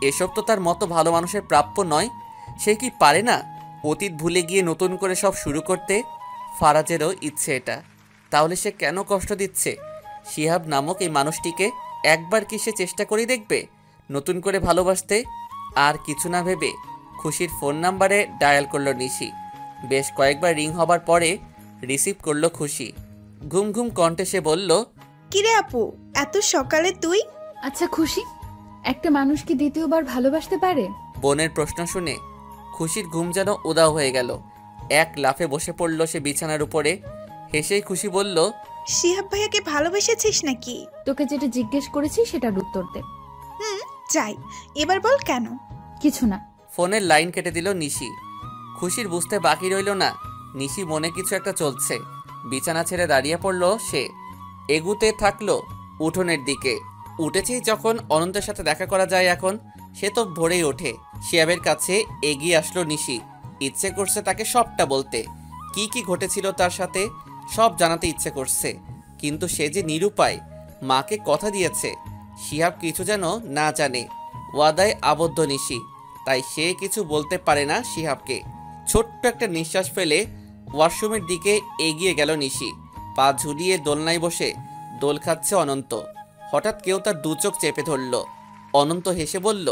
এসব তো তার মতো ভালো মানুষের প্রাপ্য নয়। সে কি পারে না অতীত ভুলে গিয়ে নতুন করে সব শুরু করতে? ফারাজেরও ইচ্ছে এটা। তাহলে সে কেন কষ্ট দিচ্ছে শিহাব নামক এই মানুষটিকে? একবার কি সে চেষ্টা করে দেখবে? নতুন করে ভালোবাসতে। আর কিছু না ভেবে খুশির ফোন নাম্বারে ডায়াল করলো নিশি। বেশ কয়েকবার রিং হবার পরে রিসিভ করলো খুশি। ঘুম ঘুম কণ্ঠে সে বলল, কিরে আপু, এত সকালে তুই? আচ্ছা খুশি, একটা মানুষ কি দ্বিতীয়বার ভালোবাসতে পারে? বোনের প্রশ্ন শুনে খুশির ঘুম যেন উদাও হয়ে গেল। এক লাফে বসে পড়ল সে বিছানার উপরে। হেসেই খুশি বলল, শিহাব ভাইয়াকে ভালোবেসেছিস নাকি? তোকে যেটা জিজ্ঞেস করেছি সেটার উত্তর দে। যাই, এবার বল কেন? কিছু না। ফোনের লাইন কেটে দিল নিশি। খুশির বুঝতে বাকি রইল না নিশি মনে কিছু একটা চলছে। বিছানা ছেড়ে দাঁড়িয়ে পড়ল সে। এগুতে থাকলো উঠোনের দিকে। উঠেছেই যখন অনন্তের সাথে দেখা করা যায় এখন, সে তো ভোরেই ওঠে। শিয়াবের কাছে এগিয়ে আসলো নিশি। ইচ্ছে করছে তাকে সবটা বলতে, কি কি ঘটেছিল তার সাথে সব জানাতে ইচ্ছে করছে। কিন্তু সে যে নিরুপায়। মাকে কথা দিয়েছে শিহাব কিছু যেন না জানে। ওয়াদায় আবদ্ধ নিশি, তাই সে কিছু বলতে পারে না শিহাবকে। ছোট্ট একটা নিঃশ্বাস ফেলে ওয়াশরুমের দিকে এগিয়ে গেল নিশি। পা ঝুলিয়ে দোলনায় বসে দোল খাচ্ছে অনন্ত। হঠাৎ কেউ তার দু চোখ চেপে ধরল। অনন্ত হেসে বলল,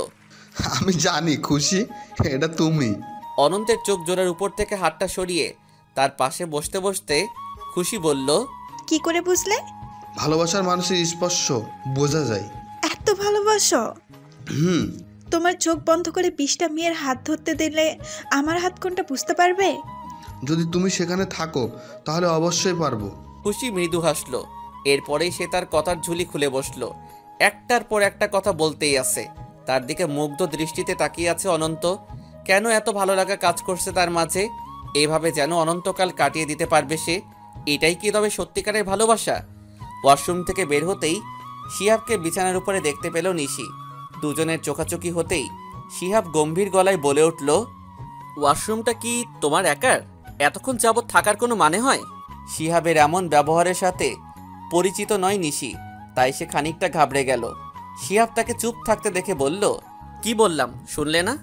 আমি জানি খুশি, এটা তুমি। অনন্তের চোখ জোড়ার উপর থেকে হাতটা সরিয়ে তার পাশে বসতে বসতে খুশি বলল, কি করে বুঝলে? ভালোবাসার মানুষের স্পর্শ বোঝা যায়। এত ভালোবাসো? তোমার চোখ বন্ধ করে 20টা মেয়ের হাত ধরতে দিলে আমার হাত কোনটা বুঝতে পারবে? যদি তুমি সেখানে থাকো তাহলে অবশ্যই পারবো। খুশি মৃদু হাসল। এরপরেই সে তার কথার ঝুলি খুলে বসলো। একটার পর একটা কথা বলতেই আছে। তার দিকে মুগ্ধ দৃষ্টিতে তাকিয়ে আছে অনন্ত। কেন এত ভালো লাগা কাজ করছে তার মাঝে? এভাবে যেন অনন্তকাল কাটিয়ে দিতে পারবে সে। এটাই কি তবে সত্যিকারের ভালোবাসা? ওয়াশরুম থেকে বের হতেই শিহাবকে বিছানার উপরে দেখতে পেল নিশি। দুজনের চোখাচোখি হতেই শিহাব গম্ভীর গলায় বলে উঠল, ওয়াশরুমটা কি তোমার একার? এতক্ষণ যাবৎ থাকার কোনো মানে হয়? শিহাবের এমন ব্যবহারের সাথে পরিচিত নয় নিশি, তাই সে খানিকটা ঘাবড়ে গেল। শিহাব তাকে চুপ থাকতে দেখে বলল, কি বললাম শুনলে না?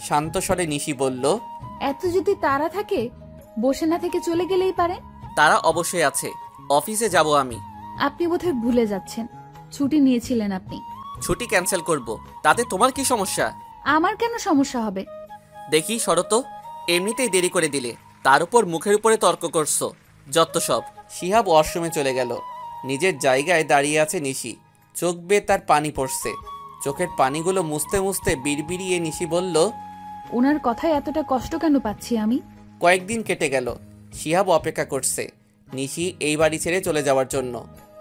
শান্ত স্বরে নিশি বলল, এত যদি তারা থাকে বসে না থেকে চলে গেলেই পারে। তারা অবশ্যই আছে, অফিসে যাব আমি। আপনি বোধহয় ভুলে যাচ্ছেন, ছুটি নিয়েছিলেন আপনি। ছুটি ক্যান্সেল করব, তাতে তোমার কি সমস্যা? আমার কেন সমস্যা হবে? দেখি শরত, এমনিতেই দেরি করে দিলে, তার উপর মুখের উপরে তর্ক করছো, যত সব। শিহাব ওয়াশরুমে চলে গেল। নিজের জায়গায় দাঁড়িয়ে আছে নিশি। চোখ বেয়ে তার পানি পড়ছে। চোখের পানিগুলো মুছতে মুছতে বিড়বিড়িয়ে নিশি বলল, ওনার কথায় এতটা কষ্ট কেন পাচ্ছি আমি? কয়েকদিন কেটে গেল। শিহাব অপেক্ষা করছে নিশি এই বাড়ি ছেড়ে চলে যাওয়ার জন্য।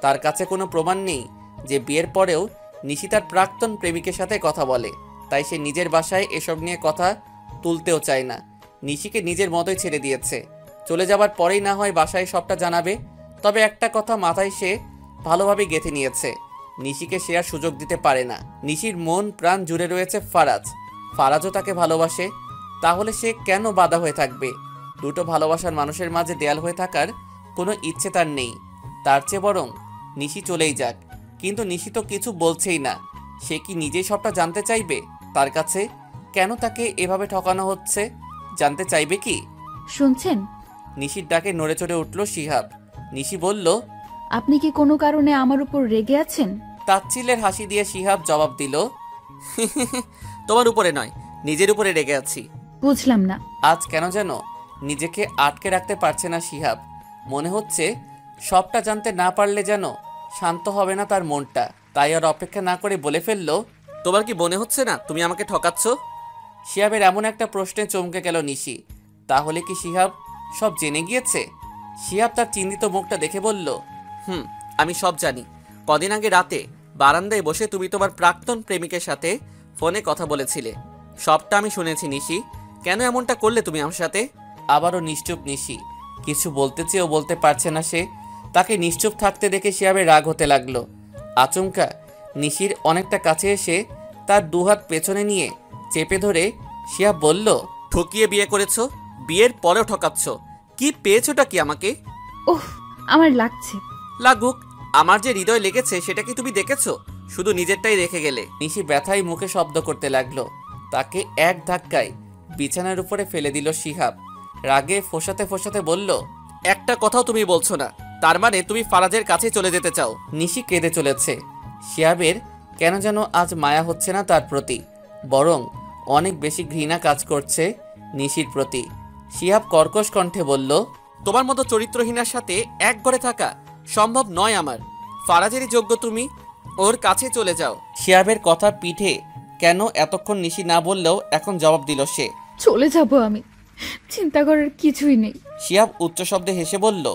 তার কাছে কোনো প্রমাণ নেই যে বিয়ের পরেও নিশি তার প্রাক্তন প্রেমিকের সাথে কথা বলে। তাই সে নিজের বাসায় এসব নিয়ে কথা তুলতেও চায় না। নিশিকে নিজের মতোই ছেড়ে দিয়েছে। চলে যাবার পরেই না হয় বাসায় সবটা জানাবে। তবে একটা কথা মাথায় সে ভালোভাবে গেঁথে নিয়েছে, নিশিকে সে আর সুযোগ দিতে পারে না। নিশির মন প্রাণ জুড়ে রয়েছে ফারাজ। ফারাজও তাকে ভালোবাসে। তাহলে সে কেন বাধা হয়ে থাকবে? দুটো ভালোবাসার মানুষের মাঝে দেয়াল হয়ে থাকার কোনো ইচ্ছে তার নেই। তার চেয়ে বরং নিশি চলেই যাক। কিন্তু নিশি তো কিছু বলছেই না। সে কি নিজেই সবটা জানতে চাইবে তার কাছে? কেন তাকে এভাবে ঠকানো হচ্ছে জানতে চাইবে কি? শুনছেন? নিশির ডাকে নড়ে চড়ে উঠল শিহাব। নিশি বলল, আপনি কি কোনো কারণে আমার উপর রেগে আছেন? তাচ্ছিল্যের হাসি দিয়ে শিহাব জবাব দিল, তোমার উপরে নয়, নিজের উপরে রেগে আছি। বুঝলাম না। আজ কেন যেন নিজেকে আটকে রাখতে পারছে না শিহাব। মনে হচ্ছে সবটা জানতে না পারলে যেন শান্ত হবে না তার মনটা। তাই আর অপেক্ষা না করে বলে ফেলল, তোমার কি মনে হচ্ছে না তুমি আমাকে ঠকাচ্ছ? শিহাবের এমন একটা প্রশ্নে চমকে গেল নিশি। তাহলে কি শিহাব সব জেনে গিয়েছে? শিহাব তার চিন্তিত মুখটা দেখে বলল, আমি সব জানি। কদিন আগে রাতে বারান্দায় বসে তুমি তোমার প্রাক্তন প্রেমিকের সাথে ফোনে কথা বলেছিলে। সবটা আমি শুনেছি নিশি। কেন এমনটা করলে তুমি আমার সাথে? আবারও নিশ্চুপ নিশি। কিছু বলতে চেয়েও বলতে পারছে না সে। তাকে নিশ্চুপ থাকতে দেখে শিহাবের রাগ হতে লাগলো। আচমকা নিশির অনেকটা কাছে এসে তার দুহাত পেছনে নিয়ে চেপে ধরে শিহাব বলল, ঠকিয়ে বিয়ে করেছো, বিয়ের পরেও ঠকাচ্ছ। কি পেয়েছোটা কি আমাকে? ওহ, আমার লাগছে। লাগুক, আমার যে হৃদয় লেগেছে সেটা কি তুমি দেখেছো? শুধু নিজেরটাই রেখে গেলে। নিশি ব্যথায় মুখে শব্দ করতে লাগলো। তাকে এক ধাক্কায় বিছানার উপরে ফেলে দিল শিহাব। রাগে ফোঁসাতে ফোঁসাতে বলল, একটা কথাও তুমি বলছো না, তার মানে তুমি ফারাজের কাছে চলে যেতে চাও? নিশি কেঁদে চলেছে। শিহাবের কেন যেন আজ মায়া হচ্ছে না তার প্রতি, বরং অনেক বেশি ঘৃণা কাজ করছে নিশির প্রতি। শিহাব কর্কশ কণ্ঠে বলল, তোমার মতো চরিত্রহীনার সাথে এক ঘরে থাকা সম্ভব নয় আমার। ফারাজেরই যোগ্য তুমি, ওর কাছে চলে যাও। শিহাবের কথা পিঠে কেন এতক্ষণ নিশি না বললেও এখন জবাব দিল সে। চলে যাব আমি, চিন্তা করার কিছুই নেই। শিহাব উচ্চ শব্দে হেসে বলল,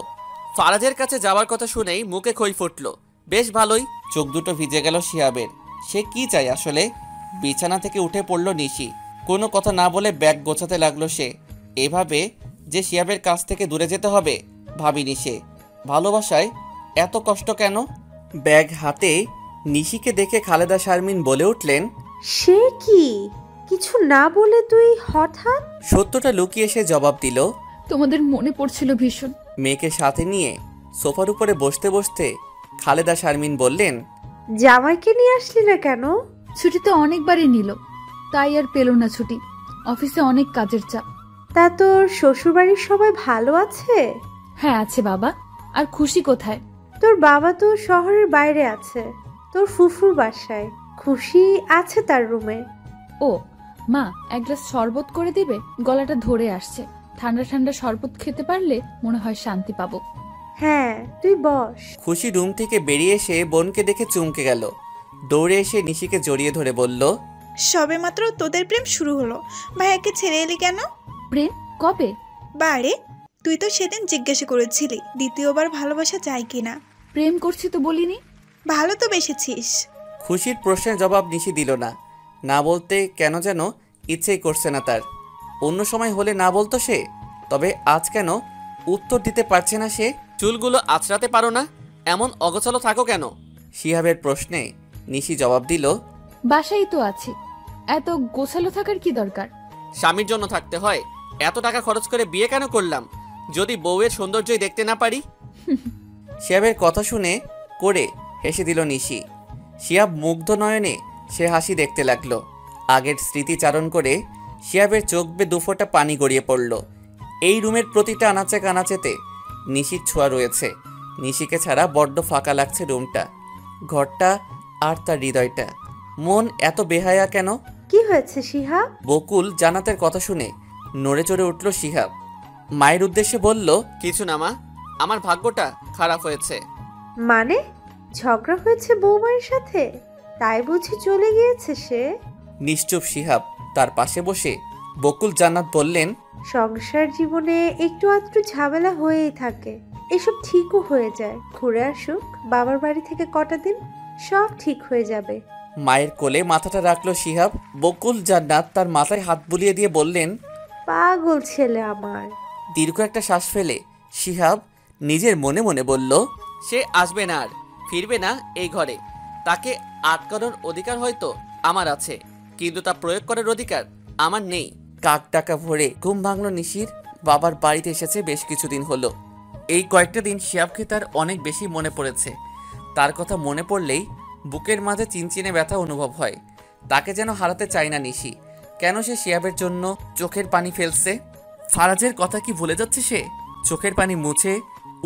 ফারাজের কাছে যাওয়ার কথা শুনেই মুখে খই ফুটল। বেশ ভালোই। চোখ দুটো ভিজে গেল শিহাবের। সে কি চায় আসলে? বিছানা থেকে উঠে পড়ল নিশি। কোনো কথা না বলে ব্যাগ গোছাতে লাগলো সে। এভাবে যে শিহাবের কাছ থেকে দূরে যেতে হবে ভাবিনি সে। ভালোবাসায় এত কষ্ট কেন? ব্যাগ হাতে নিশিকে দেখে খালেদা শারমিন বলে উঠলেন, সে কি? কিছু না বলে তুই হঠাৎ? সত্যটা লুকিয়ে সে জবাব দিল, তোমাদের মনে পড়ছিল ভীষণ। মেয়েকে সাথে নিয়ে সোফার উপরে বসতে বসতে খালেদা শারমিন বললেন, জামাইকে নিয়ে আসলি না কেন? ছুটি তো অনেকবারই নিল, তাই আর পেল না ছুটি। অফিসে অনেক কাজের চাপ। তা তোর শ্বশুরবাড়ির সবাই ভালো আছে? হ্যাঁ আছে বাবা। আর খুশি কোথায়? তোর বাবা তো শহরের বাইরে আছে, তোর ফুফুর বাসায়। খুশি আছে তার রুমে। ও মা, এক গ্লাস শরবত করে দিবে? গলাটা ধরে আসছে। ঠান্ডা ঠান্ডা শরবত খেতে পারলে মনে হয় শান্তি পাবো। হ্যাঁ তুই বস। খুশি রুম থেকে বেরিয়ে এসে বোনকে দেখে চমকে গেল। দৌড়ে এসে নিশিকে জড়িয়ে ধরে বলল, সবে মাত্র তোদের প্রেম শুরু হলো, ভাইয়াকে ছেড়ে এলি কেন? প্রেম কবে? বারে, তুই তো সেদিন জিজ্ঞাসা করেছিলি দ্বিতীয়বার ভালোবাসা চাই কিনা। প্রেম করছি তো বলিনি। ভালো তো বেসেছিস। খুশির প্রশ্নের জবাব নিশি দিল না। না বলতে কেন যেন ইচ্ছেই করছে না তার। অন্য সময় হলে না বলতো সে, তবে আজ কেন উত্তর দিতে পারছে না সে। চুলগুলো আঁচড়াতে পারো না? এমন অগোছালো থাকো কেন? শিহাবের প্রশ্নে নিশি জবাব দিল, বাসাই তো আছি, এত গোছালো থাকার কি দরকার? স্বামীর জন্য থাকতে হয়। এত টাকা খরচ করে বিয়ে কেন করলাম যদি বউয়ের সৌন্দর্যই দেখতে না পারি? শিহাবের কথা শুনে করে হেসে দিল নিশি। শিহাব মুগ্ধ নয়নে সে হাসি দেখতে লাগলো। আগের স্মৃতিচারণ করে শিহাবের চোখ বেয়ে দুফোঁটা পানি গড়িয়ে পড়ল। এই রুমের প্রতিটা আনাচে কানাচেতে নিশির ছোঁয়া রয়েছে। নিশিকে ছাড়া বড্ড ফাঁকা লাগছে রুমটা, ঘরটা আর তার হৃদয়টা। মন এত বেহায়া কেন? কি হয়েছে শিহাব? বকুল জান্নাতের কথা শুনে নড়ে চড়ে উঠল শিহাব। মায়ের উদ্দেশ্যে বলল, কিছু না মা, আমার ভাগ্যটা খারাপ হয়েছে। মানে ঝগড়া হয়েছে বৌমায়ের সাথে, তাই বুঝি চলে গিয়েছে সে? নিশ্চুপ শিহাব। তার পাশে বসে বকুল জান্নাত বললেন, সংসার জীবনে একটু আধটু ঝামেলা হয়েই থাকে, এসব ঠিকও হয়ে যায়। ঘুরে আসুক বাবার বাড়ি থেকে কটা দিন, সব ঠিক হয়ে যাবে। মায়ের কোলে মাথাটা রাখলো শিহাব। বকুল জান্নাত তার মাথায় হাত বুলিয়ে দিয়ে বললেন, পাগল ছেলে আমার। দীর্ঘ একটা শ্বাস ফেলে শিহাব নিজের মনে মনে বলল, সে আসবে না আর ফিরবে না এই ঘরে। তাকে আটকানোর অধিকার হয়তো আমার আছে, কিন্তু তা প্রয়োগ করার অধিকার আমার নেই। কাক ডাকা ভরে ঘুম ভাঙল নিশির। বাবার বাড়িতে এসেছে বেশ কিছুদিন হলো। এই কয়েকটা দিন শিহাবকে তার অনেক বেশি মনে পড়েছে। তার কথা মনে পড়লেই বুকের মাঝে চিনচিনে ব্যথা অনুভব হয়। তাকে যেন হারাতে চায় না নিশি। কেন সে শিহাবের জন্য চোখের পানি ফেলছে? ফারাজের কথা কি ভুলে যাচ্ছে সে? চোখের পানি মুছে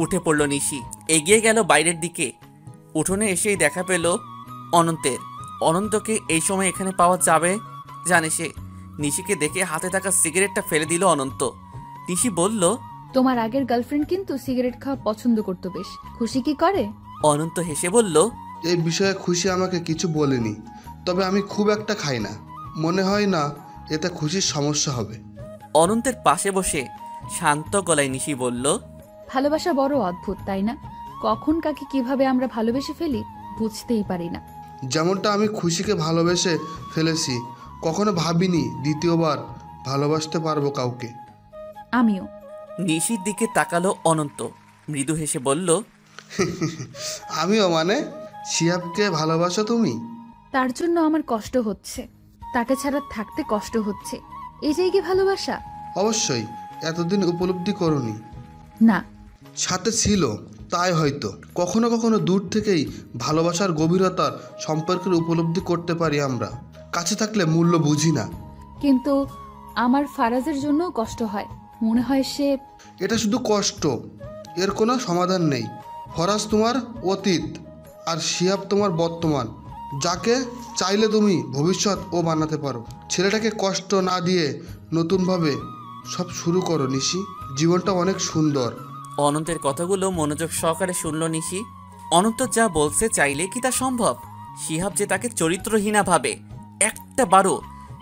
উঠে পড়ল নিশি। এগিয়ে গেল বাইরের দিকে। উঠোনে এসেই দেখা পেল অনন্তের। অনন্তকে এই সময় এখানে পাওয়া যাবে জানে সে। নিশিকে দেখে হাতে থাকা সিগারেটটা ফেলে দিল অনন্ত। নিশি বলল, তোমার আগের গার্লফ্রেন্ড কিন্তু সিগারেট খাওয়া পছন্দ করতো বেশ। খুশি কি করে? অনন্ত হেসে বলল, এই বিষয়ে খুশি আমাকে কিছু বলেনি, তবে আমি খুব একটা খাই না। মনে হয় না এতে খুশির সমস্যা হবে। অনন্তের পাশে বসে শান্ত গলায় নিশি বলল, ভালোবাসা বড় অদ্ভুত তাই না? কখন কাকে কিভাবে আমরা ভালোবেসে ফেলি বুঝতেই পারি না। যেমনটা আমি খুশিকে ভালোবেসে ফেলেছি, কখনো ভাবিনি দ্বিতীয়বার ভালোবাসতে পারবো কাউকে। আমিও। নিশির দিকে তাকালো অনন্ত, মৃদু হেসে বলল, আমিও। মানে শিহাবকে ভালোবাসো তুমি? তার জন্য আমার কষ্ট হচ্ছে, তাকে ছাড়া থাকতে কষ্ট হচ্ছে। এই যে কি ভালোবাসা? অবশ্যই, এতদিন উপলব্ধি করনি। না, সাথে ছিল তাই হয়তো কখনো কখনো দূর থেকেই ভালোবাসার গভীরতার সম্পর্কের উপলব্ধি করতে পারি আমরা। কাছে থাকলে মূল্য বুঝি না। কিন্তু আমার ফারাজের জন্য কষ্ট হয়। মনে হয় সে... এটা শুধু কষ্ট, এর কোনো সমাধান নেই। ফরাজ তোমার অতীত আর শিহাব তোমার বর্তমান। যাকে চাইলে তুমি ভবিষ্যৎ ও বানাতে পারো। ছেলেটাকে কষ্ট না দিয়ে নতুনভাবে সব শুরু করো নিশি, জীবনটা অনেক সুন্দর। অনন্তের কথাগুলো মনোযোগ সহকারে শুনল নিশি। অনন্ত যা বলছে চাইলে কি তা সম্ভব? শিহাব যে তাকে চরিত্রহীনা ভাবে, একটা বারও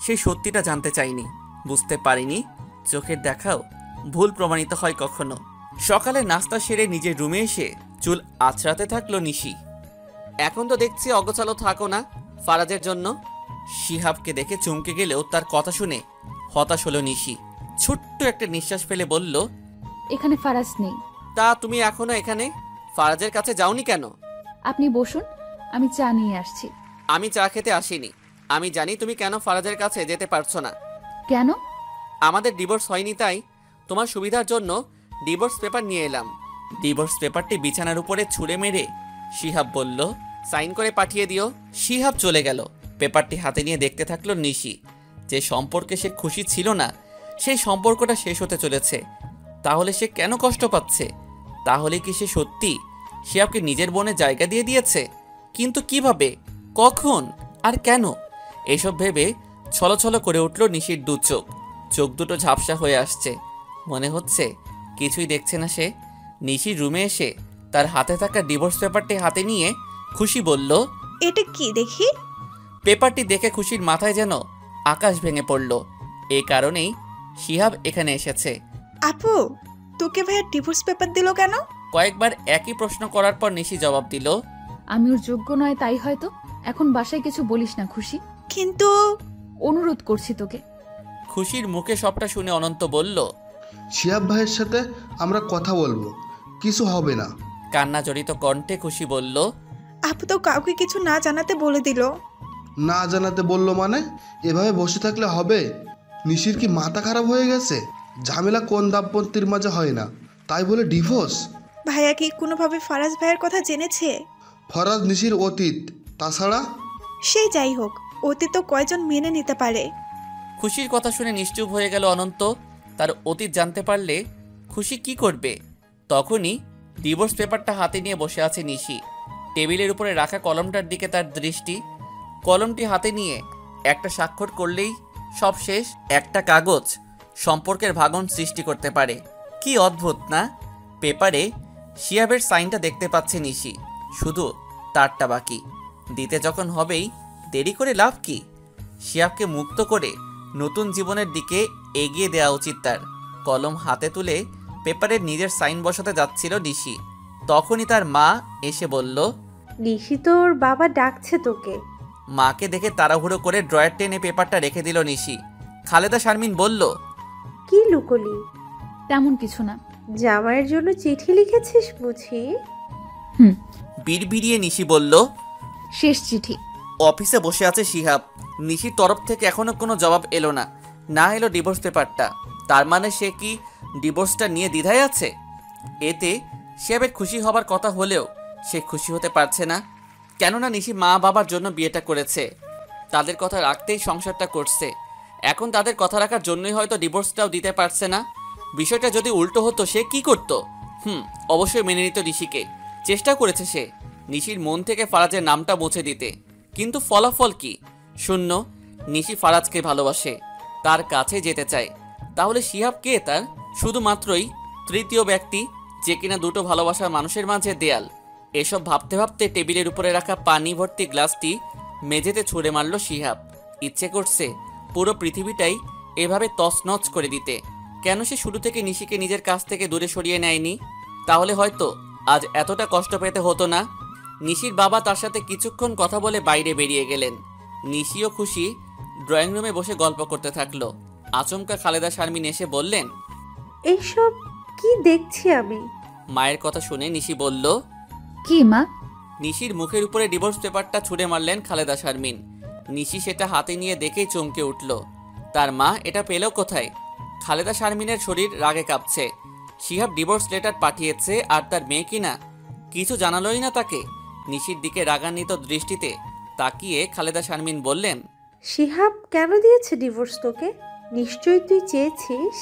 সেই সত্যিটা জানতে চায়নি, বুঝতে পারিনি চোখের দেখাও ভুল প্রমাণিত হয় কখনো। সকালে নাস্তা সেরে নিজের রুমে এসে চুল আঁচড়াতে থাকলো নিশি। এখন তো দেখছি অগোছালো থাকো না ফারাজের জন্য। শিহাবকে দেখে চমকে গেলেও তার কথা শুনে হতাশ হলো নিশি। ছোট্ট একটা নিঃশ্বাস ফেলে বলল, এখানে ফারাজ নেই। তা তুমি এখনো এখানে? ফারাজের কাছে যাওনি কেন? আপনি বসুন, আমি চা নিয়ে আসছি। আমি চা খেতে আসিনি। আমি জানি তুমি কেন ফারাজের কাছে যেতে পারছো না। কেন? আমাদের ডিভোর্স হয়নি, তাই তোমার সুবিধার জন্য ডিভোর্স পেপার নিয়ে এলাম। ডিভোর্স পেপারটি বিছানার উপরে ছুঁড়ে মেরে শিহাব বলল, সাইন করে পাঠিয়ে দিও। শিহাব চলে গেল। পেপারটি হাতে নিয়ে দেখতে থাকলো নিশি। যে সম্পর্কে সে খুশি ছিল না, সেই সম্পর্কটা শেষ হতে চলেছে। তাহলে সে কেন কষ্ট পাচ্ছে? তাহলে কি সে সত্যি শিহাবকে নিজের বনে জায়গা দিয়ে দিয়েছে? কিন্তু কিভাবে, কখন আর কেন? এসব ভেবে ছলছল করে উঠল নিশির দু চোখ। চোখ দুটো ঝাপসা হয়ে আসছে। মনে হচ্ছে কিছুই দেখছে না সে। নিশির রুমে এসে তার হাতে থাকা ডিভোর্স পেপারটি হাতে নিয়ে খুশি বলল, এটা কি দেখি? পেপারটি দেখে খুশির মাথায় যেন আকাশ ভেঙে পড়ল। এই কারণেই শিহাব এখানে এসেছে। আপু, তোকে ভাইয়া ডিভোর্স পেপার দিল কেন? কয়েকবার একই প্রশ্ন করার পর নিশি জবাব দিল, আমি ওর যোগ্য নয় তাই হয়তো। এখন বাসায় কিছু বলিস না খুশি। কিন্তু অনুরোধ করছি তোকে। খুশির মুখে সবটা শুনে অনন্ত বলল, শিহাব ভাইয়ের সাথে আমরা কথা বলবো, কিছু হবে না। কান্না জড়িত কণ্ঠে খুশি বলল, আপু তো কাউকে কিছু না জানাতে বলে দিল। না জানাতে বললো মানে? এভাবে বসে থাকলে হবে? নিশির কি মাথা খারাপ হয়ে গেছে? ঝামেলা কোন দাম্পত্যের মাঝে হয় না, তাই বলে ডিভোর্স? ভাইয়া কি কোনোভাবে ফারাজ ভাইয়ের কথা জেনেছে? ফরাজ নিশির অতীত, তাছাড়া সে যাই হোক, অতীত তো কয়জন মেনে নিতে পারে। খুশির কথা শুনে নিশ্চুপ হয়ে গেল অনন্ত। তার অতীত জানতে পারলে খুশি কি করবে? তখনই ডিভোর্স পেপারটা হাতে নিয়ে বসে আছে নিশি। টেবিলের উপরে রাখা কলমটার দিকে তার দৃষ্টি। কলমটি হাতে নিয়ে একটা স্বাক্ষর করলেই সব শেষ। একটা কাগজ সম্পর্কের ভাঙন সৃষ্টি করতে পারে। কি অদ্ভুত না? পেপারে শিহাবের সাইনটা দেখতে পাচ্ছে নিশি, শুধু তারটা বাকি। দিতে যখন হবেই দেরি করে লাভ কি? শিহাবকে মুক্ত করে নতুন জীবনের দিকে এগিয়ে দেওয়া উচিত তার। কলম হাতে তুলে পেপারে নিজের সাইন বসাতে যাচ্ছিল নিশি। তখনই তার মা এসে বলল, নিশি, তোর বাবা ডাকছে তোকে। মাকে দেখে তাড়াহুড়ো করে ড্রয়ার টেনে পেপারটা রেখে দিল নিশি। খালেদা শারমিন বলল, কি লুকোলি? তেমন কিছু না। জামাইয়ের জন্য চিঠি লিখেছিস বুঝি? বিড়বিড়িয়ে নিশি বলল, শেষ চিঠি। অফিসে বসে আছে শিহাব। নিশির তরফ থেকে এখনো কোনো জবাব এলো না। না এলো ডিভোর্স পেপারটা। তার মানে সে কি ডিভোর্সটা নিয়ে দ্বিধায় আছে? এতে শিহাবের খুশি হবার কথা হলেও সে খুশি হতে পারছে না। কেননা নিশি মা বাবার জন্য বিয়েটা করেছে, তাদের কথা রাখতেই সংসারটা করছে। এখন তাদের কথা রাখার জন্যই হয়তো ডিভোর্সটাও দিতে পারছে না। বিষয়টা যদি উল্টো হতো সে কি করতো? অবশ্যই মেনে নিত নিশিকে। চেষ্টা করেছে সে নিশির মন থেকে ফারাজের নামটা মুছে দিতে, কিন্তু ফলাফল কি? শূন্য। নিশি ফারাজকে ভালোবাসে, তার কাছে যেতে চায়। তাহলে শিহাব কে তার? শুধুমাত্রই তৃতীয় ব্যক্তি, যে কিনা দুটো ভালোবাসার মানুষের মাঝে দেয়াল। এসব ভাবতে ভাবতে টেবিলের উপরে রাখা পানি ভর্তি গ্লাসটি মেঝেতে ছুঁড়ে মারল শিহাব। ইচ্ছে করছে পুরো পৃথিবীটাই এভাবে তছনছ করে দিতে। কেন সে শুরু থেকে নিশিকে নিজের কাছ থেকে দূরে সরিয়ে নেয়নি? তাহলে হয়তো আজ এতটা কষ্ট পেতে হতো না। নিশির বাবা তার সাথে কিছুক্ষণ কথা বলে বাইরে বেরিয়ে গেলেন। নিশিও খুশি ড্রয়িং রুমে বসে গল্প করতে থাকলো। আচমকা খালেদা শারমিন এসে বললেন, এইসব কি দেখছি আমি? মায়ের কথা শুনে নিশি বলল, কি মা? নিশির মুখের উপরে ডিভোর্স পেপারটা ছুঁড়ে মারলেন খালেদা শারমিন। নিশি সেটা হাতে নিয়ে দেখেই চমকে উঠল। তার মা এটা পেল কোথায়? খালেদা শারমিনের শরীর রাগে কাঁপছে। শিহাব ডিভোর্স লেটার পাঠিয়েছে আর তার মেয়ে কিনা কিছু জানালোই না তাকে। নিশির দিকে রাগান্বিত দৃষ্টিতে তাকিয়ে খালেদা শারমিন বললেন, শিহাব কেন দিয়েছে ডিভোর্স তোকে? নিশ্চয়ই তুই চেয়েছিস।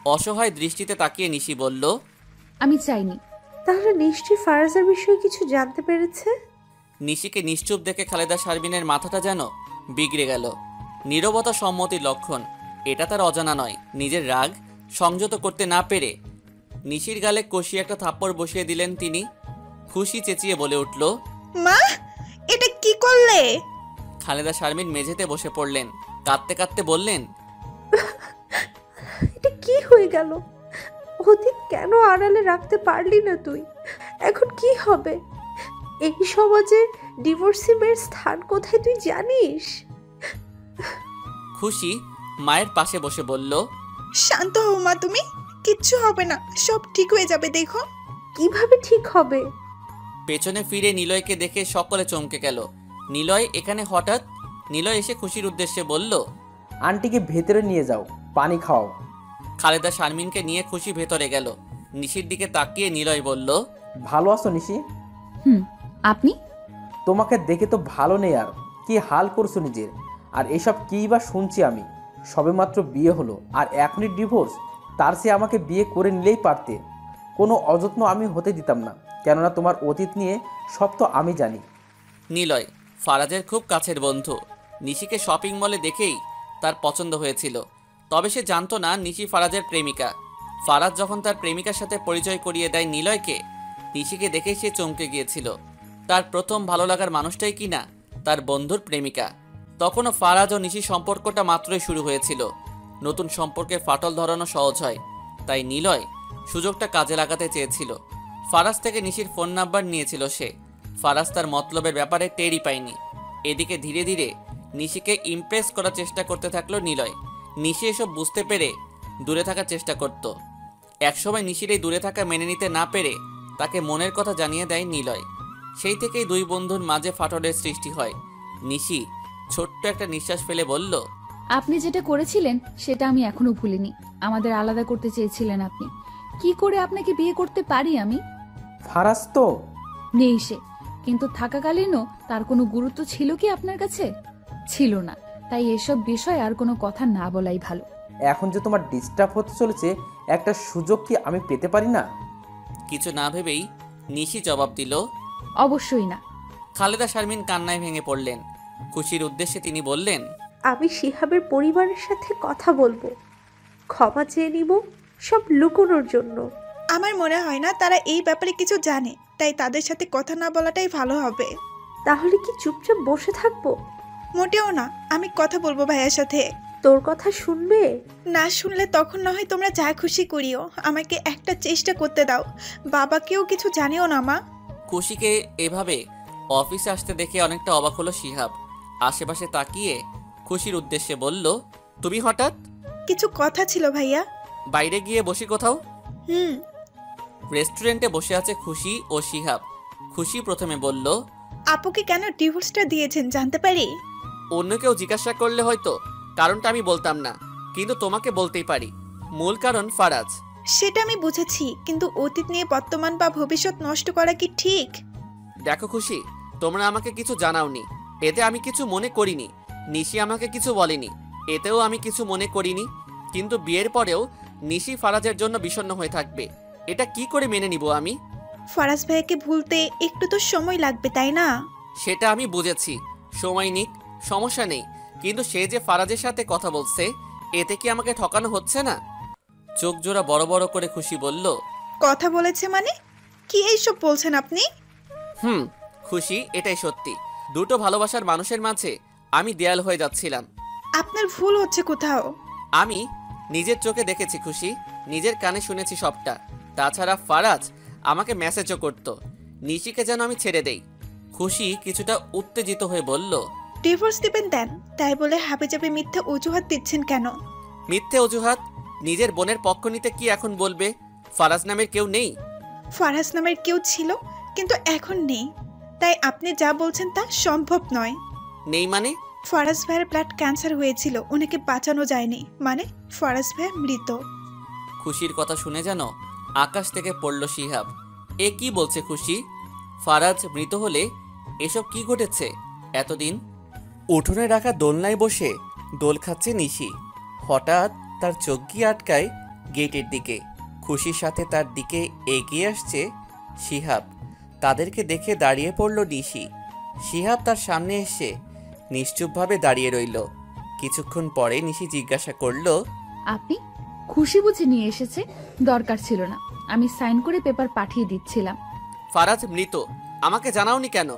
অসহায় দৃষ্টিতে তাকিয়ে নিশি বলল, আমি চাইনি। তাহলে নিশ্চয়ই ফারাজের বিষয়ে কিছু জানতে পেরেছে। নিশিকে নিশ্চুপ দেখে খালেদা শারমিনের মাথাটা যেন বিগড়ে গেল। নীরবতা সম্মতির লক্ষণ, এটা তার অজানা নয়। নিজের রাগ সংযত করতে না পেরে নিশির গালে কষিয়ে একটা থাপ্পড় বসিয়ে দিলেন তিনি। খুশি চেঁচিয়ে বলে উঠল, মা, এটা কি করলে? খালেদা শারমিন মেঝেতে বসে পড়লেন, কাঁদতে কাঁদতে বললেন, এটা কি হয়ে গেল? অতীত কেন আড়ালে রাখতে পারলি না তুই? এখন কি হবে? এই সমাজে ডিভোর্সি মেয়ের স্থান কোথায় তুই জানিস? খুশি মায়ের পাশে বসে বলল, শান্ত হও মা, তুমি কিচ্ছু হবে না, সব ঠিক হয়ে যাবে, দেখো। কিভাবে ঠিক হবে? পেছনে ফিরে নিলয়কে দেখে সকলে চমকে গেল। নিলয় এখানে হঠাৎ? নিলয় এসে খুশির উদ্দেশ্যে বলল, আন্টিকে ভেতরে নিয়ে যাও, পানি খাওয়াও। খালেদা শারমিনকে নিয়ে খুশি ভেতরে গেল। নিশির দিকে তাকিয়ে নিলয় বলল, ভালো আছো নিশি? আপনি? তোমাকে দেখে তো ভালো নেই, আর কি হাল করছো নিজের। আর এসব কী বা শুনছি আমি? সবেমাত্র বিয়ে হলো আর এখনই ডিভোর্স? তার সে আমাকে বিয়ে করে নিলেই পারতে। কোনো অযত্ন আমি হতে দিতাম না, কেননা তোমার অতীত নিয়ে সব তো আমি জানি। নিলয় ফারাজের খুব কাছের বন্ধু। নিশিকে শপিং মলে দেখেই তার পছন্দ হয়েছিল, তবে সে জানতো না নিশি ফারাজের প্রেমিকা। ফারাজ যখন তার প্রেমিকার সাথে পরিচয় করিয়ে দেয় নিলয়কে, নিশিকে দেখেই সে চমকে গিয়েছিল। তার প্রথম ভালো লাগার মানুষটাই কিনা তার বন্ধুর প্রেমিকা। তখনও ফারাজ ও নিশি সম্পর্কটা মাত্রই শুরু হয়েছিল। নতুন সম্পর্কে ফাটল ধরানো সহজ হয়, তাই নিলয় সুযোগটা কাজে লাগাতে চেয়েছিল। ফারাজ থেকে নিশির ফোন নাম্বার নিয়েছিল সে। ফারাজ তার মতলবের ব্যাপারে টেরই পায়নি। এদিকে ধীরে ধীরে নিশিকে ইমপ্রেস করার চেষ্টা করতে থাকলো নিলয়। নিশি এসব বুঝতে পেরে দূরে থাকার চেষ্টা করত। একসময় নিশির এই দূরে থাকা মেনে নিতে না পেরে তাকে মনের কথা জানিয়ে দেয় নিলয়। সেই থেকেই দুই বন্ধুর মাঝে ফাটলের সৃষ্টি হয়। নিশি ছোট্ট একটা নিঃশ্বাস ফেলে বলল, আপনি যেটা করেছিলেন সেটা আমি এখনো ভুলিনি। আমাদের আলাদা করতে চেয়েছিলেন আপনি, কি করে আপনাকে বিয়ে করতে পারি আমি? ফারাজ তো নেই সে, কিন্তু থাকাকালীনও তার কোনো গুরুত্ব ছিল কি আপনার কাছে? ছিল না, তাই এসব বিষয় আর কোনো কথা না বলাই ভালো। এখন যে তোমার ডিস্টার্ব হতে চলেছে, একটা সুযোগ কি আমি পেতে পারি না? কিছু না ভেবেই নিশি জবাব দিল, অবশ্যই না। খালেদা শারমিন কান্নায় ভেঙে পড়লেন। খুশির উদ্দেশ্যে তিনি বললেন, আমি শিহাবের পরিবারের সাথে কথা বলবো, ক্ষমা চেয়ে নিব সব লুকোনোর জন্য। আমার মনে হয় না তারা এই ব্যাপারে কিছু জানে, তাই তাদের সাথে কথা না বলাটাই ভালো হবে। তাহলে কি চুপচাপ বসে থাকবো? মোটেও না, আমি কথা বলবো ভাইয়ার সাথে। তোর কথা শুনবে? না শুনলে তখন না হয় তোমরা যা খুশি করিও, আমাকে একটা চেষ্টা করতে দাও। বাবাকেও কিছু জানিও না মা। খুশিকে এভাবে অফিসে আসতে দেখে অনেকটা অবাক হলো শিহাব। আশেপাশে তাকিয়ে খুশির উদ্দেশ্যে বলল, তুমি হঠাৎ? কিছু কথা ছিল ভাইয়া। বাইরে গিয়ে বসি কোথাও? হুম। রেস্টুরেন্টে বসে আছে খুশি ও শিহাব। খুশি প্রথমে বলল, আপুকে কেন ডিভোর্সটা দিয়েছেন জানতে পারি? অন্য কেউ জিজ্ঞাসা করলে হয়তো কারণটা আমি বলতাম না, কিন্তু তোমাকে বলতেই পারি। মূল কারণ ফারাজ। সেটা আমি বুঝেছি, কিন্তু অতীত নিয়ে বর্তমান বা ভবিষ্যৎ নষ্ট করা কি ঠিক? দেখো খুশি, তোমরা আমাকে কিছু জানাওনি, এতে আমি কিছু মনে করিনি। নিশি আমাকে কিছু বলেনি, এতেও আমি কিছু মনে করিনি। কিন্তু বিয়ের পরেও নিশি ফারাজের জন্য বিষণ্ণ হয়ে থাকবে, এটা কি করে মেনে নিব আমি? ফারাজ ভাইয়াকে ভুলতে একটু তো সময় লাগবে, তাই না? সেটা আমি বুঝেছি, সময় নিক, সমস্যা নেই। কিন্তু সে যে ফারাজের সাথে কথা বলছে, এতে কি আমাকে ঠকানো হচ্ছে না? চোখ জোড়া বড় বড় করে খুশি বলল, কথা বলেছে মানে? কি এইসব বলছেন আপনি? খুশি, এটাই সত্যি। দুটো ভালোবাসার মানুষের মাঝে আমি দেয়াল হয়ে যাচ্ছিলাম। আপনার ভুল হচ্ছে কোথাও। আমি নিজের চোখে দেখেছি খুশি, নিজের কানে শুনেছি সবটা। তাছাড়া ফারাজ আমাকে মেসেজও করতো নিশিকে যেন আমি ছেড়ে দেই। খুশি কিছুটা উত্তেজিত হয়ে বলল, ডিভোর্স দিবেন দেন, তাই বলে হাবিজাবি মিথ্যে অজুহাত দিচ্ছেন কেন? মিথ্যে অজুহাত? নিজের বোনের পক্ষ নিতে কি এখন বলবে ফারাজ নামের কেউ নেই? ফারাজ নামের কেউ ছিল, কিন্তু এখন নেই, তাই আপনি যা বলছেন তা সম্ভব নয়। নেই মানে? ফারাজ ভাইয়ের ব্লাড ক্যান্সার হয়েছিল, ওনাকে বাঁচানো যায়নি, মানে ফারাজ ভাই মৃত। খুশির কথা শুনে যেন আকাশ থেকে পড়ল শিহাব। এ কি বলছে খুশি? ফারাজ মৃত হলে এসব কি ঘটেছে এতদিন? উঠোনে রাখা দোলনায় বসে দোল খাচ্ছে নিশি। হঠাৎ তার চোখ গিয়ে আটকায় গেটের দিকে। খুশির সাথে তার দিকে এগিয়ে আসছে শিহাব। তাদেরকে দেখে দাঁড়িয়ে পড়ল নিশি। শিহাব তার সামনে এসে নিশ্চুপভাবে দাঁড়িয়ে রইল। কিছুক্ষণ পরে নিশি জিজ্ঞাসা করলো, আপনি খুশি বুঝে নিয়ে এসেছে? দরকার ছিল না, আমি সাইন করে পেপার পাঠিয়ে দিচ্ছিলাম। ফারাজ মৃত, আমাকে জানাওনি কেন?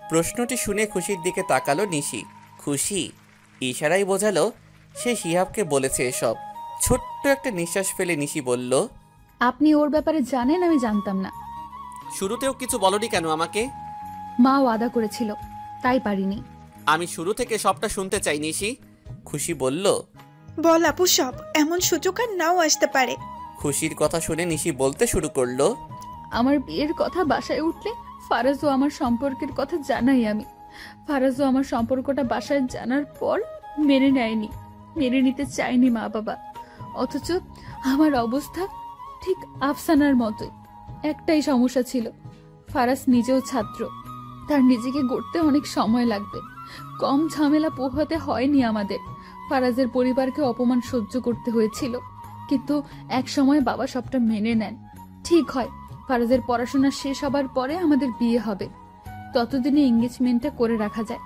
প্রশ্নটি শুনে খুশির দিকে তাকালো নিশি। খুশি ইশারাই বোঝালো সে শিহাবকে বলেছে এসব। ছোট্ট একটা নিঃশ্বাস ফেলে নিশি বলল, আপনি ওর ব্যাপারে জানেন, আমি জানতাম না। শুরুতেও কিছু বলনি কেন আমাকে? মা ওয়াদা করেছিল, তাই পারিনি। আমি শুরু থেকে সবটা শুনতে চাই নিশি। খুশি বলল, বল আপু সব, এমন সুযোগ আর নাও আসতে পারে। খুশির কথা শুনে নিশি বলতে শুরু করলো, আমার বিয়ের কথা বাসায় উঠলে ফারাজও আমার সম্পর্কের কথা জানাই আমি। ফারাজও আমার সম্পর্কটা বাসায় জানার পর মেনে নেয়নি, মেনে নিতে চায়নি মা বাবা। অথচ আমার অবস্থা ঠিক আফসানার মতোই। একটাই সমস্যা ছিল, ফারাজ নিজেও ছাত্র, তার নিজেকে গড়তে অনেক সময় লাগবে। কম ঝামেলা পোহাতে হয়নি আমাদের। ফারাজের পরিবারকে অপমান সহ্য করতে হয়েছিল, কিন্তু এক সময় বাবা সবটা মেনে নেন। ঠিক হয়, ফারাজের পড়াশোনা শেষ হবার পরে আমাদের বিয়ে হবে, ততদিনে এঙ্গেজমেন্টটা করে রাখা যায়।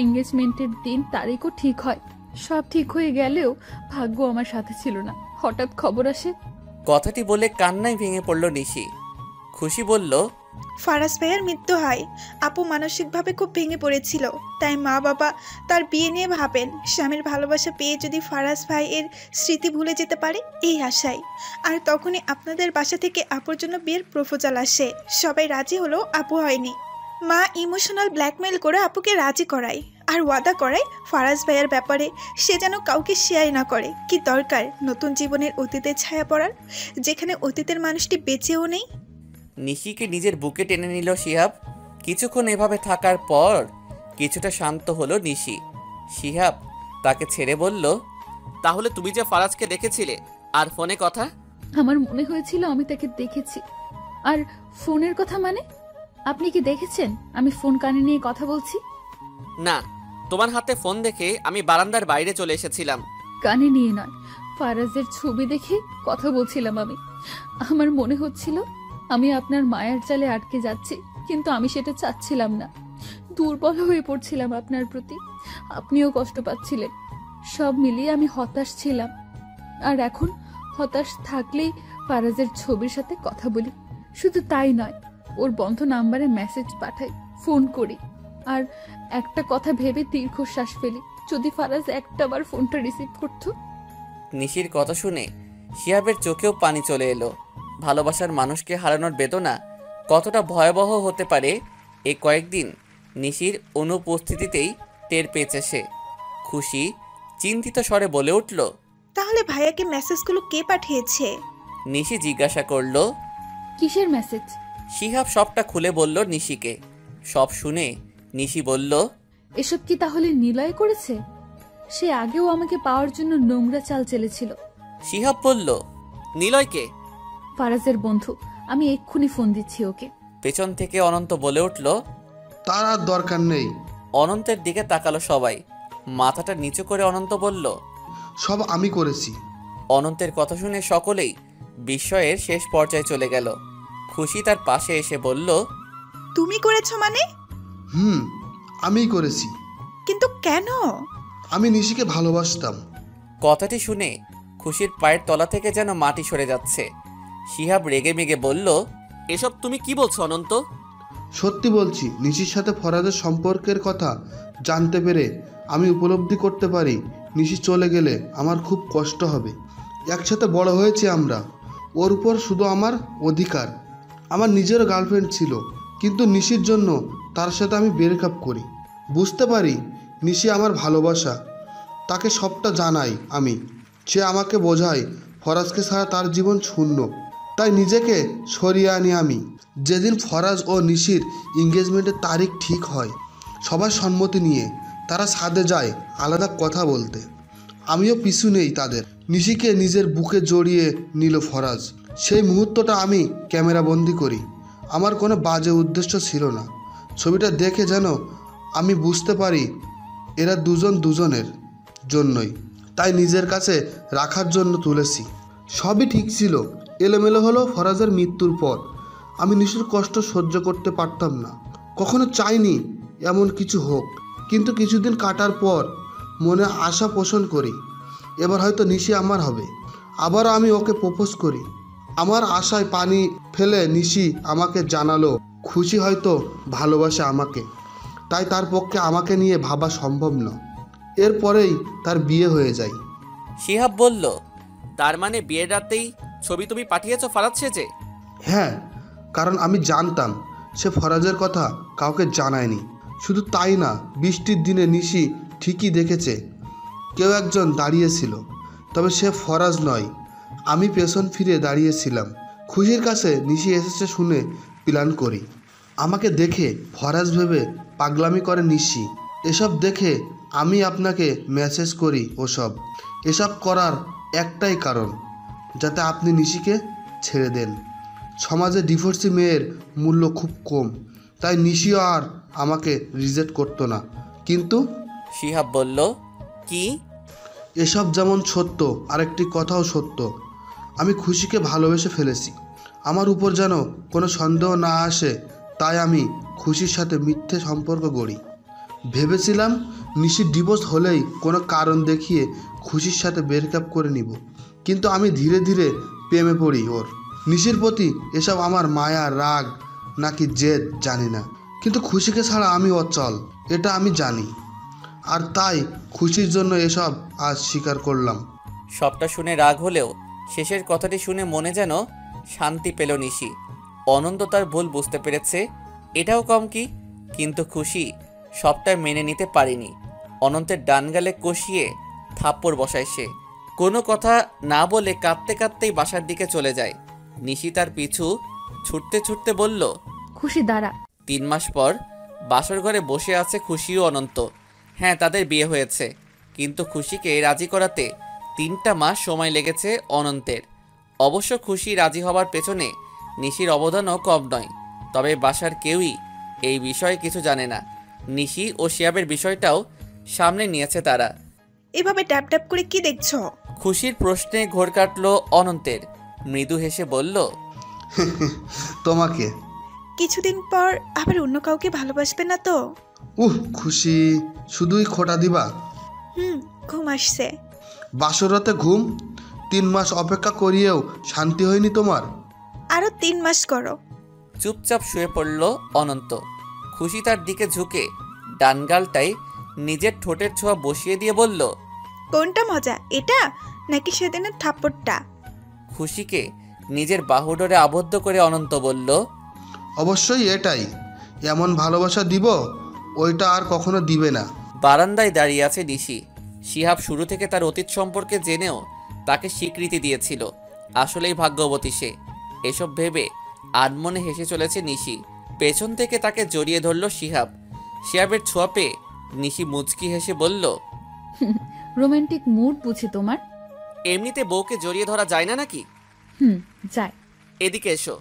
এঙ্গেজমেন্টের দিন তারিখও ঠিক হয়। সব ঠিক হয়ে গেলেও ভাগ্য আমার সাথে ছিল না। হঠাৎ খবর আসে। কথাটি বলে কান্নায় ভেঙে পড়ল নিশি। খুশি বলল, ফারাজ ভাইয়ের মৃত্যু হয়। আপু মানসিকভাবে খুব ভেঙে পড়েছিল, তাই মা বাবা তার বিয়ে নিয়ে ভাবেন স্বামীর ভালোবাসা পেয়ে যদি ফারাজ ভাই এর স্মৃতি ভুলে যেতে পারে, এই আশায়। আর তখনই আপনাদের বাসা থেকে আপুর জন্য বিয়ের প্রপোজাল আসে। সবাই রাজি হলো, আপু হয়নি। মা ইমোশনাল ব্ল্যাকমেল করে আপুকে রাজি করায় আর ওয়াদা করায় ফারাজ ভাইয়ের ব্যাপারে সে যেন কাউকে শেয়ার না করে। কি দরকার নতুন জীবনের অতীতের ছায়া পড়ার, যেখানে অতীতের মানুষটি বেঁচেও নেই। নিশিকে নিজের বুকে টেনে নিল শিহাব। কিছুক্ষণ এভাবে থাকার পর কিছুটা শান্ত হলো নিশি। শিহাব তাকে ছেড়ে বলল, তাহলে তুমি যে ফারাজকে দেখেছিলে আর ফোনে কথা? আমার মনে হয়েছিল আমি তাকে দেখেছি। আর ফোনের কথা মানে? আপনি কি দেখেছেন আমি ফোন কানে নিয়ে কথা বলছি? না, তোমার হাতে ফোন দেখে আমি বারান্দার বাইরে চলে এসেছিলাম। কানে নিয়ে নয়, ফারাজের ছবি দেখে কথা বলছিলাম আমি। আমার মনে হচ্ছিল আমি আপনার মায়ার জালে আটকে যাচ্ছি, কিন্তু আমি সেটা চাচ্ছিলাম না। দুর্বল হয়ে পড়ছিলাম আপনার প্রতি, আপনিও কষ্ট পাচ্ছিলেন। সব মিলিয়ে আমি হতাশ ছিলাম। আর এখন হতাশ থাকলেই ফারাজের ছবির সাথে কথা বলি। শুধু তাই নয়, ওর বন্ধ নাম্বারে মেসেজ পাঠাই, ফোন করি। আর একটা কথা ভেবে দীর্ঘশ্বাস ফেলি, যদি ফারাজ একটাবার ফোনটা রিসিভ করতো। নিশির কথা শুনে শিহাবের চোখেও পানি চলে এলো। ভালোবাসার মানুষকে হারানোর বেদনা কতটা ভয়াবহ হতে পারে এই কয়েকদিন নিশির অনুপস্থিতিতেই টের পেয়েছে সে। খুশি চিন্তিত স্বরে বলে উঠল, তাহলে ভাইয়াকে মেসেজগুলো কে পাঠিয়েছে? নিশি জিজ্ঞাসা করলো, কিসের মেসেজ? শিহাব সবটা খুলে বলল নিশিকে। সব শুনে নিশি বলল, এসব কি তাহলে নিলয় করেছে? সে আগেও আমাকে পাওয়ার জন্য নোংরা চাল চেলেছিল। শিহাব বলল, নিলয়কে? ফারাজের বন্ধু, আমি এক্ষুনি ফোন দিচ্ছি ওকে। পেছন থেকে অনন্ত বলে উঠল, তার আর দরকার নেই। অনন্তের দিকে তাকালো সবাই। মাথাটা নিচু করে অনন্ত বলল, সব আমি করেছি। অনন্তের কথা শুনে সকলেই বিস্ময়ের শেষ পর্যায়ে চলে গেল। খুশি তার পাশে এসে বলল, তুমি করেছো মানে? আমিই করেছি। কিন্তু কেন? আমি নিশিকে ভালোবাসতাম। কথাটি শুনে খুশির পায়ের তলা থেকে যেন মাটি সরে যাচ্ছে। শিহাব রেগে মেগে বলল, এসব তুমি কি বলছো অনন্ত? সত্যি বলছি, নিশির সাথে ফরাজের সম্পর্কের কথা জানতে পেরে আমি উপলব্ধি করতে পারি নিশি চলে গেলে আমার খুব কষ্ট হবে। একসাথে বড় হয়েছি আমরা, ওর উপর শুধু আমার অধিকার। আমার নিজেরও গার্লফ্রেন্ড ছিল, কিন্তু নিশির জন্য তার সাথে আমি ব্রেকআপ করি। বুঝতে পারি নিশি আমার ভালোবাসা, তাকে সবটা জানাই আমি। সে আমাকে বোঝায় ফরাজকে ছাড়া তার জীবন শূন্য, তাই নিজেকে সরিয়ে আনি আমি। যেদিন ফরাজ ও নিশির এঙ্গেজমেন্টের তারিখ ঠিক হয়, সবার সম্মতি নিয়ে তারা ছাদে যায় আলাদা কথা বলতে। আমিও পিছু নেই তাদের। নিশিকে নিজের বুকে জড়িয়ে নিল ফরাজ। সেই মুহূর্তটা আমি ক্যামেরাবন্দি করি। আমার কোনো বাজে উদ্দেশ্য ছিল না। ছবিটা দেখে যেন আমি বুঝতে পারি এরা দুজন দুজনের জন্যই, তাই নিজের কাছে রাখার জন্য তুলেছি। সবই ঠিক ছিল, এলোমেলো হলো ফরাজের মৃত্যুর পর। আমি নিশির কষ্ট সহ্য করতে পারতাম না। কখনো চাইনি এমন কিছু হোক, কিন্তু কিছুদিন কাটার পর মনে আশা পোষণ করি এবার হয়তো নিশি আমার হবে। আবারও আমি ওকে প্রপোজ করি। আমার আশায় পানি ফেলে নিশি আমাকে জানালো খুশি হয়তো ভালোবাসে আমাকে, তাই তার পক্ষে আমাকে নিয়ে ভাবা সম্ভব নয়। এরপরেই তার বিয়ে হয়ে যায়। শিহাব বলল, তার মানে বিয়ের রাতেই ছবি তুমি পাঠিয়েছো ফারাজ সেজে? হ্যাঁ, কারণ আমি জানতাম সে ফরাজের কথা কাউকে জানায়নি। শুধু তাই না, বৃষ্টির দিনে নিশি ঠিকই দেখেছে কেউ একজন দাঁড়িয়েছিল, তবে সে ফরাজ নয়। আমি পেছন ফিরে দাঁড়িয়েছিলাম। খুশির কাছে নিশি এসেছে শুনে প্ল্যান করি। আমাকে দেখে ফরাজ ভেবে পাগলামি করে নিশি। এসব দেখে আমি আপনাকে মেসেজ করি। এসব করার একটাই কারণ, যাতে আপনি নিশিকে ছেড়ে দেন। সমাজে ডিভোর্সি মেয়ের মূল্য খুব কম, তাই নিশিও আর আমাকে রিজেক্ট করতো না। কিন্তু শিহাব বলল, কি? এসব যেমন সত্য, আরেকটি কথাও সত্য। আমি খুশিকে ভালোবেসে ফেলেছি। আমার উপর যেন কোনো সন্দেহ না আসে, তাই আমি খুশির সাথে মিথ্যে সম্পর্ক গড়ি। ভেবেছিলাম নিশির ডিভোর্স হলেই কোনো কারণ দেখিয়ে খুশির সাথে ব্রেকআপ করে নিব, কিন্তু আমি ধীরে ধীরে প্রেমে পড়ি ওর। নিশির প্রতি এসব আমার মায়া, রাগ নাকি জেদ জানি না, কিন্তু খুশিকে ছাড়া আমি অচল, এটা আমি জানি। আর তাই খুশির জন্য এসব আজ স্বীকার করলাম। সবটা শুনে রাগ হলেও শেষের কথাটি শুনে মনে যেন শান্তি পেল নিশি। অনন্ত তার ভুল বুঝতে পেরেছে, এটাও কম কি? কিন্তু খুশি সবটা মেনে নিতে পারেনি। অনন্তের ডান গালে কষিয়ে থাপ্পড় বসায় সে। কোনো কথা না বলে কাঁদতে কাঁদতেই বাসার দিকে চলে যায়। নিশি তার পিছু ছুটতে ছুটতে বলল, খুশি দাঁড়া। 3 মাস পর বাসর ঘরে বসে আছে খুশি ও অনন্ত। হ্যাঁ, তাদের বিয়ে হয়েছে, কিন্তু খুশিকে রাজি করাতে 3টা মাস সময় লেগেছে অনন্তের। অবশ্য খুশি রাজি হবার পেছনে নিশির অবদানও কম নয়। তবে বাসার কেউই এই বিষয়ে কিছু জানে না। নিশি ও শিয়াবের বিষয়টাও সামনে নিয়েছে তারা। এভাবে ট্যাপ ট্যাপ করে কি দেখছো? খুশির প্রশ্নে ঘোর কাটল অনন্তের। মৃদু হেসে বলল, তোমাকে। কিছুদিন পর আবার অন্য কাউকে ভালোবাসবে না তো? খুশি, শুধুই খোটা দিবা? ঘুম আসছে। বাসরাতে ঘুম? 3 মাস অপেক্ষা করিয়েও শান্তি হয়নি তোমার? আরো 3 মাস করো। চুপচাপ শুয়ে পড়ল অনন্ত। খুশি তার দিকে ঝুঁকে ডান গালটাই নিজের ঠোঁটের ছোঁয়া বসিয়ে দিয়ে বলল, কোনটা মজা, এটা নাকি সেদিনের থাপ্পড়টা? খুশিকে নিজের বাহুডোরে আবদ্ধ করে অনন্ত বলল, অবশ্যই এটাই। এমন ভালোবাসা দিব ওইটা আর কখনো দিবে না। বারান্দায় দাঁড়িয়ে আছে নিশি। শিহাব শুরু থেকে তার অতীত সম্পর্কে জেনেও তাকে স্বীকৃতি দিয়েছিল। আসলেই ভাগ্যবতী সে। এসব ভেবে আনমনে হেসে চলেছে নিশি। পেছন থেকে তাকে জড়িয়ে ধরল শিহাব। শিহাবের ছোঁয়া পেয়ে নিশি মুচকি হেসে বলল, রোমান্টিক মুড বুঝি তোমার? এমনিতে বউকে জড়িয়ে ধরা যায় না নাকি? যায়। এদিকে এসো।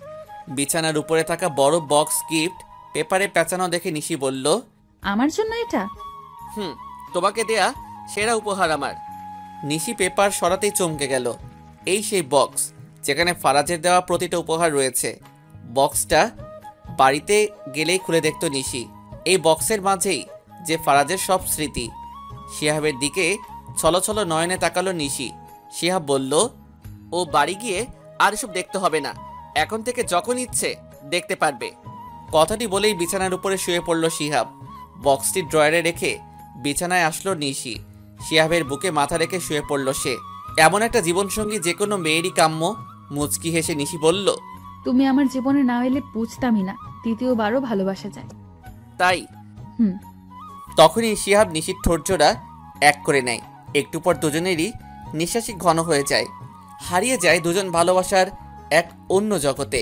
বিছানার উপরে থাকা বড় বক্স গিফট পেপারে পেঁচানো দেখে নিশি বলল, আমার জন্য এটা? তোমাকে দেয়া সেরা উপহার আমার। নিশি পেপার সরাতেই চমকে গেল। এই সেই বক্স যেখানে ফারাজের দেওয়া প্রতিটা উপহার রয়েছে। বক্সটা বাড়িতে গেলেই খুলে দেখত নিশি। এই বক্সের মাঝেই যে ফারাজের সব স্মৃতি। শিহাবের দিকে ছলছল নয়নে তাকালো নিশি। শিহাব বলল, ও বাড়ি গিয়ে আর এসব দেখতে হবে না, এখন থেকে যখন ইচ্ছে দেখতে পারবে। কথাটি বলেই বিছানার উপরে শুয়ে পড়ল শিহাব। বক্সটি ড্রয়ারে রেখে বিছানায় আসলো নিশি। শিহাবের বুকে মাথা রেখে শুয়ে পড়ল সে। এমন একটা জীবনসঙ্গী যে কোনো মেয়েরই কাম্য। মুচকি হেসে নিশি বলল, তুমি আমার জীবনে না এলে বুঝতামই না দ্বিতীয়বারও ভালোবাসা যায়। তাই? তখনই শিহাব নিশির ঠোঁটজোড়া এক করে নেয়। একটু পর দুজনেরই নিঃশ্বাসই ঘন হয়ে যায়। হারিয়ে যায় দুজন ভালোবাসার এক অন্য জগতে।